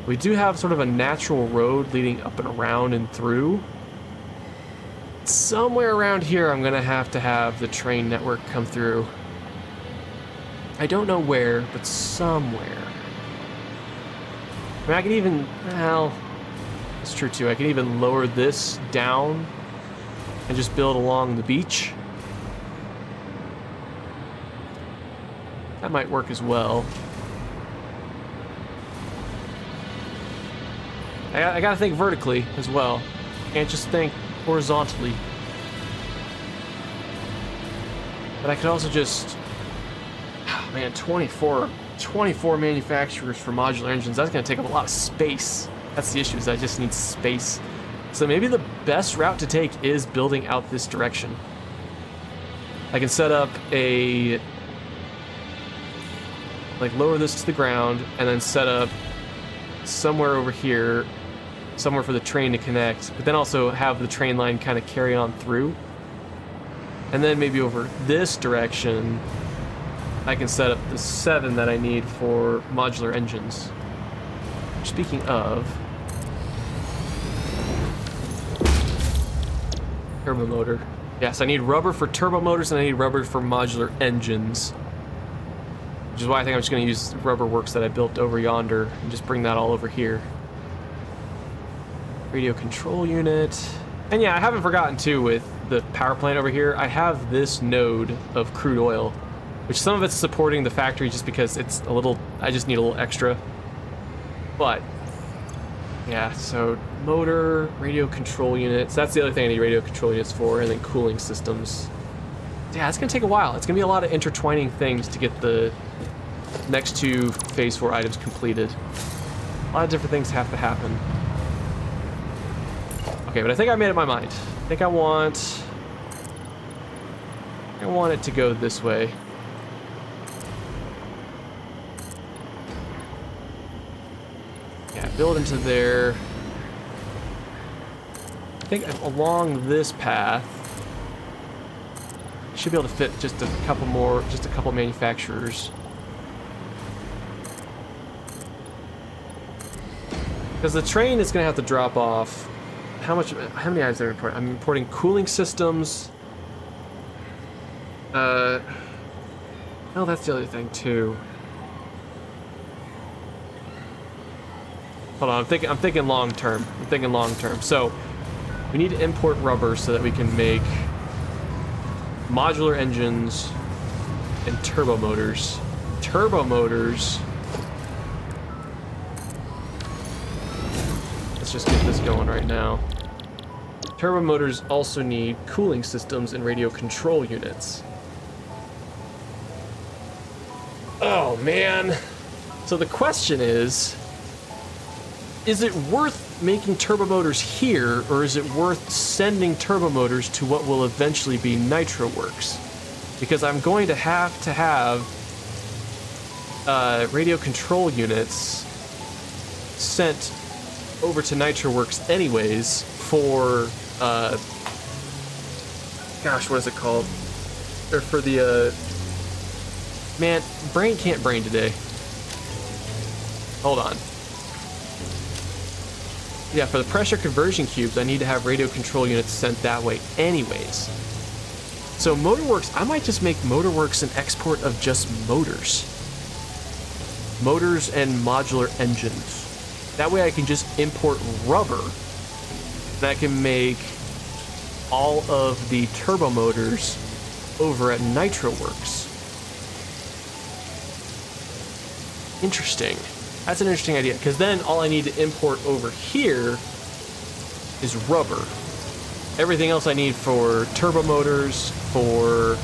We do have sort of a natural road leading up and around and through. Somewhere around here, I'm going to have the train network come through. I don't know where, but somewhere. I mean, I could even, well, it's true too. I can even lower this down and just build along the beach. That might work as well. I gotta think vertically as well. Can't just think horizontally. But I could also just, oh man, 24 manufacturers for modular engines. That's gonna take up a lot of space. That's the issue, is I just need space. So maybe the best route to take is building out this direction. I can set up lower this to the ground, and then set up somewhere over here, somewhere for the train to connect, but then also have the train line kind of carry on through. And then maybe over this direction, I can set up the 7 that I need for modular engines. Speaking of, turbo motor. Yes, I need rubber for turbo motors, and I need rubber for modular engines. Which is why I think I'm just going to use rubber works that I built over yonder and just bring that all over here. Radio control unit. And yeah, I haven't forgotten too, with the power plant over here, I have this node of crude oil, which some of it's supporting the factory just because it's a little, I just need a little extra. But yeah, so motor, radio control units, that's the other thing I need radio control units for, and then cooling systems. Yeah, it's gonna take a while. It's gonna be a lot of intertwining things to get the next 2 phase 4 items completed. A lot of different things have to happen. Okay, but I think I made up my mind. I think I want it to go this way. Yeah, build into there. I think along this path, should be able to fit just a couple manufacturers. Because the train is going to have to drop off. How many items are I importing? I'm importing cooling systems. Oh, that's the other thing too. Hold on, I'm thinking long term. So we need to import rubber so that we can make modular engines and turbo motors. Let's just get this going right now. Turbo motors also need cooling systems and radio control units. Oh man. So the question is it worth making turbo motors here, or is it worth sending turbo motors to what will eventually be Nitro Works? Because I'm going to have radio control units sent over to Nitro Works anyways for, gosh, what is it called? Or for the, man, brain can't brain today. Hold on. Yeah, for the pressure conversion cubes, I need to have radio control units sent that way anyways. So Motorworks, I might just make Motorworks an export of just motors. Motors and modular engines. That way I can just import rubber that can make all of the turbo motors over at Nitro Works. Interesting. That's an interesting idea, because then all I need to import over here is rubber. Everything else I need for turbo motors, so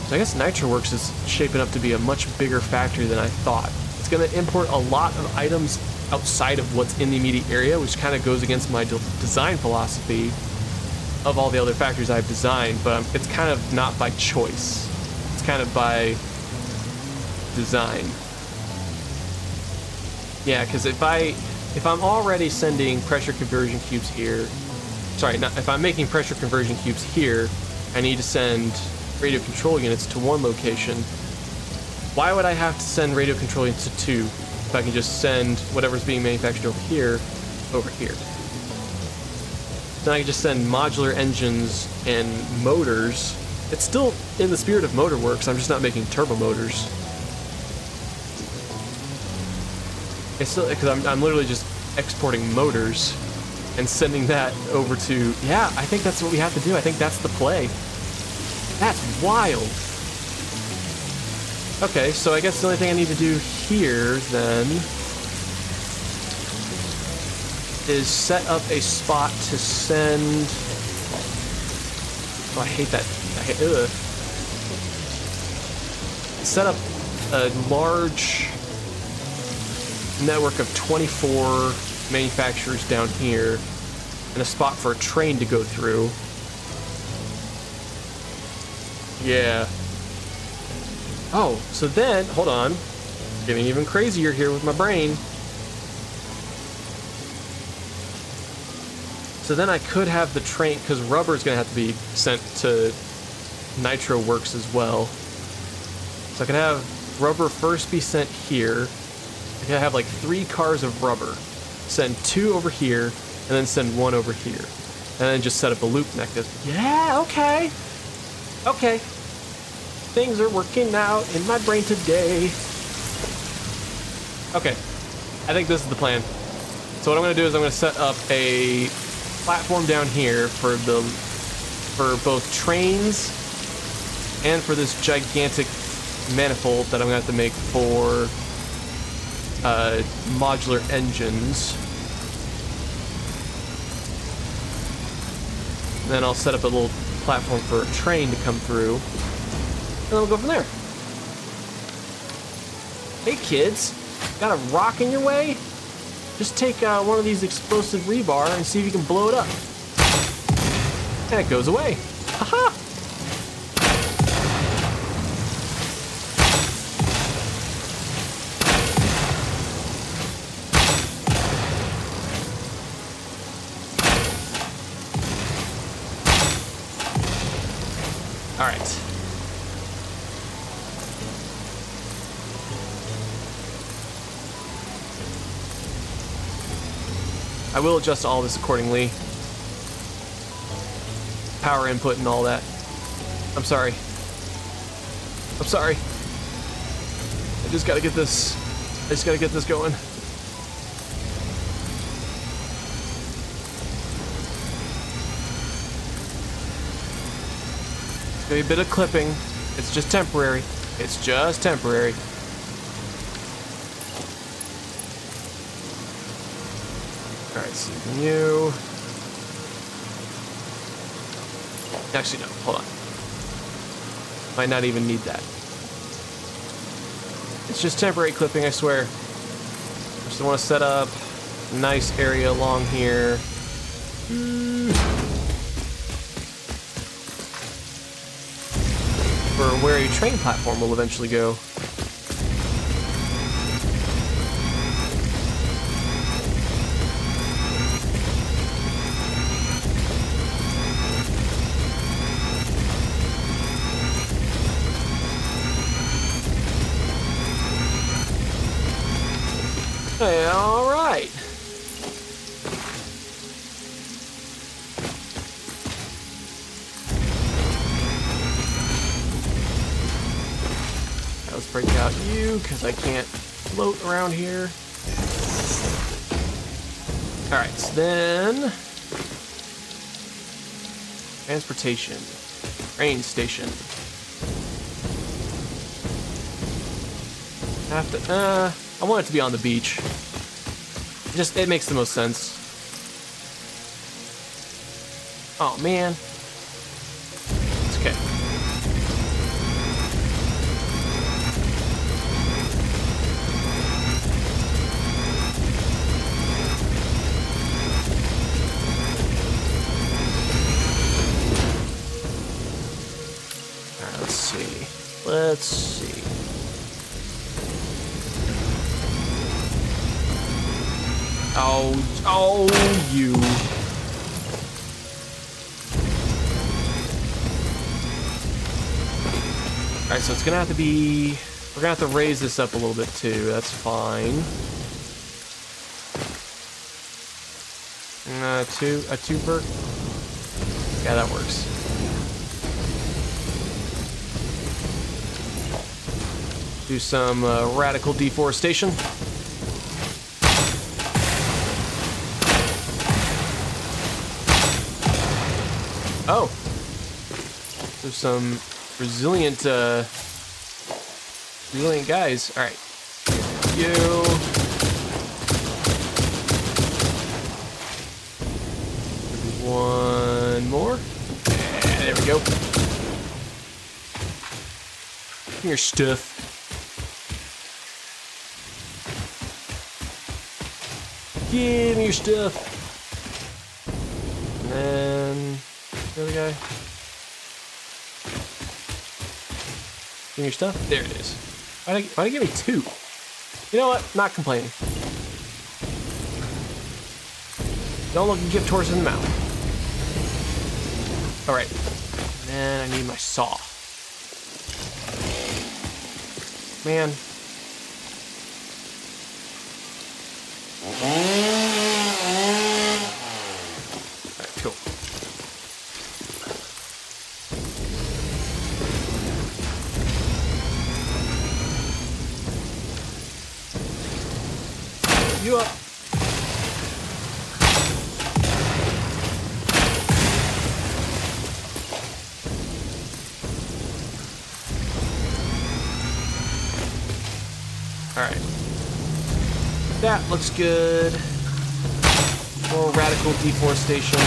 I guess Nitro Works is shaping up to be a much bigger factory than I thought. It's going to import a lot of items outside of what's in the immediate area, which kind of goes against my design philosophy of all the other factories I've designed, but it's kind of not by choice. It's kind of by design. Yeah, because if I'm already sending pressure conversion cubes here, if I'm making pressure conversion cubes here, I need to send radio control units to one location. Why would I have to send radio control units to two if I can just send whatever's being manufactured over here? Then I can just send modular engines and motors. It's still in the spirit of Motorworks, I'm just not making turbo motors. It's still, because I'm literally just exporting motors and sending that over to, yeah, I think that's what we have to do. I think that's the play. That's wild. Okay, so I guess the only thing I need to do here then is set up a spot to send. Oh, I hate that. Set up a large network of 24 manufacturers down here and a spot for a train to go through. Yeah. Oh, so then, hold on. Getting even crazier here with my brain. So then I could have the train, because rubber is going to have to be sent to Nitro Works as well. So I can have rubber first be sent here. I can have like 3 cars of rubber. Send 2 over here, and then send 1 over here. And then just set up a loop mechanism. Yeah, okay. Okay. Things are working out in my brain today. Okay. I think this is the plan. So what I'm going to do is I'm going to set up a platform down here for both trains and for this gigantic manifold that I'm going to have to make for modular engines. And then I'll set up a little platform for a train to come through, and then we'll go from there. Hey kids, got a rock in your way? just take one of these explosive rebar and see if you can blow it up. And it goes away. Haha! All right. I will adjust all this accordingly. Power input and all that. I'm sorry. I'm sorry. I just gotta get this. I just gotta get this going. It's gonna be a bit of clipping. It's just temporary. It's just temporary. Alright, so you. Actually, no, hold on. Might not even need that. It's just temporary clipping, I swear. Just want to set up a nice area along here. For where a train platform will eventually go. Hey, all right. Let's break out you, because I can't float around here. All right, so then transportation, train station. I want it to be on the beach. It makes the most sense. Oh man. It's okay. Alright, let's see. Let's see. Oh, you. Alright, so it's gonna have to be... We're gonna have to raise this up a little bit too, that's fine. A two-vert? Yeah, that works. Do some radical deforestation. Oh, there's some resilient guys. All right, you. One more. And there we go. Give me your stuff. Give me your stuff. And then. The other guy. Give me your stuff. There it is. Why'd it give me two? You know what? Not complaining. Don't look a gift horse in the mouth. All right. And then I need my saw. Man. All right, cool. You up. All right. That looks good. More radical deforestation.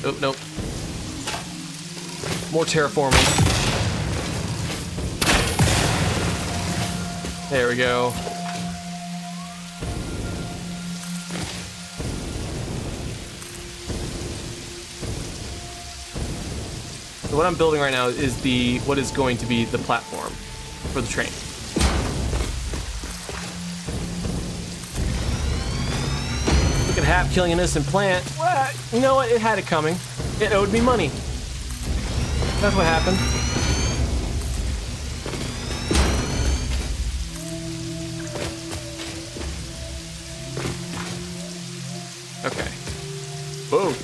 Oh, nope. More terraforming. There we go. So what I'm building right now is what is going to be the platform for the train. Look at Hap killing an innocent plant. Well, you know what? It had it coming. It owed me money. That's what happened. Okay. Whoa.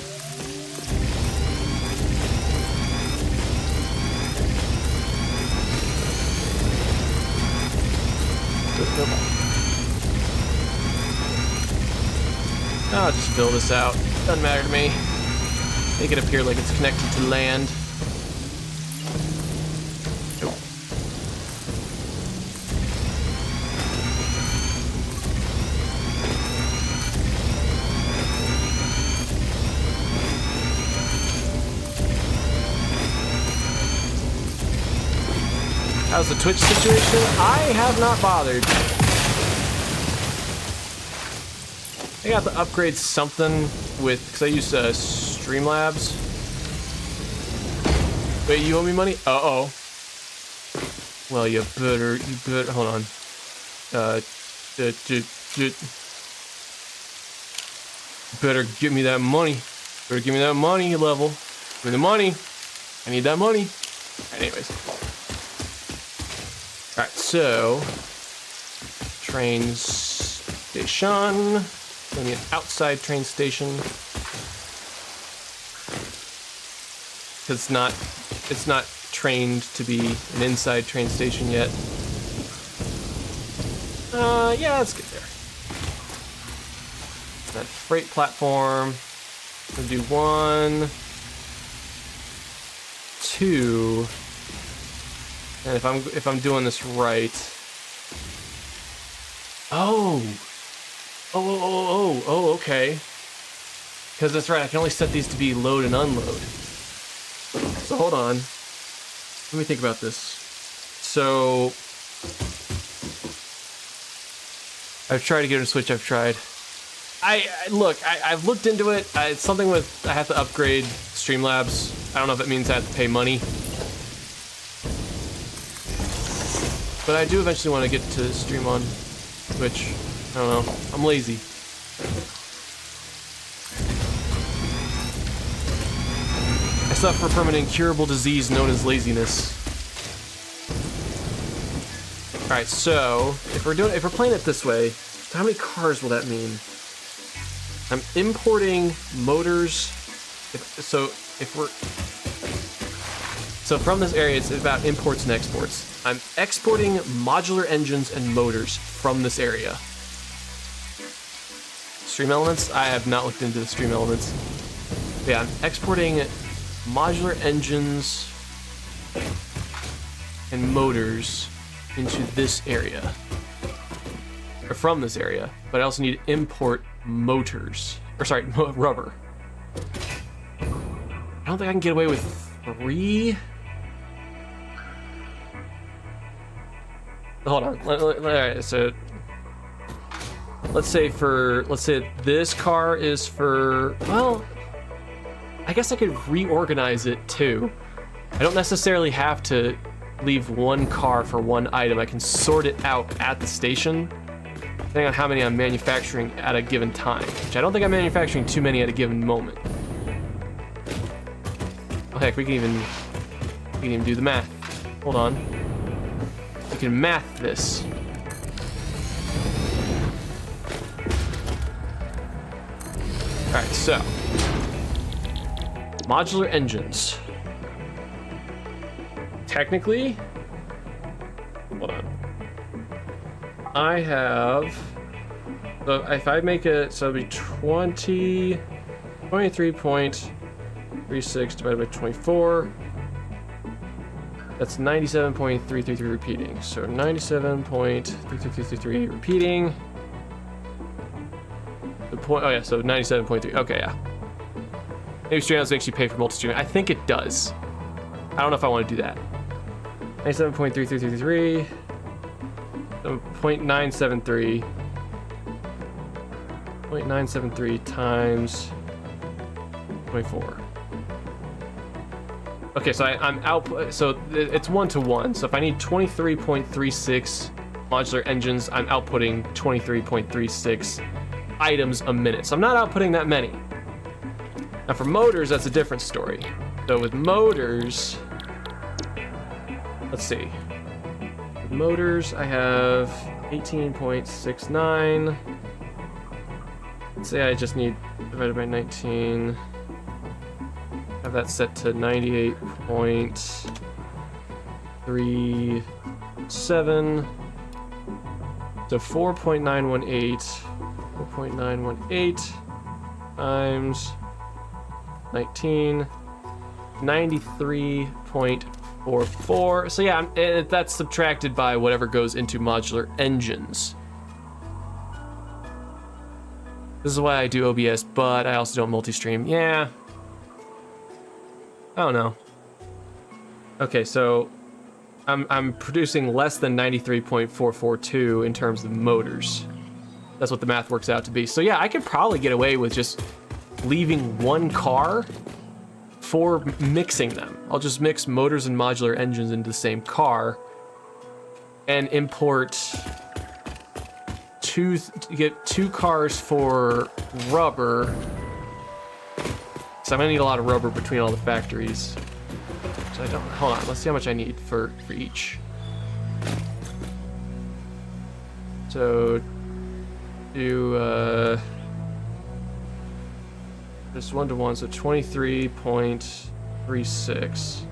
I'll just fill this out. Doesn't matter to me. Make it appear like it's connected to land. Nope. How's the Twitch situation? I have not bothered. I got to upgrade something because I use Streamlabs. Wait, you owe me money? Uh-oh. Well, you better, hold on. Better give me that money. Better give me that money level. Give me the money. I need that money. Anyways. Alright, so train station. I need an outside train station. It's not trained to be an inside train station yet. Yeah, let's get there. That freight platform. We'll do 1, 2. And if I'm doing this right. Oh, okay. Because that's right, I can only set these to be load and unload. So hold on. Let me think about this. So I've tried to get him to switch, I've tried. I've looked into it. It's something with, I have to upgrade Streamlabs. I don't know if it means I have to pay money. But I do eventually want to get to stream on Twitch. I don't know. I'm lazy. I suffer from an incurable disease known as laziness. Alright, so if we're playing it this way, how many cars will that mean? I'm importing motors. So from this area, it's about imports and exports. I'm exporting modular engines and motors from this area. Stream elements? I have not looked into the stream elements. But yeah, I'm exporting modular engines and motors into this area. Or from this area. But I also need to import motors. Or sorry, rubber. I don't think I can get away with 3. Hold on. Alright, so let's say this car is for, well, I guess I could reorganize it too. I don't necessarily have to leave one car for one item. I can sort it out at the station, depending on how many I'm manufacturing at a given time, which I don't think I'm manufacturing too many at a given moment. Oh heck, we can even do the math. Hold on. We can math this. Alright, so modular engines. Technically, hold on. I have, so if I make it, so it'd be 23.36 divided by 24. That's 97.333 repeating. So 97.333 repeating. The point, oh yeah, so 97.3. Okay, yeah. Maybe Streamlabs makes you pay for multi-streaming. I think it does. I don't know if I want to do that. 97.3333. 0.973. 0.973 times 24. Okay, so I'm output. So it's 1-to-1. So if I need 23.36 modular engines, I'm outputting 23.36 items a minute. So I'm not outputting that many. Now for motors, that's a different story. So with motors, let's see. With motors, I have 18.69. Let's say I just need divided by 19. Have that set to 98.37. So 4.918 times 19, 93.44. So yeah, that's subtracted by whatever goes into modular engines. This is why I do OBS, but I also don't multi-stream. Yeah. I don't know. Okay, so I'm producing less than 93.442 in terms of motors. That's what the math works out to be. So yeah, I could probably get away with just leaving one car for mixing them. I'll just mix motors and modular engines into the same car and import get two cars for rubber. So I'm gonna need a lot of rubber between all the factories. So I don't, hold on, let's see how much I need for each. So do just 1-to-1, so 23.36.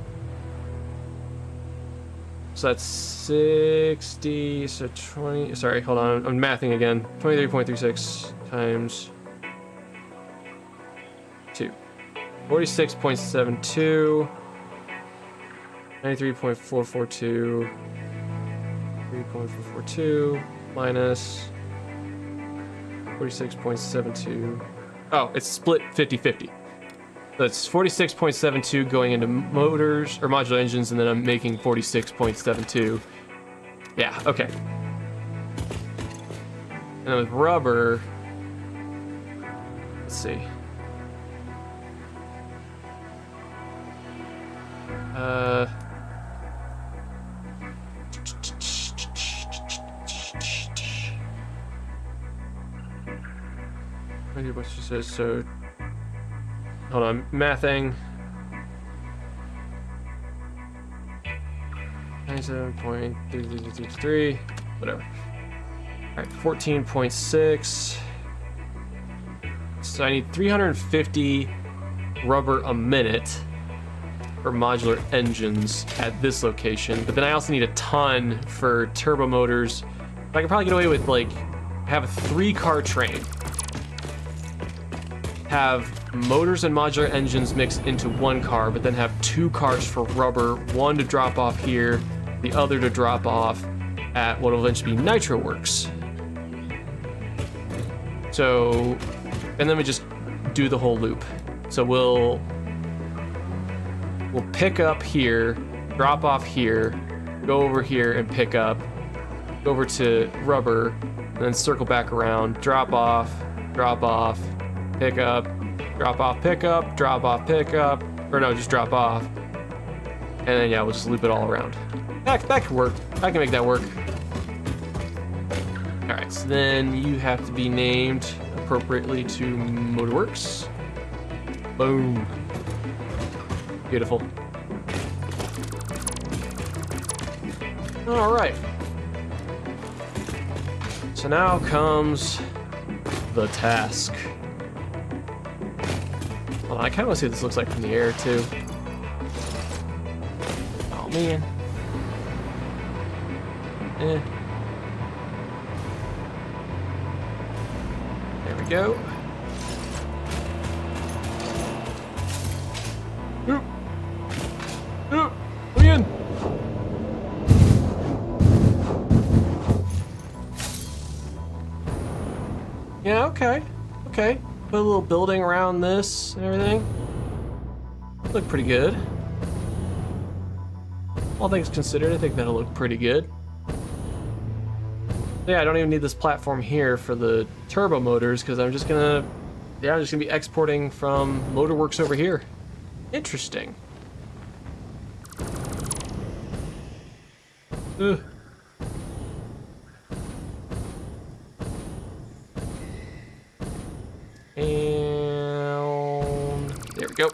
So that's 60, so 20, sorry, hold on, I'm mathing again. 23.36 times 2. 46.72, 93.442, 3.442 minus 46.72. Oh, it's split 50-50. So it's 46.72 going into motors or modular engines, and then I'm making 46.72. Yeah, okay. And then with rubber, let's see. What she says, so hold on, mathing. 97.3333, whatever. All right, 14.6. So I need 350 rubber a minute for modular engines at this location, but then I also need a ton for turbo motors. I could probably get away with, like, have a 3-car train. Have motors and modular engines mixed into one car, but then have 2 cars for rubber, one to drop off here, the other to drop off at what will eventually be Nitro Works. So, and then we just do the whole loop. So we'll pick up here, drop off here, go over here and pick up, go over to rubber, and then circle back around, drop off, pick up, drop off, pick up, drop off, pick up, or no, just drop off. And then yeah, we'll just loop it all around. That could work. I can make that work. All right, so then you have to be named appropriately to Motorworks. Boom. Beautiful. All right. So now comes the task. Well, I kind of want to see what this looks like from the air, too. Oh, man. There we go. Oop. Oop. Again. Yeah, okay. Okay. Put a little building around this and everything. Look pretty good. All things considered, I think that'll look pretty good. Yeah, I don't even need this platform here for the turbo motors because I'm just gonna be exporting from Motorworks over here. Interesting. Ugh. And there we go.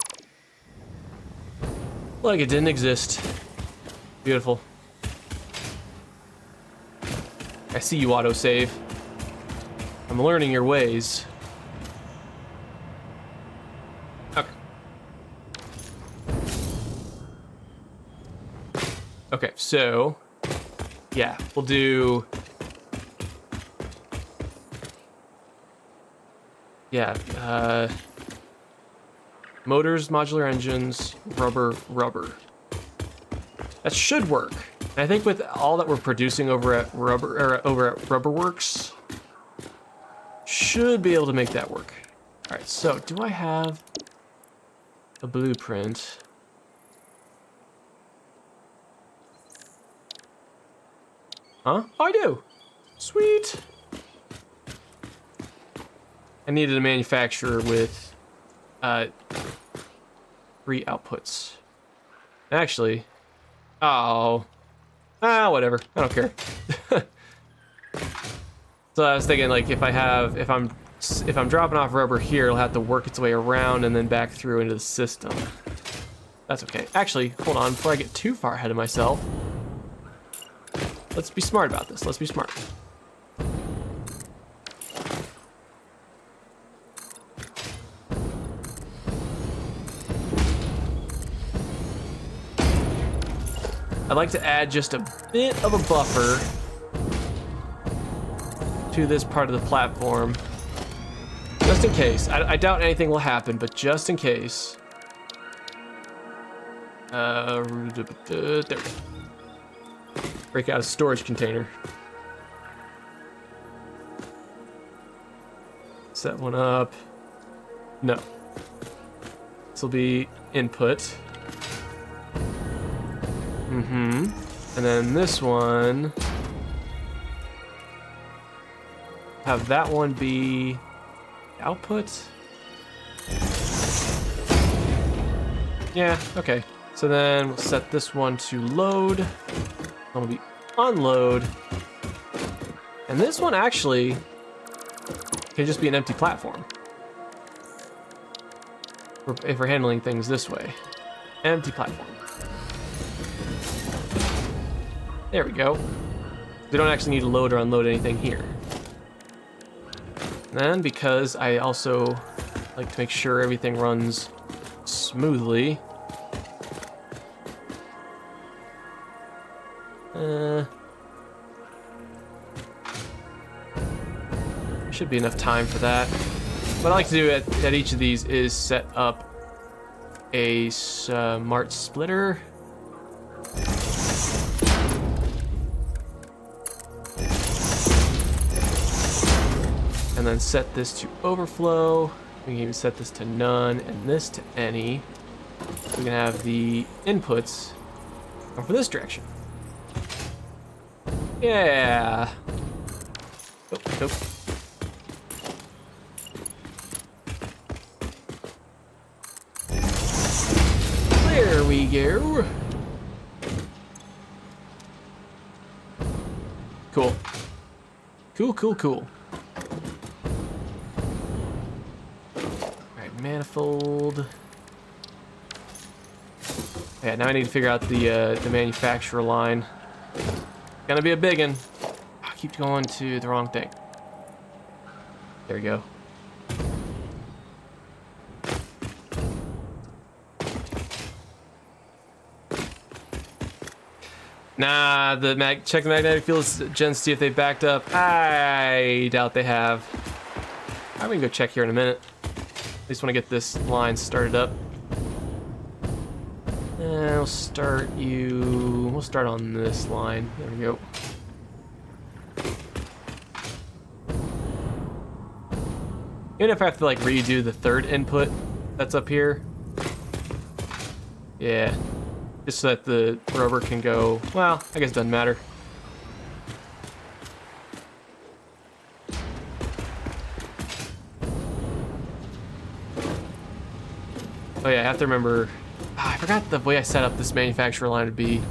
Like it didn't exist. Beautiful. I see you, autosave. I'm learning your ways. Okay. Okay, so yeah, we'll do. Yeah, motors, modular engines, rubber. That should work. And I think with all that we're producing over at Rubberworks, should be able to make that work. All right, so do I have a blueprint? Huh? Oh, I do. Sweet. I needed a manufacturer with 3 outputs. Actually, whatever. I don't care. So I was thinking, like, if I'm dropping off rubber here, it'll have to work its way around and then back through into the system. That's okay. Actually, hold on, before I get too far ahead of myself, let's be smart about this. Let's be smart. I'd like to add just a bit of a buffer to this part of the platform, just in case. I doubt anything will happen, but just in case. There we go. Break out a storage container. Set one up. No. This will be input. And then this one, have that one be output. Yeah, okay. So then we'll set this one to load. That will be unload. And this one actually can just be an empty platform. If we're handling things this way. Empty platform. There we go. We don't actually need to load or unload anything here. And then, because I also like to make sure everything runs smoothly, should be enough time for that. What I like to do at each of these is set up a smart splitter. And then set this to overflow. We can even set this to none and this to any. We can have the inputs come for this direction. Yeah. Nope. There we go. Cool. Cool. Manifold. Yeah, now I need to figure out the manufacturer line. Gonna be a big one. I keep going to the wrong thing. There we go. Nah, check the magnetic fields gens, see if they backed up. I doubt they have. I'm gonna go check here in a minute. I just want to get this line started up. And we'll start on this line. There we go. Even if I have to like redo the third input that's up here. Yeah. Just so that the rubber can go, well, I guess it doesn't matter. Oh yeah, I have to remember. I forgot the way I set up this manufacturer line would be.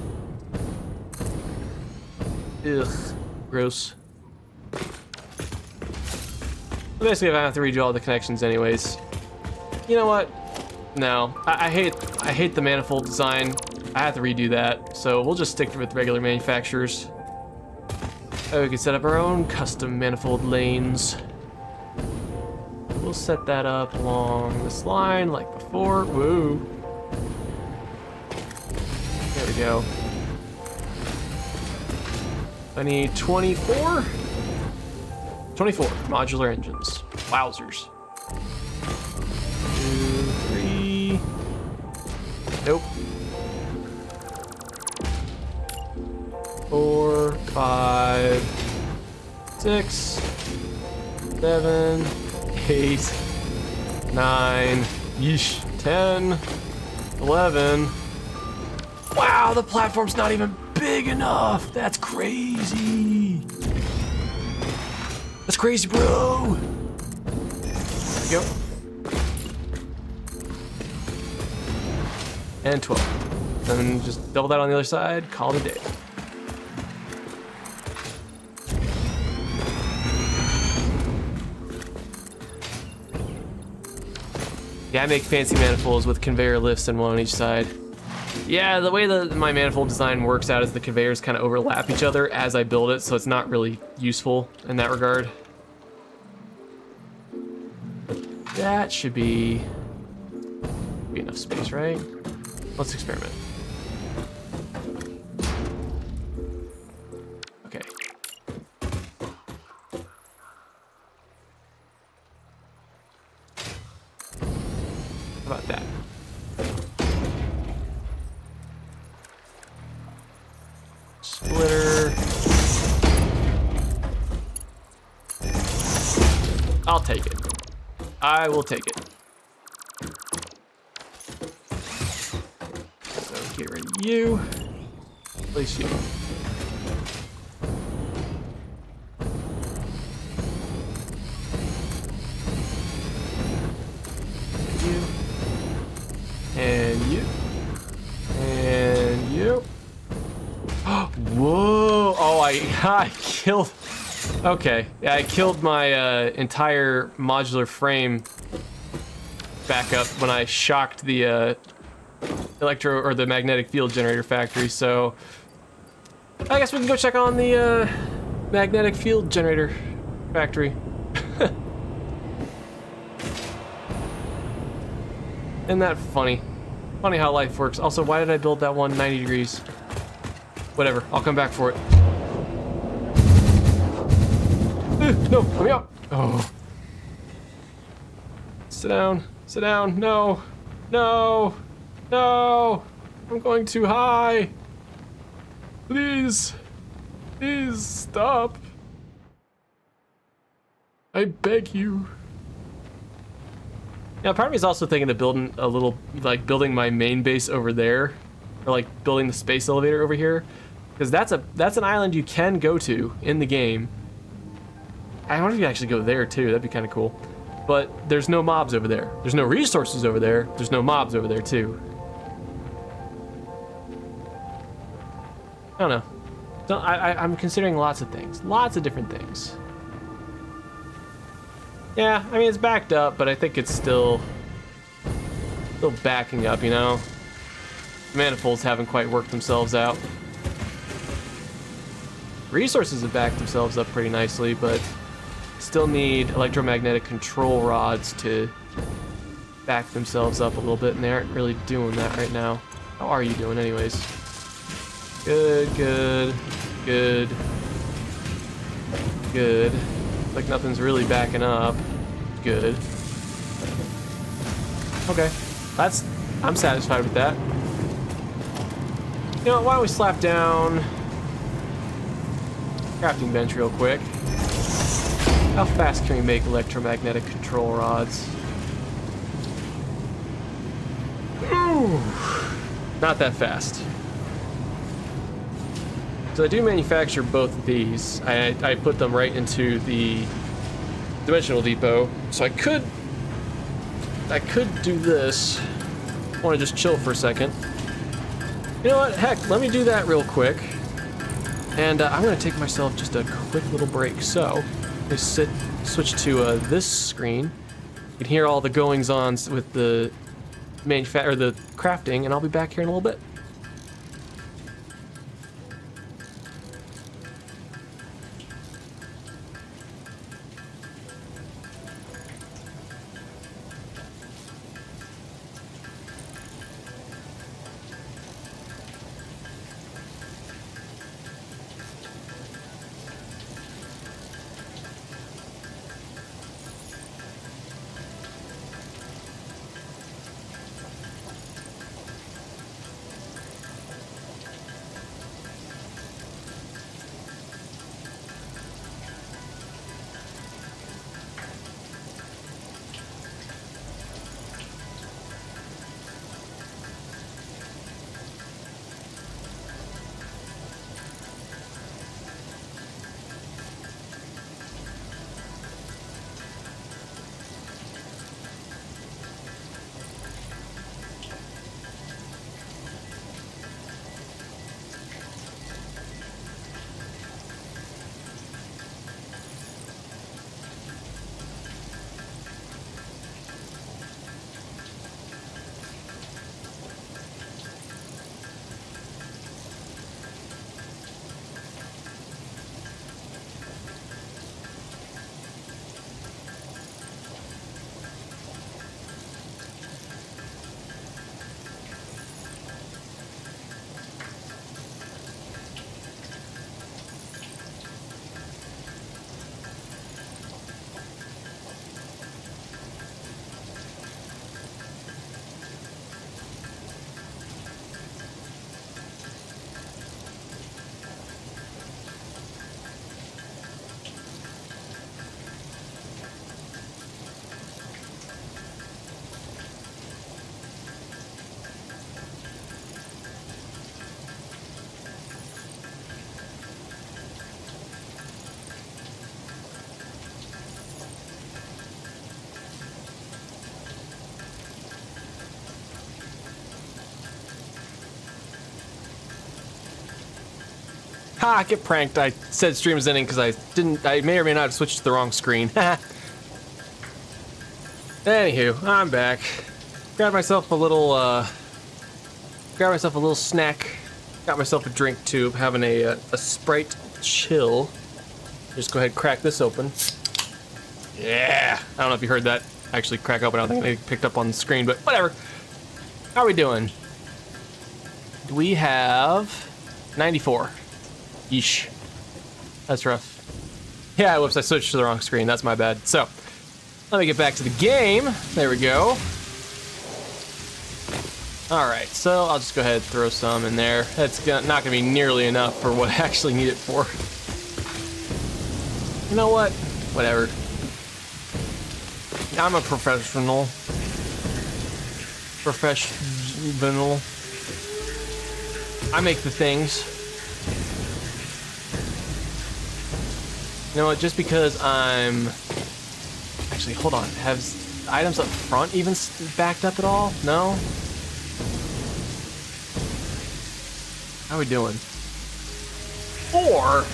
Ugh, gross. Basically, if I have to redo all the connections anyways. You know what? No, I hate the manifold design. I have to redo that, so we'll just stick with regular manufacturers. Oh, we can set up our own custom manifold lanes. We'll set that up along this line like before. Woo. There we go. I need 24? 24 modular engines. Wowzers. 2, 3. Nope. 4, 5, 6, 7, 8, 9, yeesh, 10, 11. Wow, the platform's not even big enough. That's crazy. That's crazy, bro. There we go. And 12. Then just double that on the other side, call it a day. Yeah, I make fancy manifolds with conveyor lifts and one on each side. Yeah, the way that my manifold design works out is the conveyors kind of overlap each other as I build it, so it's not really useful in that regard. That should be enough space, right? Let's experiment. Okay. How about that? Splitter. I'll take it. I will take it. So get rid of you. Place you. And you. And you. Whoa! Oh, I killed. Okay, yeah, I killed my entire modular frame backup when I shocked the the magnetic field generator factory. So I guess we can go check on the magnetic field generator factory. Isn't that funny? Funny how life works. Also, why did I build that one 90 degrees? Whatever, I'll come back for it. No, let me out. Oh. Sit down, sit down. No, no, no. I'm going too high. Please, please stop. I beg you. Now, part of me is also thinking of building a little, like building my main base over there, or like building the space elevator over here, because that's an island you can go to in the game. I wonder if you actually go there too. That'd be kind of cool. But there's no mobs over there. There's no resources over there. There's no mobs over there too. I don't know. I'm considering lots of things. Lots of different things. Yeah, I mean, it's backed up, but I think it's still backing up, you know? The manifolds haven't quite worked themselves out. Resources have backed themselves up pretty nicely, but still need electromagnetic control rods to back themselves up a little bit, and they aren't really doing that right now. How are you doing anyways? Good, good, good, good. Like nothing's really backing up. Good. Okay, I'm satisfied with that. You know, why don't we slap down crafting bench real quick. How fast can we make electromagnetic control rods? Ooh, not that fast. So I do manufacture both of these. I put them right into the dimensional depot. So I could do this. want to just chill for a second. You know what? Heck, let me do that real quick. And I'm going to take myself just a quick little break. So, let me switch to this screen. You can hear all the goings-ons with the the crafting, and I'll be back here in a little bit. Ha, get pranked. I said stream is ending because I may or may not have switched to the wrong screen. Anywho, I'm back. Grabbed myself a little snack. Got myself a drink too. Having a Sprite chill. Just go ahead and crack this open. Yeah! I don't know if you heard that actually crack open. I don't think they picked up on the screen, but whatever. How are we doing? We have 94. Yeesh. That's rough. Yeah, whoops, I switched to the wrong screen. That's my bad. So, let me get back to the game. There we go. Alright, so I'll just go ahead and throw some in there. That's not going to be nearly enough for what I actually need it for. You know what? Whatever. I'm a professional. I make the things. You know what, just because I'm... Actually, hold on. Have items up front even backed up at all? No? How are we doing? Or...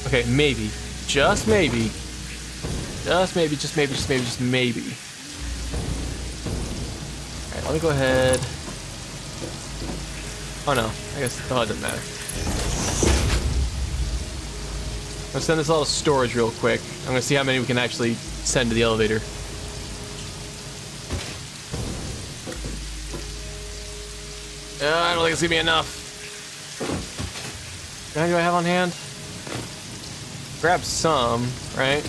Okay, maybe. Just maybe. Just maybe, just maybe, just maybe, just maybe. Alright, let me go ahead... Oh no, I guess it doesn't matter. I'm gonna send this all to storage real quick. I'm gonna see how many we can actually send to the elevator. I don't think it's gonna be enough. How many do I have on hand? Grab some, right?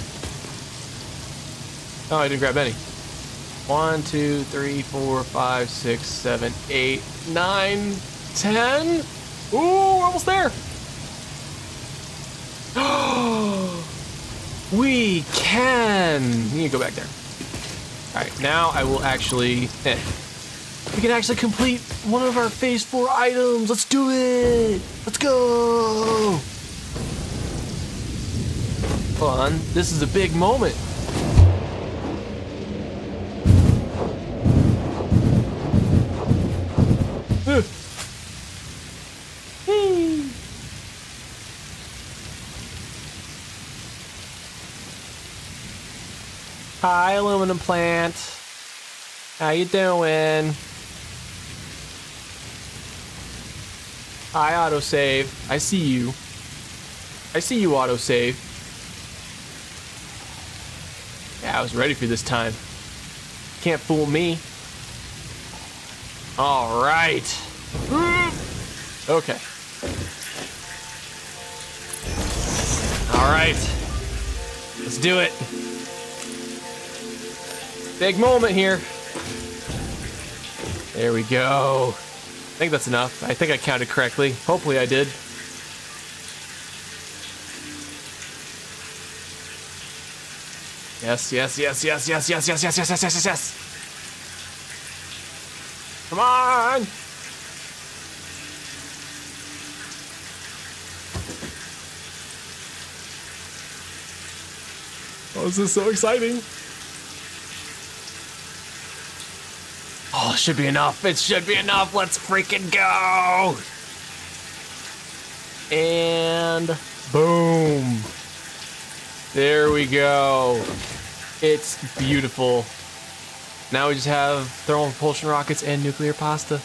Oh, I didn't grab any. 1, 2, 3, 4, 5, 6, 7, 8, 9, 10. Ooh, we're almost there. We can. You need to go back there. All right, now I will actually. We can actually complete one of our phase 4 items. Let's do it. Let's go. Hold on. This is a big moment. Hi, aluminum plant. How you doing? Hi, autosave. I see you. I see you, autosave. Yeah, I was ready for this time. Can't fool me. All right. Okay. All right. Let's do it. Big moment here. There we go. I think that's enough. I think I counted correctly. Hopefully I did. Yes, yes, yes, yes, yes, yes, yes, yes, yes, yes, yes, yes, yes. Come on! Oh, this is so exciting. Oh, it should be enough. It should be enough. Let's freaking go. And boom. There we go. It's beautiful. Now we just have thermal propulsion rockets and nuclear pasta.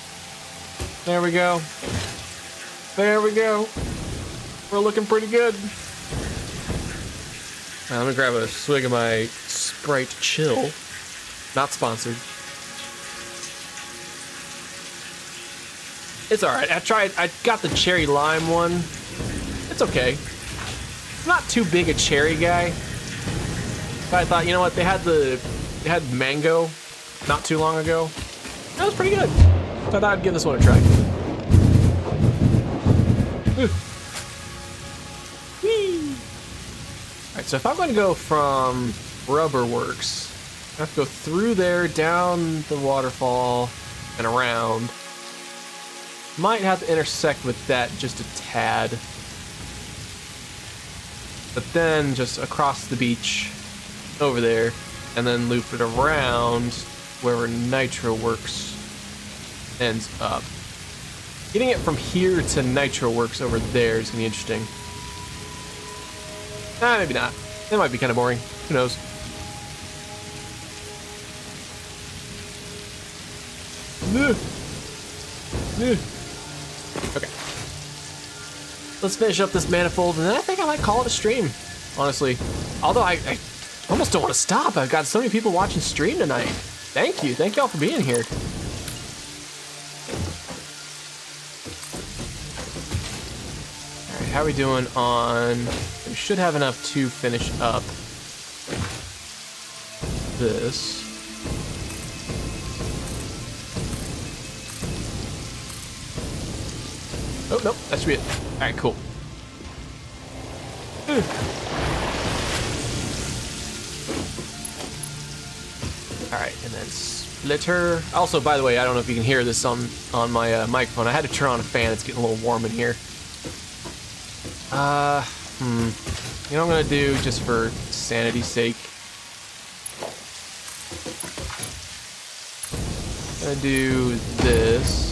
There we go. There we go. We're looking pretty good. Now, I'm gonna grab a swig of my Sprite Chill. Not sponsored. It's alright. I got the cherry lime one. It's okay. I'm not too big a cherry guy. But I thought, you know what, they had mango not too long ago. That was pretty good. So I thought I'd give this one a try. Alright, so if I'm gonna go from Rubber Works, I have to go through there, down the waterfall, and around. Might have to intersect with that just a tad. But then just across the beach, over there, and then loop it around wherever Nitro Works ends up. Getting it from here to Nitro Works over there is gonna be interesting. Maybe not. It might be kind of boring. Who knows? Okay. Let's finish up this manifold, and then I think I might call it a stream, honestly. Although I almost don't want to stop. I've got so many people watching stream tonight. Thank you. Thank y'all for being here. All right, how are we doing on... We should have enough to finish up this. Oh, nope, that should be it. All right, cool. All right, and then splitter. Also, by the way, I don't know if you can hear this on my microphone. I had to turn on a fan. It's getting a little warm in here. You know what I'm gonna do just for sanity's sake? I'm gonna do this.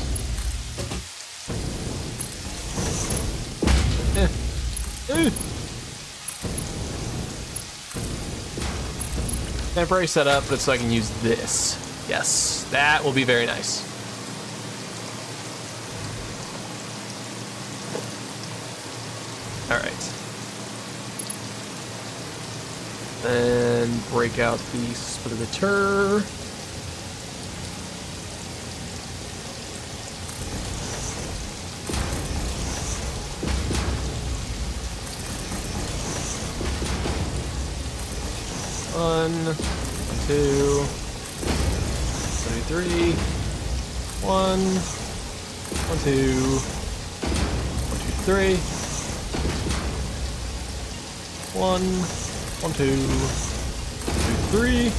Temporary setup, but so I can use this. Yes, that will be very nice. All right. Then break out the splitter. One, two, 33. 1, 2, 3. 1, 2, 3.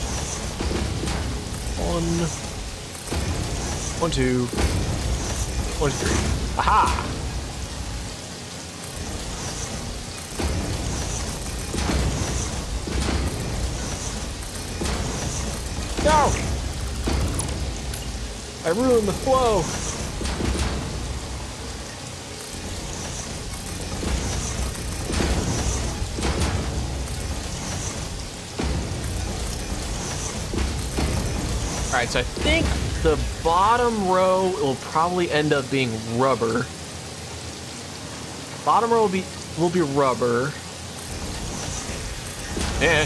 1, 2, 3. Aha! No! I ruined the flow. All right, so I think the bottom row will probably end up being rubber. Bottom row will be rubber. Eh.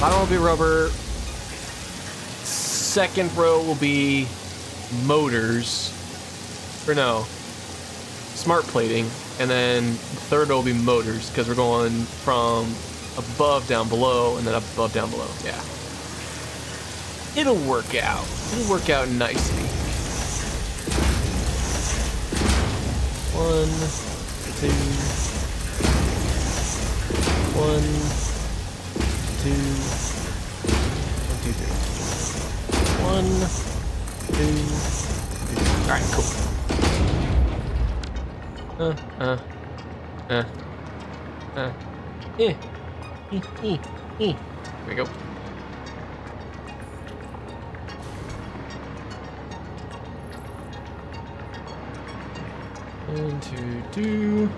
Bottom will be rubber. Second row will be motors. Or no, smart plating. And then third row will be motors because we're going from above down below and then above down below. Yeah. It'll work out. It'll work out nicely. 1, 2, 1, 2, 1, 2, 3. 1, 2, 3. All right, cool. Here we go. One, two, two.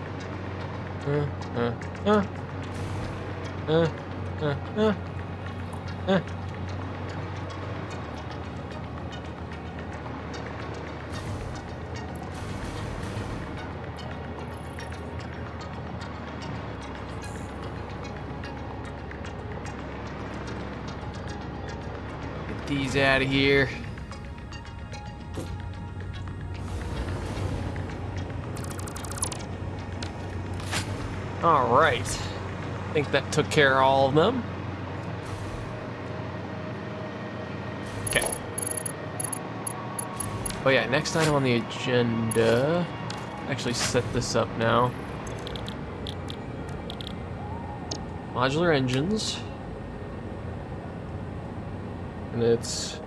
Get these out of here. All right, I think that took care of all of them. Okay. Oh yeah, next item on the agenda. Actually set this up now. Modular engines. And it's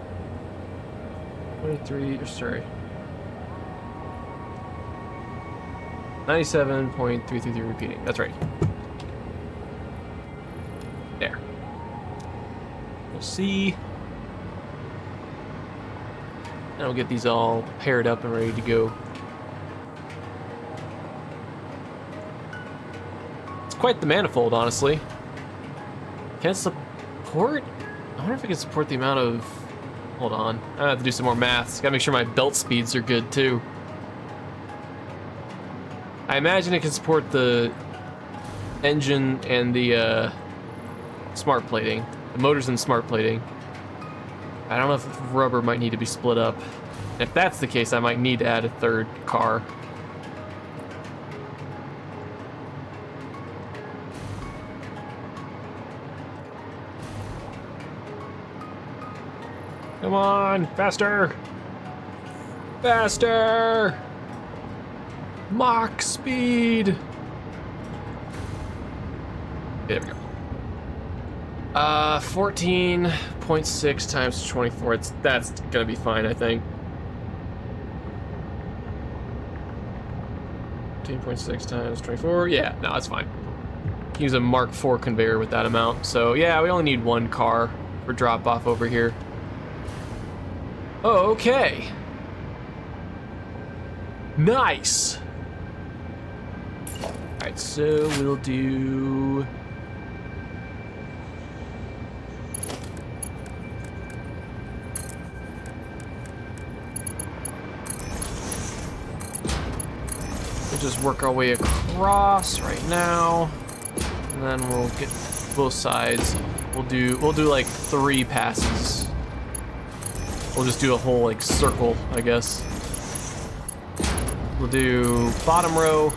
23, sorry. 97.333 repeating. That's right. There. We'll see. And we'll get these all paired up and ready to go. It's quite the manifold, honestly. Can it support? I wonder if it can support the amount of... Hold on. I have to do some more maths. Gotta make sure my belt speeds are good, too. I imagine it can support the engine and the smart plating, the motors and smart plating. I don't know if rubber might need to be split up. If that's the case, I might need to add a third car. Come on, faster! Faster! Mach speed. There we go. 14.6 times 24. That's gonna be fine, I think. 14.6 times 24. Yeah, no, that's fine. Use a Mark IV conveyor with that amount. So yeah, we only need one car for drop off over here. Oh, okay. Nice. Alright, so we'll do... We'll just work our way across right now. And then we'll get both sides. We'll do like 3 passes. We'll just do a whole like circle, I guess. We'll do bottom row.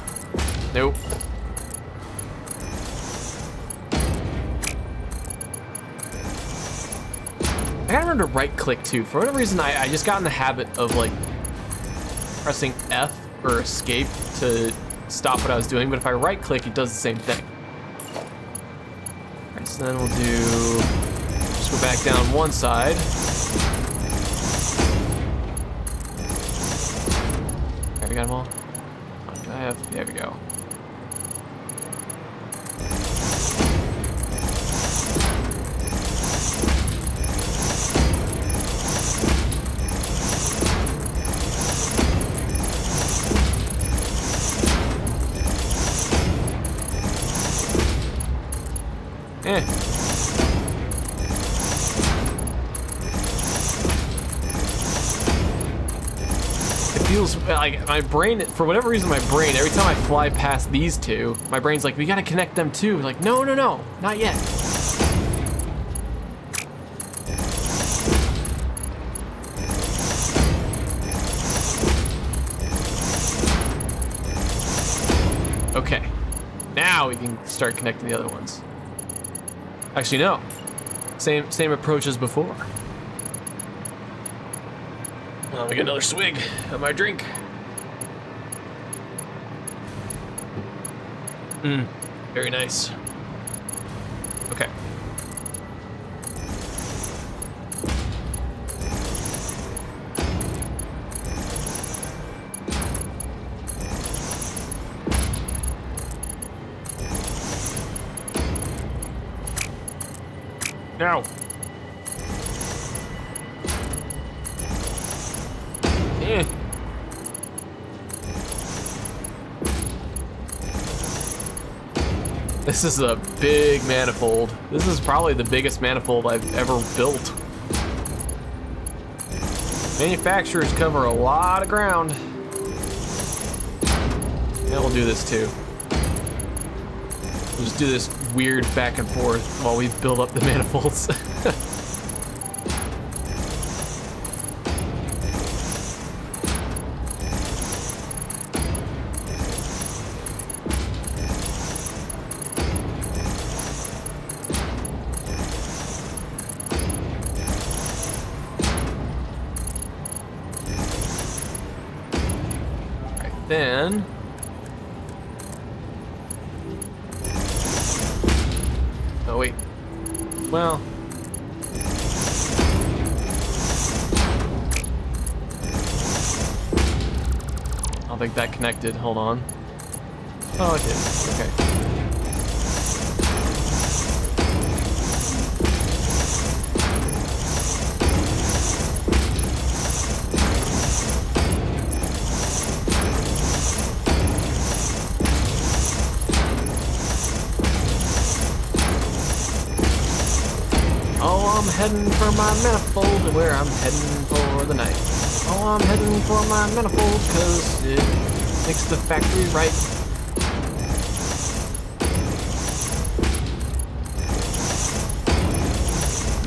Nope. I gotta remember to right click too. For whatever reason, I just got in the habit of like pressing F or escape to stop what I was doing, but if I right click, it does the same thing. Alright, so then we'll do, just go back down one side. Okay, we got them all. Do I have, there we go. Eh. It feels like my brain, for whatever reason, my brain, every time I fly past these two, my brain's like, we gotta connect them too. Like, no, no, no, not yet. Okay, now we can start connecting the other ones. Actually, no. Same approach as before. Let me get another swig of my drink. Very nice. Okay. Now. Eh. This is a big manifold. This is probably the biggest manifold I've ever built. Manufacturers cover a lot of ground. And we'll do this too. We'll just do this weird back and forth while we build up the manifolds. Then oh wait, well, I don't think that connected. Hold on. Oh, it did. Okay. I'm heading for my manifold, and where I'm heading for the night. Oh, I'm heading for my manifold, cause it makes the factory right.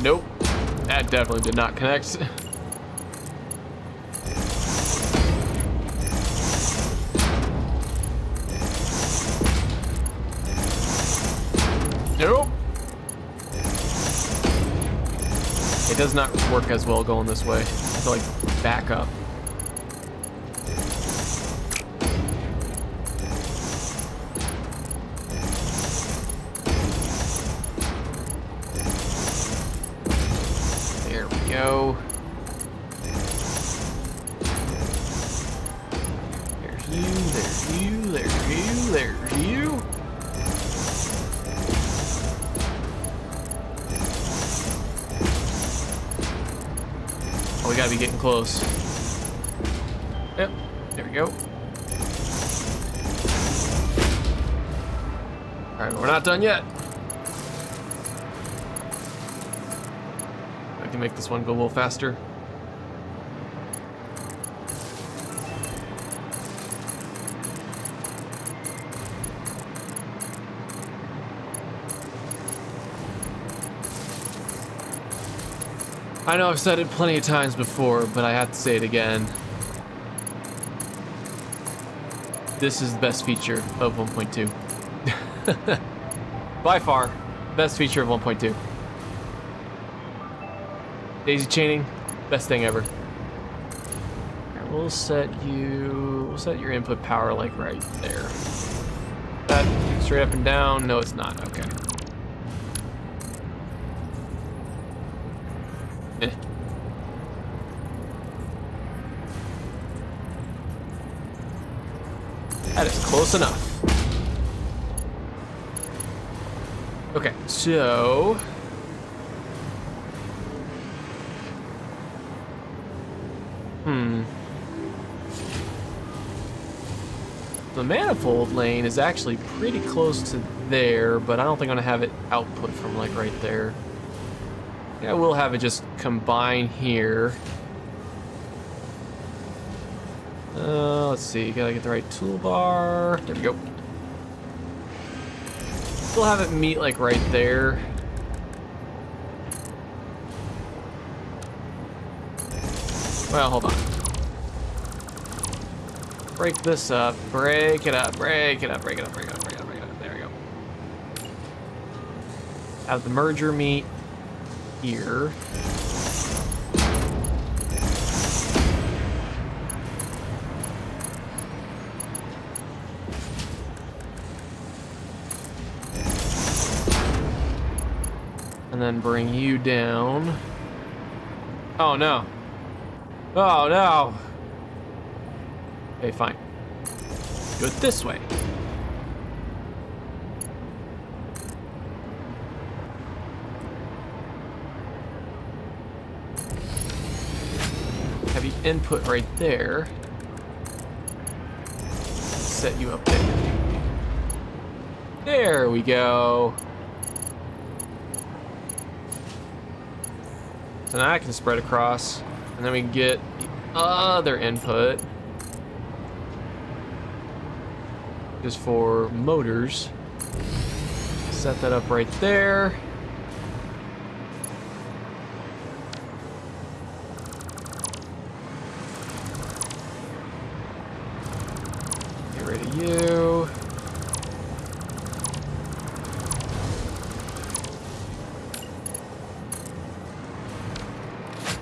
Nope, that definitely did not connect. Nope. It does not work as well going this way. I have to like back up. There we go. There's you, there's you, there's you, there's you. We gotta be getting close. Yep, there we go. Alright, we're not done yet. I can make this one go a little faster. I know I've said it plenty of times before, but I have to say it again. This is the best feature of 1.2. By far, best feature of 1.2. Daisy chaining, best thing ever. Right, we'll set your input power like right there. That straight up and down? No, it's not. Okay. That is close enough. Okay, so The manifold lane is actually pretty close to there, but I don't think I'm gonna have it output from like right there. Yeah, we'll have it just combine here. Let's see, gotta get the right toolbar. There we go. We'll have it meet like right there. Well, hold on. Break this up, break it up, break it up, break it up, break it up, break it up, break it up. There we go. Have the merger meet here. And then bring you down. Oh no. Oh no. Okay, fine. Do it this way. Heavy input right there. Set you up there. There we go. So now I can spread across, and then we can get the other input. Just for motors. Set that up right there. Get rid of you.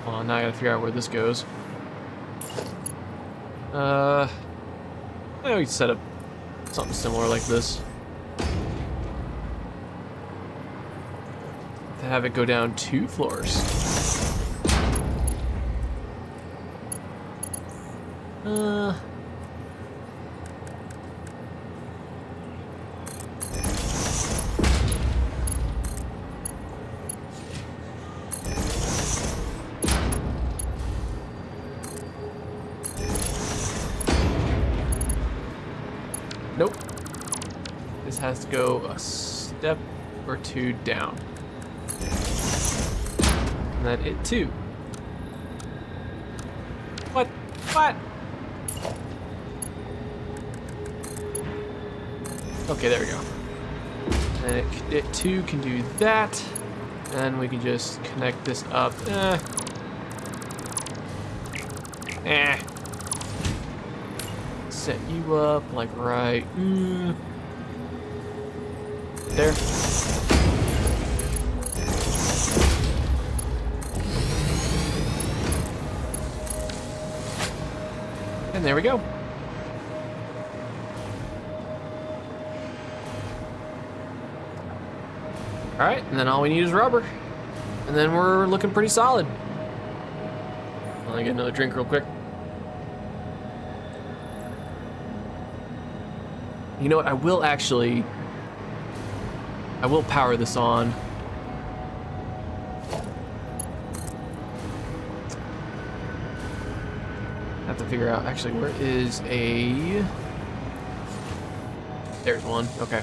Well, now I gotta figure out where this goes. Maybe we can set up something similar like this. To have it go down 2 floors. Nope. This has to go a step or 2 down. And then it too. What? What? Okay, there we go. And it too can do that. And we can just connect this up. Set you up like right there. And there we go. All right, and then all we need is rubber. And then we're looking pretty solid. Let me get another drink real quick. You know what, I will power this on. I have to figure out, actually, where is a... There's one, okay.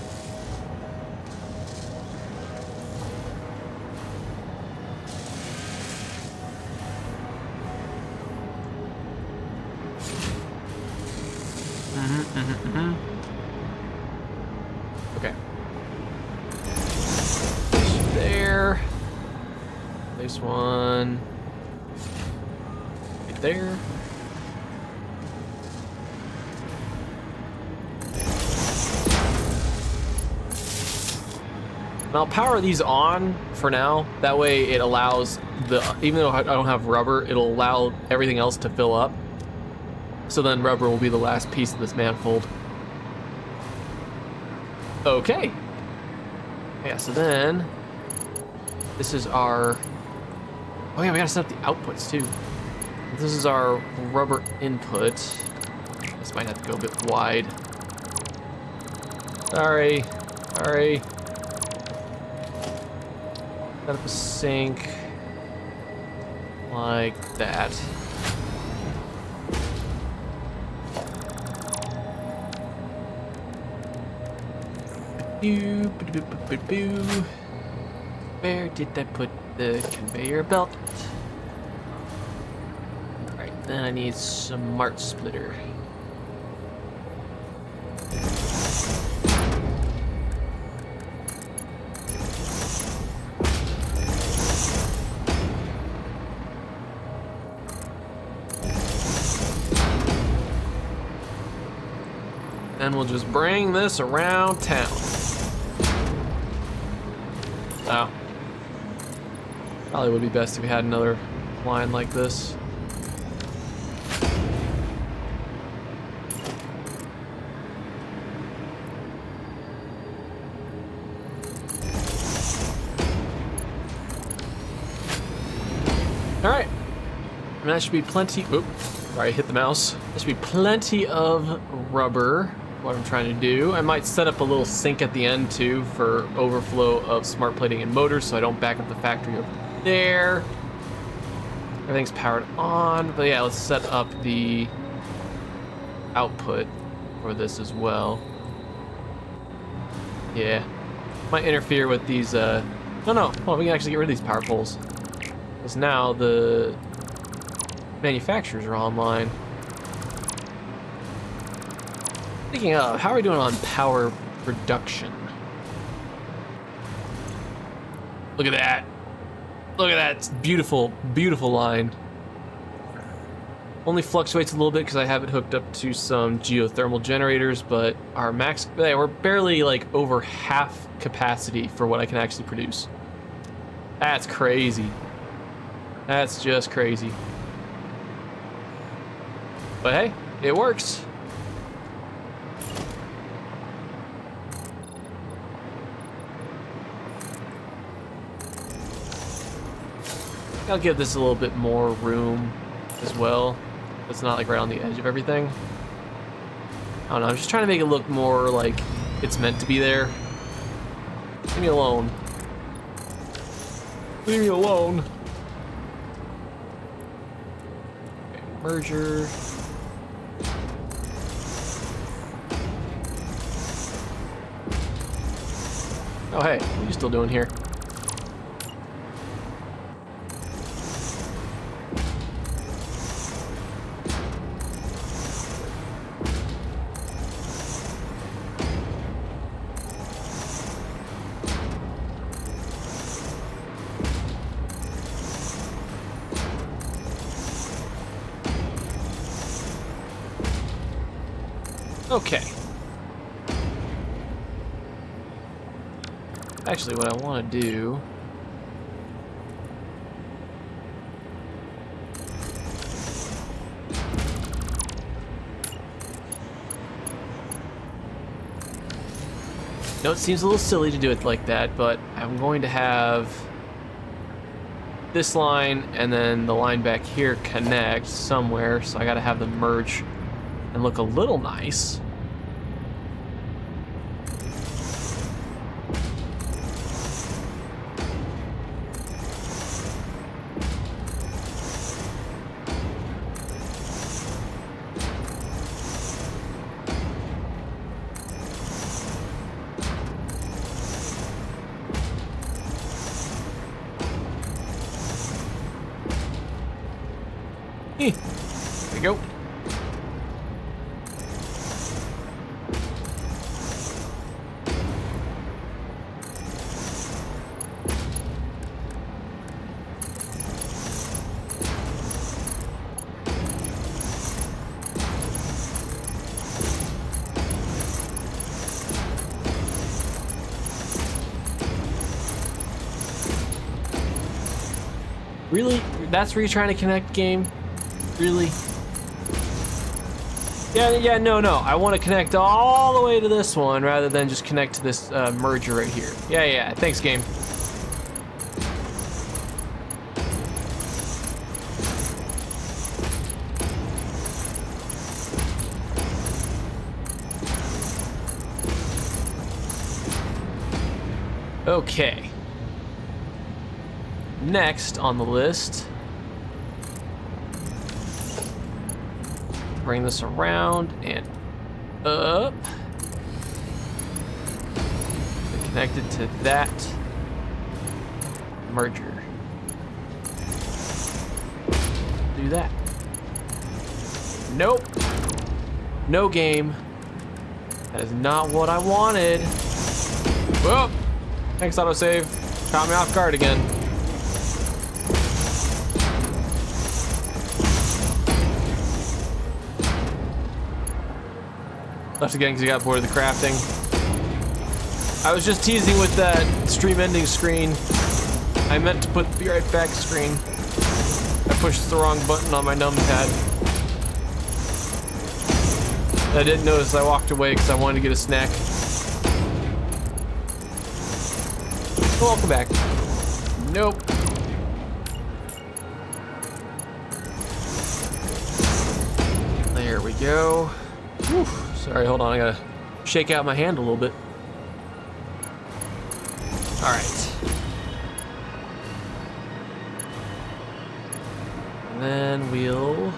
Okay. There. This one. Right there. And I'll power these on for now. That way it allows even though I don't have rubber, it'll allow everything else to fill up. So then rubber will be the last piece of this manifold. Okay. Yeah, so then this is our... Oh yeah, we gotta set up the outputs too. This is our rubber input. This might have to go a bit wide. Sorry. Set up a sink like that. Where did I put the conveyor belt? Alright, then I need some smart splitter. Then we'll just bring this around town. Oh. Probably would be best if we had another line like this. Alright. And that should be plenty. Oop. Sorry, I hit the mouse. There should be plenty of rubber. What I'm trying to do. I might set up a little sink at the end too for overflow of smart plating and motors so I don't back up the factory over there. Everything's powered on, but yeah, let's set up the output for this as well. Yeah, might interfere with these, no, well, we can actually get rid of these power poles. Because now the manufacturers are online. Speaking of, how are we doing on power production? Look at that. Look at that. It's beautiful, beautiful line. Only fluctuates a little bit because I have it hooked up to some geothermal generators, but our max, we're barely like over half capacity for what I can actually produce. That's crazy. That's just crazy. But hey, it works. I'll give this a little bit more room as well. It's not like right on the edge of everything. I don't know, I'm just trying to make it look more like it's meant to be there. Leave me alone. Leave me alone. Okay, merger. Oh hey, what are you still doing here? Okay. Actually, what I want to do... No, it seems a little silly to do it like that, but I'm going to have this line and then the line back here connect somewhere, so I gotta have them merge and look a little nice. There we go. Really? That's where you're trying to connect, game? Really? Yeah, no. I want to connect all the way to this one rather than just connect to this merger right here. Yeah. Thanks, game. Okay. Next on the list, bring this around and up. connected to that merger. Do that. Nope. No game. That is not what I wanted. Whoa. Thanks, autosave. Caught me off guard again. Left again because you got bored of the crafting. I was just teasing with that stream ending screen. I meant to put the be right back screen. I pushed the wrong button on my numpad. I didn't notice I walked away because I wanted to get a snack. Welcome back. Nope. There we go. Whew. Sorry, hold on. I gotta shake out my hand a little bit. All right. And then we'll...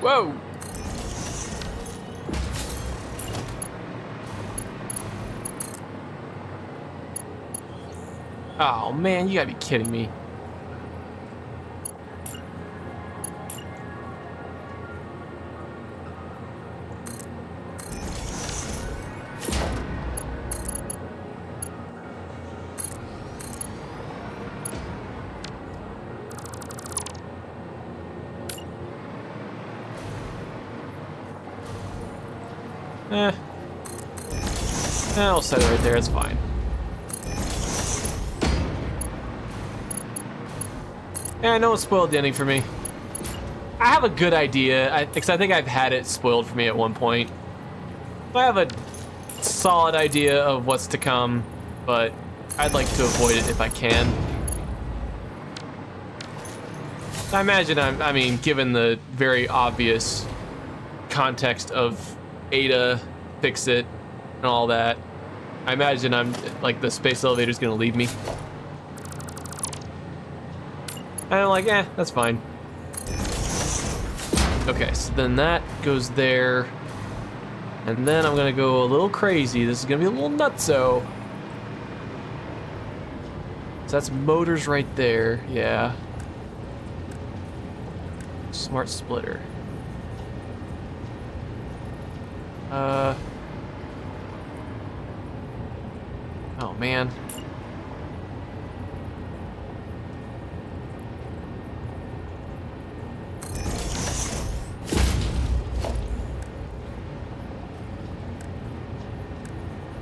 Whoa! Oh man, you gotta be kidding me. I'll set it right there, it's fine. Yeah, I know it spoiled the ending for me. I have a good idea, because I think I've had it spoiled for me at one point. I have a solid idea of what's to come, but I'd like to avoid it if I can. I imagine I mean, given the very obvious context of Ada, fix it, and all that, I imagine I'm like the space elevator's gonna leave me. And I'm like, that's fine. Okay, so then that goes there. And then I'm gonna go a little crazy. This is gonna be a little nutso. So that's motors right there, yeah. Smart splitter. Oh man.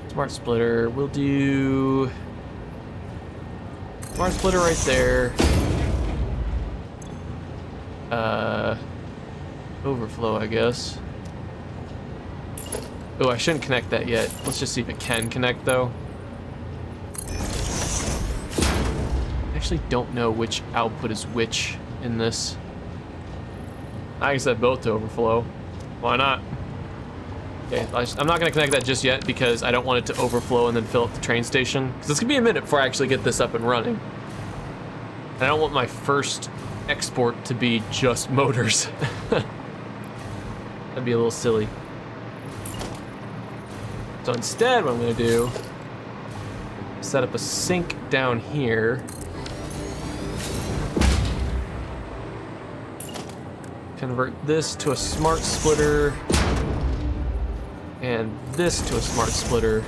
Smart splitter, we'll do smart splitter right there. Overflow, I guess. Oh, I shouldn't connect that yet. Let's just see if it can connect, though. I actually don't know which output is which in this. I can set both to overflow. Why not? Okay, I'm not going to connect that just yet because I don't want it to overflow and then fill up the train station. Because it's going to be a minute before I actually get this up and running. And I don't want my first export to be just motors. That'd be a little silly. So instead, what I'm going to do is set up a sink down here. Convert this to a smart splitter. And this to a smart splitter.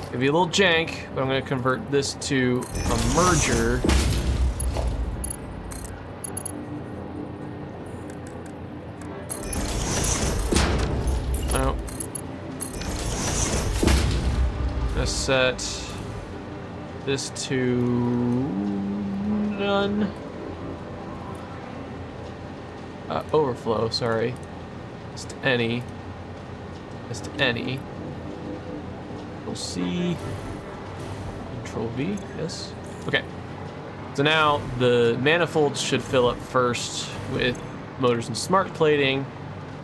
It'll be a little jank, but I'm going to convert this to a merger. Oh. Let's set this to none. Overflow, sorry. Just any. Just any. Control C. Control V, yes. Okay. So now the manifolds should fill up first with motors and smart plating,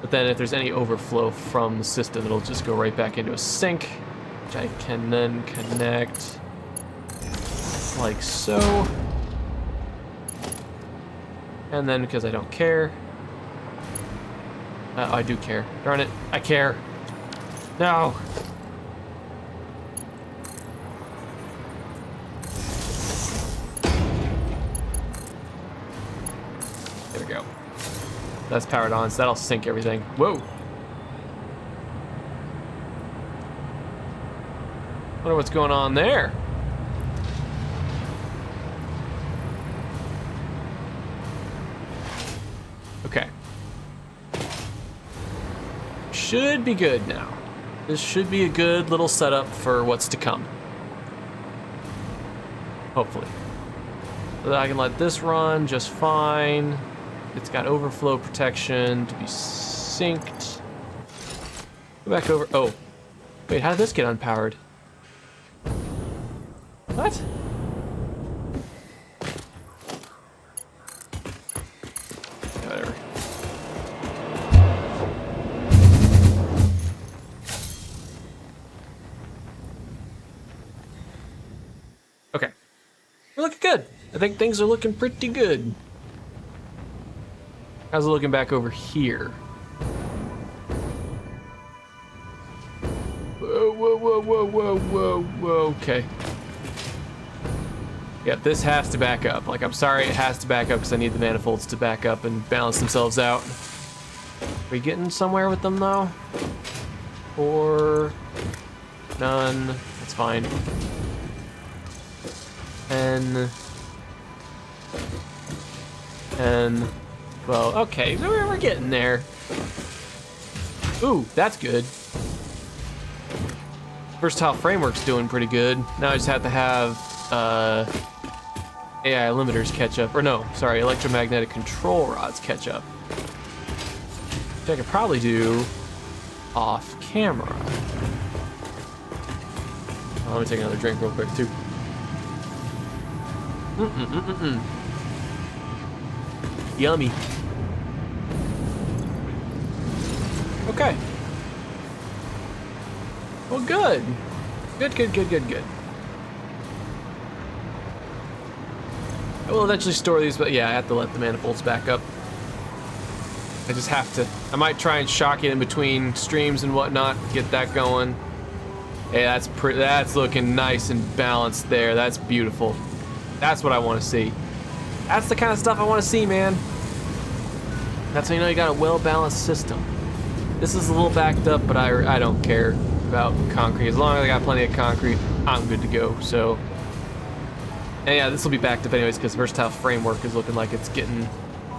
but then if there's any overflow from the system, it'll just go right back into a sink. which I can then connect like so. And then because I don't care, I do care. Darn it, I care. No. There we go. That's powered on, so that'll sync everything. Whoa. Wonder what's going on there. Okay. Should be good now. This should be a good little setup for what's to come. Hopefully. So that I can let this run just fine. It's got overflow protection to be synced. Go back over. Oh. Wait, how did this get unpowered? What? Whatever. Okay. We're looking good. I think things are looking pretty good. How's it looking back over here? Whoa, whoa, whoa, whoa, whoa, whoa, whoa. Okay. Yeah, this has to back up. Like, I'm sorry, it has to back up because I need the manifolds to back up and balance themselves out. Are we getting somewhere with them, though? Or none. That's fine. And well, okay, we're getting there. Ooh, that's good. Versatile framework's doing pretty good. Now I just have to have AI limiters catch up, or no, sorry, electromagnetic control rods catch up. Which I could probably do off camera. Oh, let me take another drink real quick too. Yummy. Okay. Well, good. Good. I will eventually store these, but yeah, I have to let the manifolds back up. I just have to. I might try and shock it in between streams and whatnot, get that going. Hey, that's looking nice and balanced there. That's beautiful. That's what I want to see. That's the kind of stuff I want to see, man. That's how you know you got a well-balanced system. This is a little backed up, but I don't care about concrete. As long as I got plenty of concrete, I'm good to go. So, and yeah, this will be backed up anyways because Versatile Framework is looking like it's getting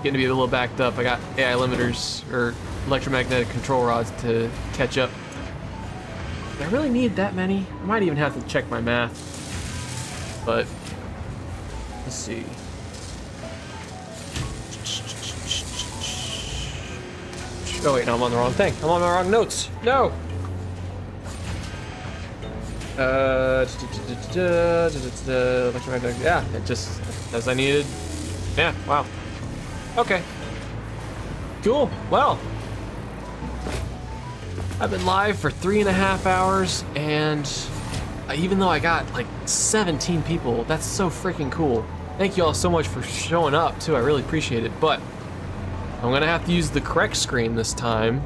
to be a little backed up. I got AI limiters or electromagnetic control rods to catch up. Do I really need that many? I might even have to check my math. But let's see. Oh wait, no, I'm on the wrong thing. I'm on the wrong notes. No. Yeah, it just as I needed. Yeah, wow. Okay. Cool. Well, I've been live for 3.5 hours, and even though I got like 17 people, that's so freaking cool. Thank you all so much for showing up too. I really appreciate it. But I'm gonna have to use the correct screen this time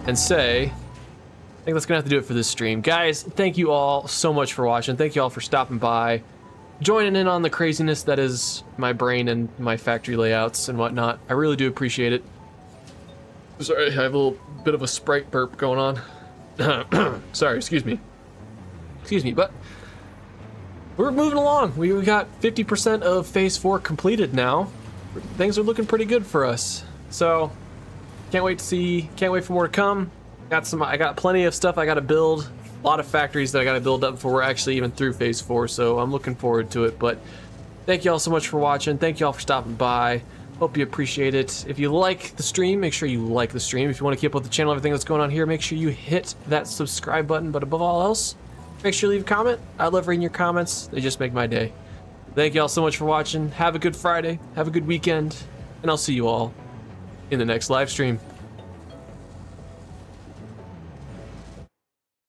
and say, I think that's gonna have to do it for this stream. Guys, thank you all so much for watching. Thank you all for stopping by, joining in on the craziness that is my brain and my factory layouts and whatnot. I really do appreciate it. Sorry, I have a little bit of a Sprite burp going on. Sorry, excuse me, but we're moving along. We got 50% of phase 4 completed now. Things are looking pretty good for us. So can't wait for more to come. I got plenty of stuff I got to build. A lot of factories that I got to build up before we're actually even through phase 4. So I'm looking forward to it. But thank you all so much for watching. Thank you all for stopping by. Hope you appreciate it. If you like the stream, make sure you like the stream. If you want to keep up with the channel, everything that's going on here, make sure you hit that subscribe button. But above all else, make sure you leave a comment. I love reading your comments. They just make my day. Thank you all so much for watching. Have a good Friday. Have a good weekend. And I'll see you all in the next live stream.